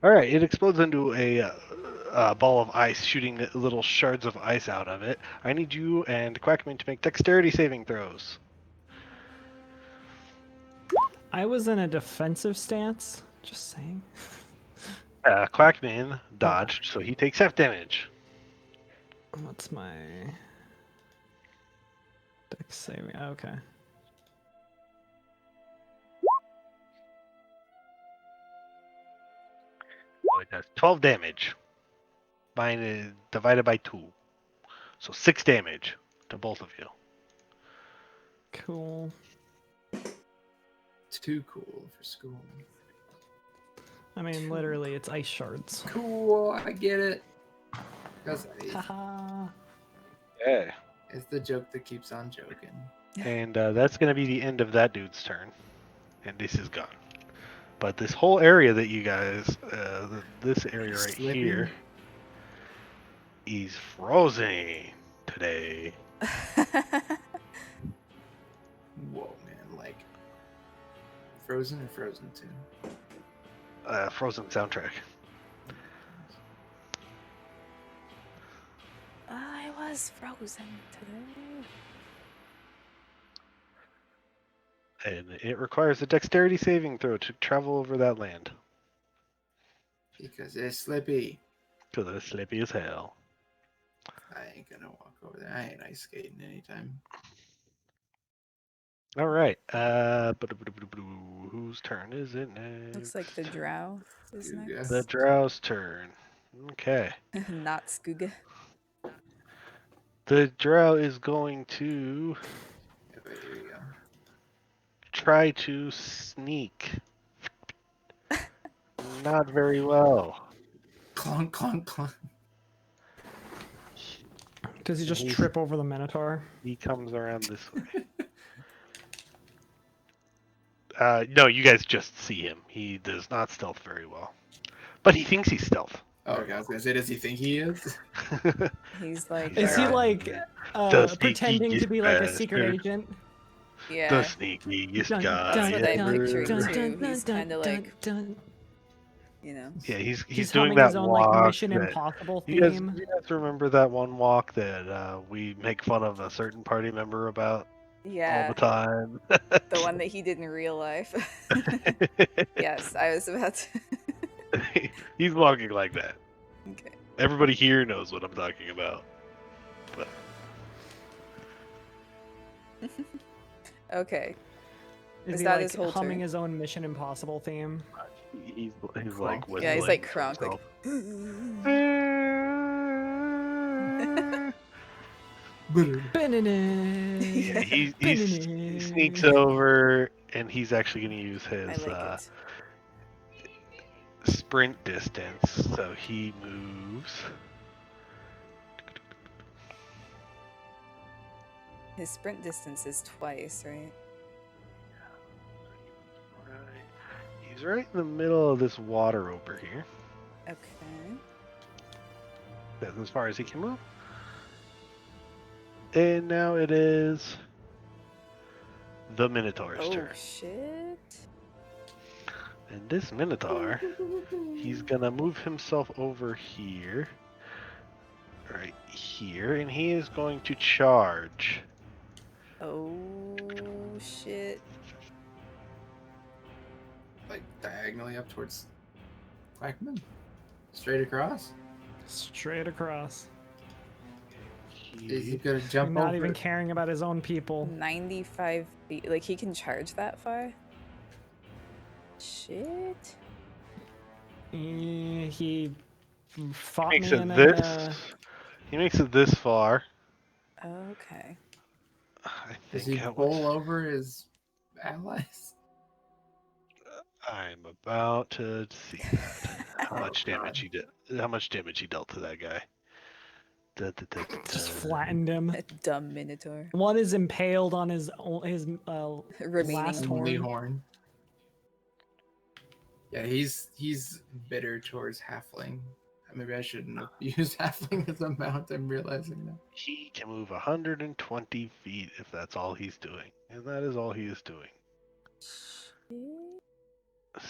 All right, it explodes into a ball of ice, shooting little shards of ice out of it. I need you and Quackman to make dexterity saving throws. I was in a defensive stance. Just saying. Quackman dodged, so he takes half damage. What's my dex saving? Okay. So it does 12 damage. Mine is divided by 2. So 6 damage to both of you. Cool. Too cool for school. I mean, literally, it's ice shards. Cool, I get it. Because Haha. Yeah. it's the joke that keeps on joking. And that's going to be the end of that dude's turn. And this is gone. But this whole area that you guys, this area right Slippy. here, is frozen today. Whoa, man! Like Frozen or Frozen 2? Frozen soundtrack. I was frozen today. And it requires a dexterity saving throw to travel over that land. Because it's slippy. Because it's slippy as hell. I ain't gonna walk over there. I ain't ice skating anytime. All right. Whose turn is it next? Looks like the drow is Skooga. next. The drow's turn. Okay. Not Skooga. The drow is going to Okay, here we go. try to sneak. Not very well. Clonk, clonk, clonk. Does he just He's- trip over the Minotaur? He comes around this way. No, you guys just see him. He does not stealth very well. But he thinks he's stealth. Oh, okay, I was gonna say, does he think he is? He's like, Is he Yeah. like The sneaky pretending to be like a bastard. secret agent? yeah. The sneakiest Dun, guy. That's what I ever. pictured, dun, too. dun, He's dun, kinda dun, like- dun. You know. Yeah, he's He's doing humming that his own walk. like Mission that- Impossible you guys theme. remember that one walk that we make fun of a certain party member about all Yeah. the time? The one that he did in real life. Yes, I was about to. He's walking like that. Okay. Everybody here knows what I'm talking about. But Okay. Is Is he that like his whole humming turn? his own Mission Impossible theme? he's like Kronk. Yeah, he's like whistling Kronk, to like. himself. Yeah, he sneaks over, and he's actually going to use I his like it. sprint distance. So he moves. His sprint distance is twice, right? He's right in the middle of this water over here. Okay. That's as far as he can move. And now it is the Minotaur's Oh turn. shit. And this Minotaur, he's gonna move himself over here. Right here, and he is going to charge. Oh shit. Like diagonally up towards Quackman? Straight across? Straight across. Is he gonna jump Not over even it? caring about his own people. 95 feet. Like he can charge that far? Shit. He fought Makes me it in this. He makes it this far. Okay. I Does think he I was- bowl over his allies? I'm about to see that. How much damage he did? How much damage he dealt to that guy? Just flattened him. That dumb Minotaur. One is impaled on his Remaining last Only horn. horn. Yeah, he's bitter towards halfling. Maybe I shouldn't have used halfling as a mount. I'm realizing now. He can move 120 feet if that's all he's doing, and that is all he is doing.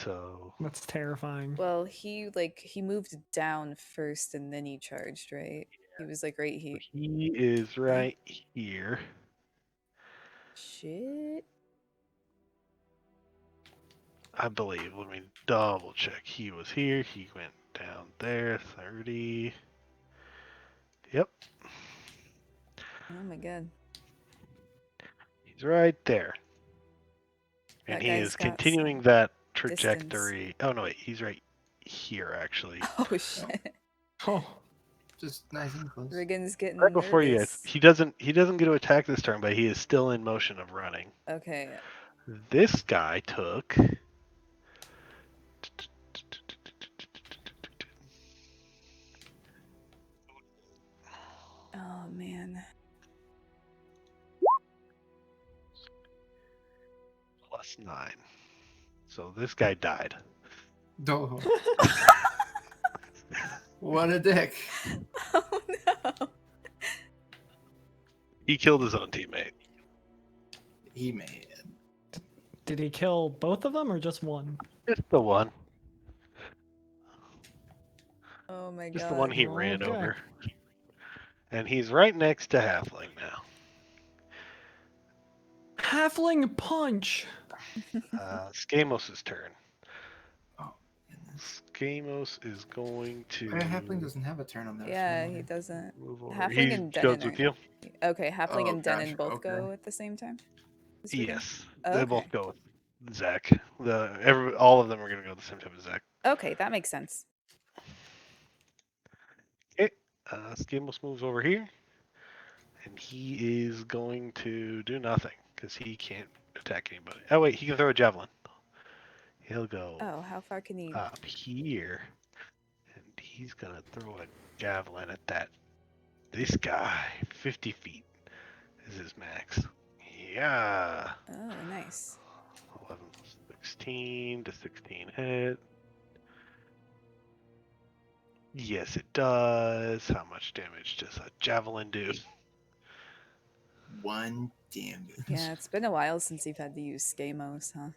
So That's terrifying. Well, he moved down first and then he charged, right? He was like right here. he is right here. Shit. I believe. Let me double check. He was here. He went down there. 30. Yep. Oh my god. He's right there. And That he guy's is got continuing some that trajectory. Oh no, wait, he's right here actually. Oh shit. Oh, Just nice and close. Riggan's getting Right before you guys. nervous. He doesn't get to attack this turn, but he is still in motion of running. Okay. This guy took Oh man. +9. So this guy died. Oh. What a dick. Oh no. He killed his own teammate. He made. did he kill both of them or just one? Just the one. Oh my Just god. the one he ran Okay. over. And he's right next to Halfling now. Halfling punch. Skamos' turn. Oh, goodness. Skamos is going to Halfling doesn't have a turn on that. Yeah, he doesn't. move over. Halfling He and goes Denon with you. Okay, Halfling Oh, and Denon gotcha, both okay. go at the same time? Is Riggan? Yes, Oh, they both okay. go with Zach. All of them are going to go at the same time as Zach. Okay, that makes sense. Okay, Skamos moves over here, and he is going to do nothing because he can't attack anybody. Oh wait, he can throw a javelin. He'll go Oh, how far can he? up here, and he's gonna throw a javelin at this guy. 50 feet is his max. Yeah. Oh, nice. 11, 16 to 16 hit. Yes, it does. How much damage does a javelin do? 1 damage. Yeah, it's been a while since you've had to use Skamos, huh?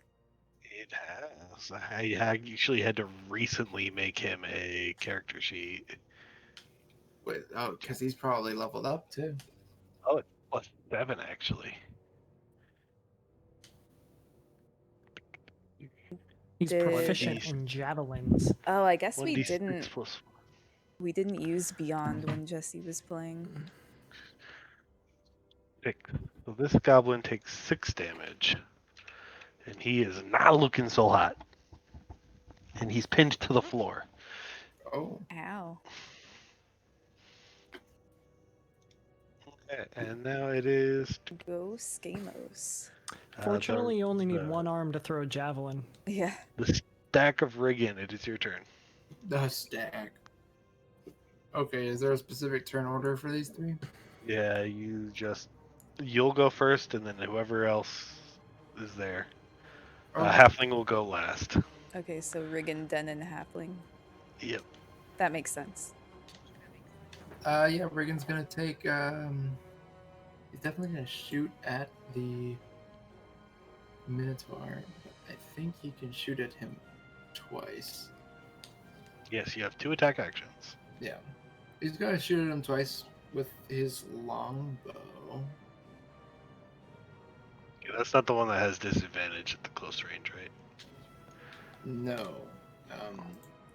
It has. I actually had to recently make him a character sheet. Wait, oh, because he's probably leveled up too. Oh, it's +7 actually. He's Did- proficient in javelins. Oh, I guess we 1d6 didn't plus use Beyond when Jesse was playing. 6. So this goblin takes 6 damage. And he is not looking so hot. And he's pinned to the floor. Oh, Ow. And now it is. Go Skamos. Fortunately, you only need the- one arm to throw a javelin. Yeah. The stack of Riggan. It is your turn. the stack. Okay, is there a specific turn order for these 3? Yeah, you'll go first, and then whoever else is there. Oh, Halfling will go last. Okay, so Riggan, Denon, Halfling. Yep. That makes sense. yeah, Riggan's gonna take. He's definitely gonna shoot at the Minotaur. I think he can shoot at him twice. Yes, you have 2 attack actions. Yeah, he's gonna shoot at him twice with his longbow. Yeah, that's not the one that has disadvantage at the close range, right? No,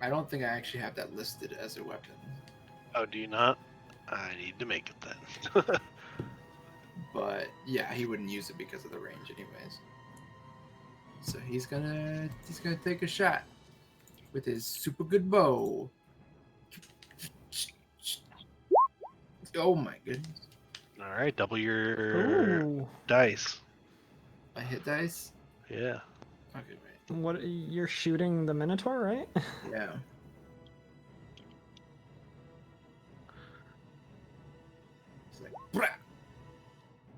I don't think I actually have that listed as a weapon. Oh, do you not? I need to make it then. But yeah, he wouldn't use it because of the range, anyways. So he's gonna take a shot with his super good bow. Oh my goodness! All right, double your Ooh. dice. I hit dice. Yeah. Okay, wait. What? You're shooting the Minotaur, right? Yeah. like, "Brah!"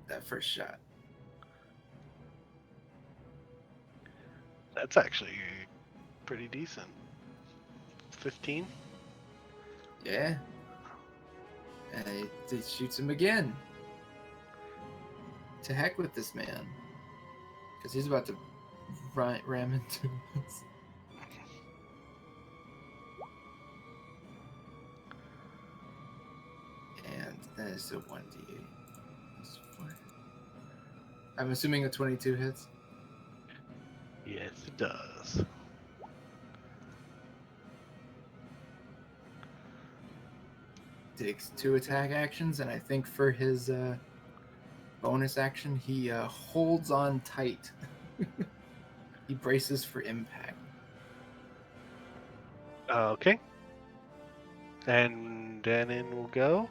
That first shot. That's actually pretty decent. 15. Yeah. And he shoots him again. To heck with this man. Because he's about to ram into us. And that is a 1d8. That's 4. I'm assuming a 22 hits. Yes, it does. Takes 2 attack actions, and I think for his bonus action, he holds on tight. He braces for impact. Okay. And Denon will go.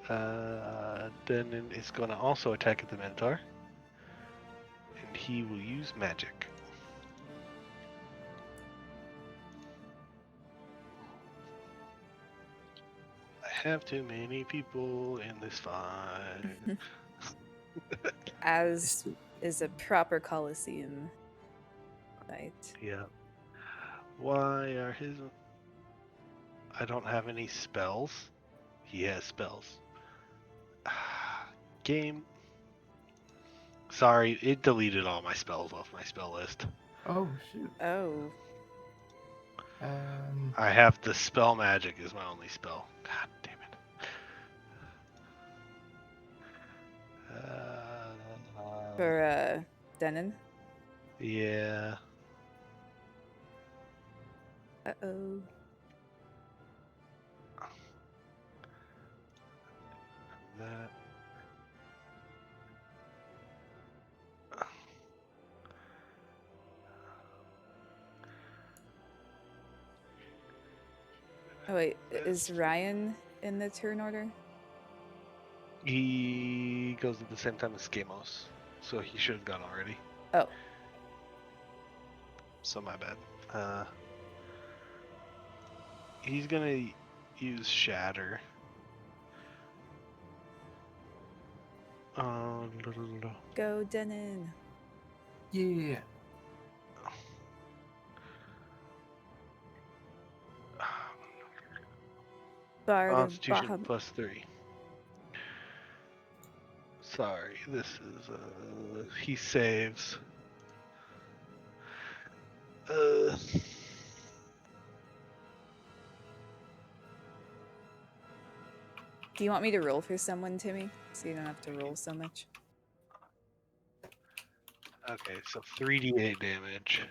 Denon is going to also attack at the Minotaur. And he will use magic. I have too many people in this fight. As is a proper Colosseum fight. Yeah. Why are his... I don't have any spells. He has spells. Game. Sorry, it deleted all my spells off my spell list. Oh, shoot. Oh. I have the spell magic is my only spell. God damn it. For Denon. Yeah. Uh-oh. That. Oh wait, is Ryan in the turn order? He goes at the same time as Skamos, so he should have gone already. Oh. So my bad. He's gonna use Shatter. Go, Denon. Yeah. Bard of Constitution Bahamut. +3. Sorry, this is he saves. Do you want me to roll for someone, Timmy? So you don't have to roll so much. Okay, so 3d8 damage.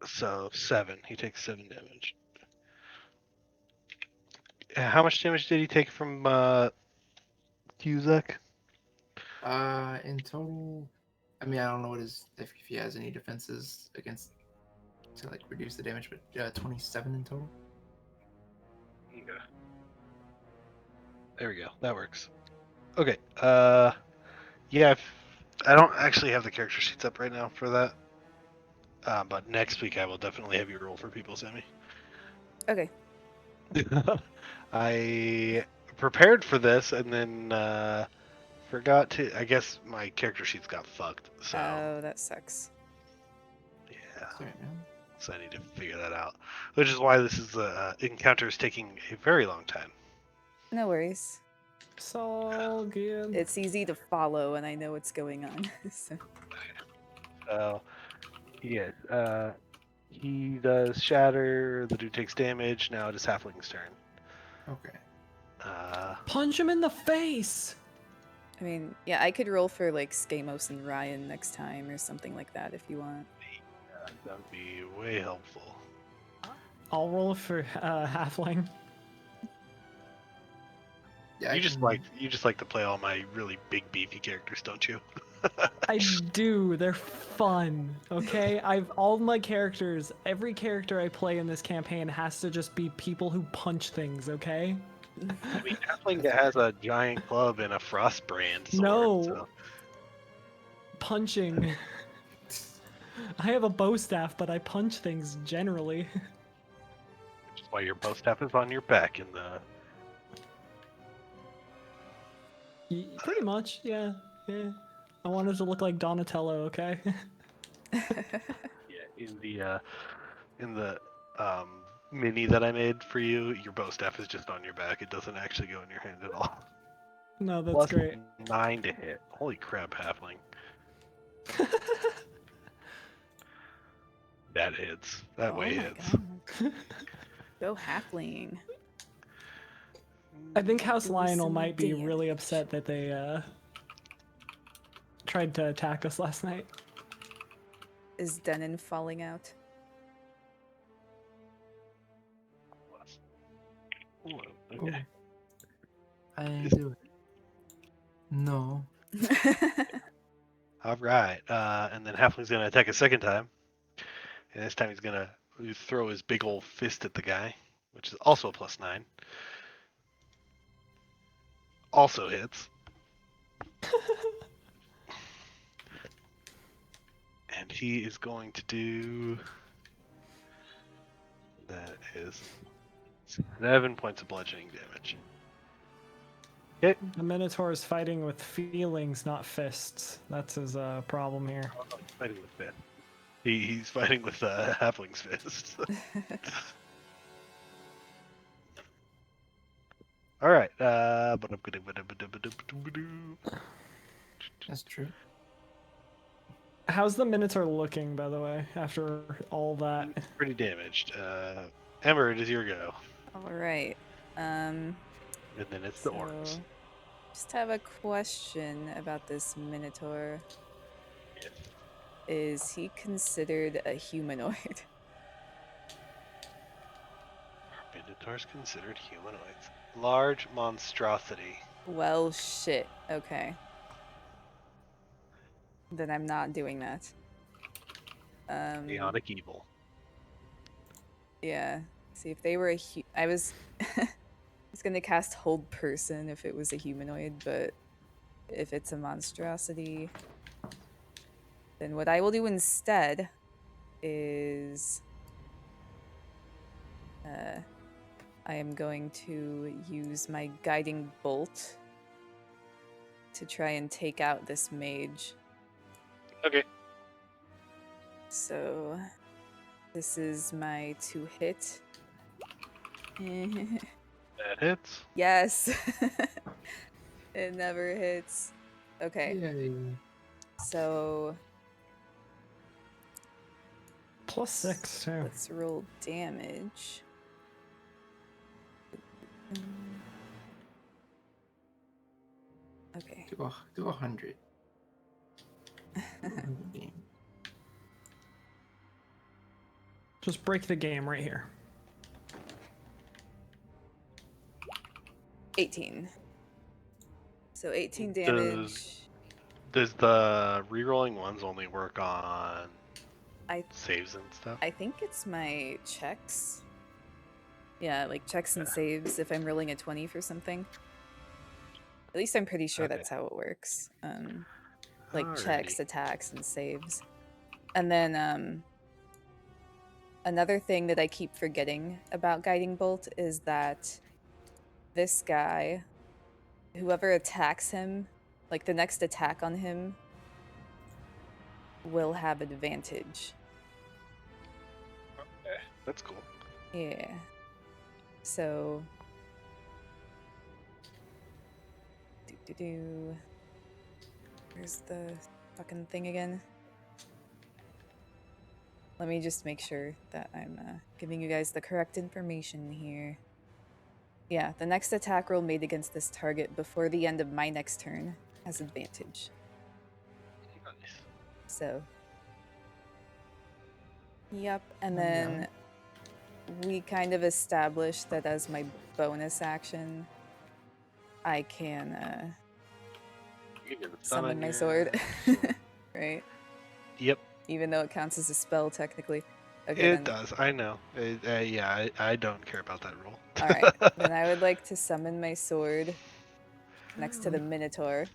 So 7. He takes 7 damage. How much damage did he take from Cusack? In total, I mean, I don't know what his if he has any defenses against to like reduce the damage, but 27 in total. Yeah. There we go. That works. Okay. Yeah. I don't actually have the character sheets up right now for that. But next week I will definitely have you roll for people, Sammy. Okay. I prepared for this and then forgot to. I guess my character sheets got fucked. So Oh, that sucks. yeah. Sorry, man. So I need to figure that out. Which is why this is encounter is taking a very long time. No worries. It's all good. It's easy to follow, and I know what's going on. So. Yeah. He does shatter. The dude takes damage. Now it is Halfling's turn. Okay. Punch him in the face! I mean, yeah, I could roll for like Skamos and Ryan next time or something like that if you want. That would be way helpful. I'll roll for Halfling. Yeah, You just like to play all my really big beefy characters, don't you? I do. They're fun. Okay? all my characters, every character I play in this campaign has to just be people who punch things, okay? I mean, Halfling has a giant club and a frostbrand sword. No. So. Punching. I have a bow staff, but I punch things generally. Which is Why your bow staff is on your back in the. Pretty much, yeah. I wanted to look like Donatello, okay? Yeah, in the mini that I made for you, your bow staff is just on your back. It doesn't actually go in your hand at all. No, that's Plus great. 9 to hit. Holy crap, halfling. That hits. That way my hits. God. Go halfling. I think House Do Lionel some might be really damage. upset that they tried to attack us last night. Is Denon falling out? Ooh, okay. I do it. No. All right. And then halfling's gonna attack a second time, and this time he's gonna throw his big old fist at the guy, which is also a +9. Also hits. And he is going to do. That is 7 points of bludgeoning damage. The Minotaur is fighting with feelings, not fists. That's his problem here. Oh, no, he's fighting with fist. He's fighting with halfling's fist. All right. That's true. How's the Minotaur looking, by the way, after all that? Pretty damaged. Ember, it is your go. All right. And then it's the orcs. Just have a question about this Minotaur. Yeah. Is he considered a humanoid? Minotaurs considered humanoids. Large monstrosity. Well, shit. Okay. Then I'm not doing that. Chaotic evil. Yeah. See, if they were I was gonna cast Hold Person if it was a humanoid, but if it's a monstrosity, then what I will do instead is I am going to use my Guiding Bolt to try and take out this mage. Okay. So this is my 2-hit. That hits. Yes. It never hits. Okay. Yay. So +6 too. let's roll damage. Okay. Do 100. Just break the game right here. 18. So 18 damage. Does the rerolling ones only work on I saves and stuff? I think it's my checks. Yeah, like checks and saves if I'm rolling a 20 for something. At least I'm pretty sure Okay. that's how it works. Like Alrighty. checks, attacks, and saves. And then another thing that I keep forgetting about Guiding Bolt is that this guy, whoever attacks him, like the next attack on him, will have advantage. Okay, that's cool. Yeah. So. Where's the fucking thing again? Let me just make sure that I'm giving you guys the correct information here. Yeah, the next attack roll made against this target before the end of my next turn has advantage. Nice. So. Yep, and Oh, yeah. then we kind of established that as my bonus action, I can You can summon my your- sword. Right? Yep, Even though it counts as a spell, technically. Okay, it then, does. I know. Yeah, I don't care about that rule. Alright, then I would like to summon my sword next to the Minotaur.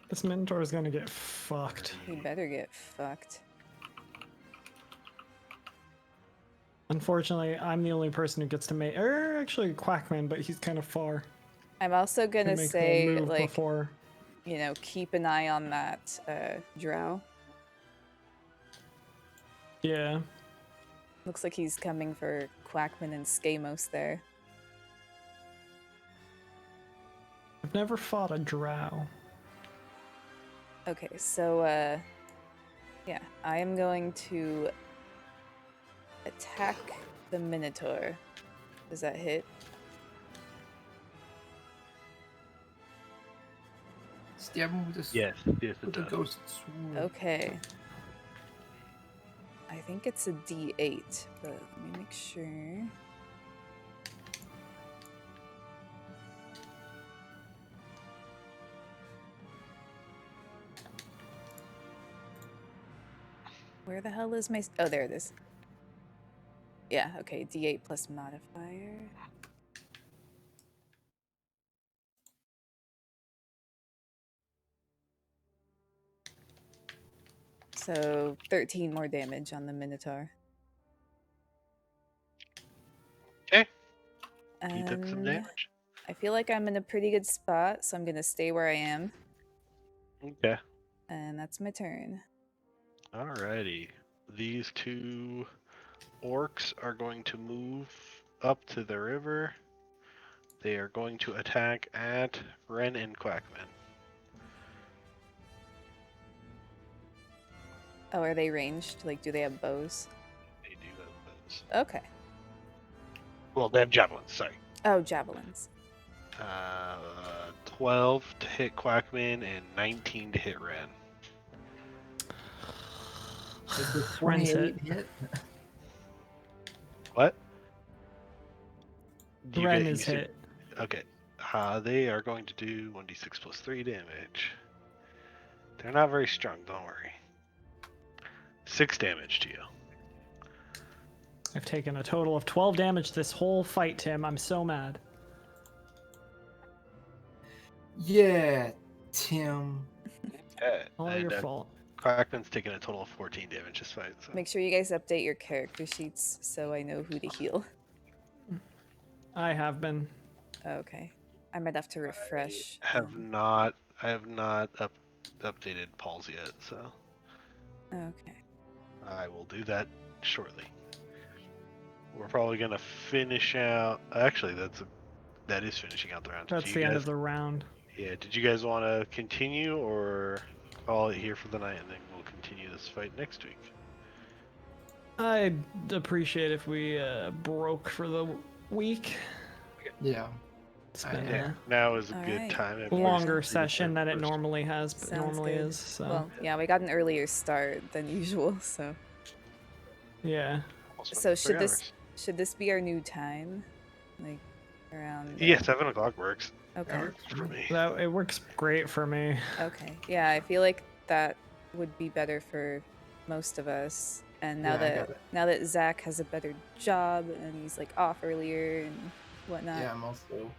This Minotaur is gonna get fucked. He better get fucked. Unfortunately, I'm the only person who gets to make. Or actually, Quackman, but he's kind of far. I'm also Can gonna make the say, move like, before. you know, keep an eye on that drow. Yeah. Looks like he's coming for Quackman and Skamos there. I've never fought a drow. Okay, so yeah, I am going to attack the Minotaur. Does that hit? Stab him with a, Yes, yes, it with a does. ghost sword. Okay. I think it's a D8, but let me make sure. Where the hell is my... Oh, there it is. Yeah, okay, D8 plus modifier. So 13 more damage on the Minotaur. Okay. He took some And damage. I feel like I'm in a pretty good spot, so I'm gonna stay where I am. Okay. And that's my turn. Alrighty. These two orcs are going to move up to the river. They are going to attack at Ren and Quackman. Oh, are they ranged? Like, do they have bows? They do have those. Okay. Well, they have javelins, sorry. Oh, javelins. 12 to hit Quackman and 19 to hit Ren. Is the Ren's 28 hit? What? Do you Ren get- is you said- hit. Okay. They are going to do 1d6 plus 3 damage. They're not very strong, don't worry. 6 damage to you. I've taken a total of 12 damage this whole fight, Tim. I'm so mad. Yeah, Tim. Okay. All and, your fault. Quackman's taking a total of 14 damage this fight. So. Make sure you guys update your character sheets so I know who to heal. I have been. Okay. I might have to refresh. I have not updated Paul's yet, so Okay. I will do that shortly. We're probably gonna finish out. Actually, that is finishing out the round. That's the end of the round. Yeah. Did you guys want to continue or call it here for the night, and then we'll continue this fight next week? I'd appreciate if we broke for the week. Yeah. It's been Yeah. Now is a good Alright. time. a longer session than it first. normally Sounds normally good. is. So Well, yeah, we got an earlier start than usual, so. yeah. So should this be our new time? Like around Yeah, 7 o'clock works Okay. for me. That it works great for me. Okay. Yeah, I feel like that would be better for most of us. And now Yeah, I got it. that Zach has a better job and he's like off earlier and whatnot. Yeah, I'm also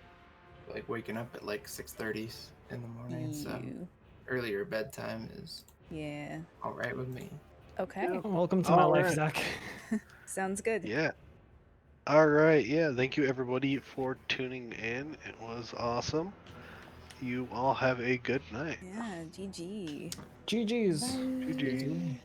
like waking up at like 6:30 in the morning, so Ew. earlier bedtime is Yeah. all right with me. Okay. Welcome to my All life, right. Zach. Sounds good. Yeah. All right. Yeah. Thank you, everybody, for tuning in. It was awesome. You all have a good night. Yeah, GG. GG's. Bye. GG.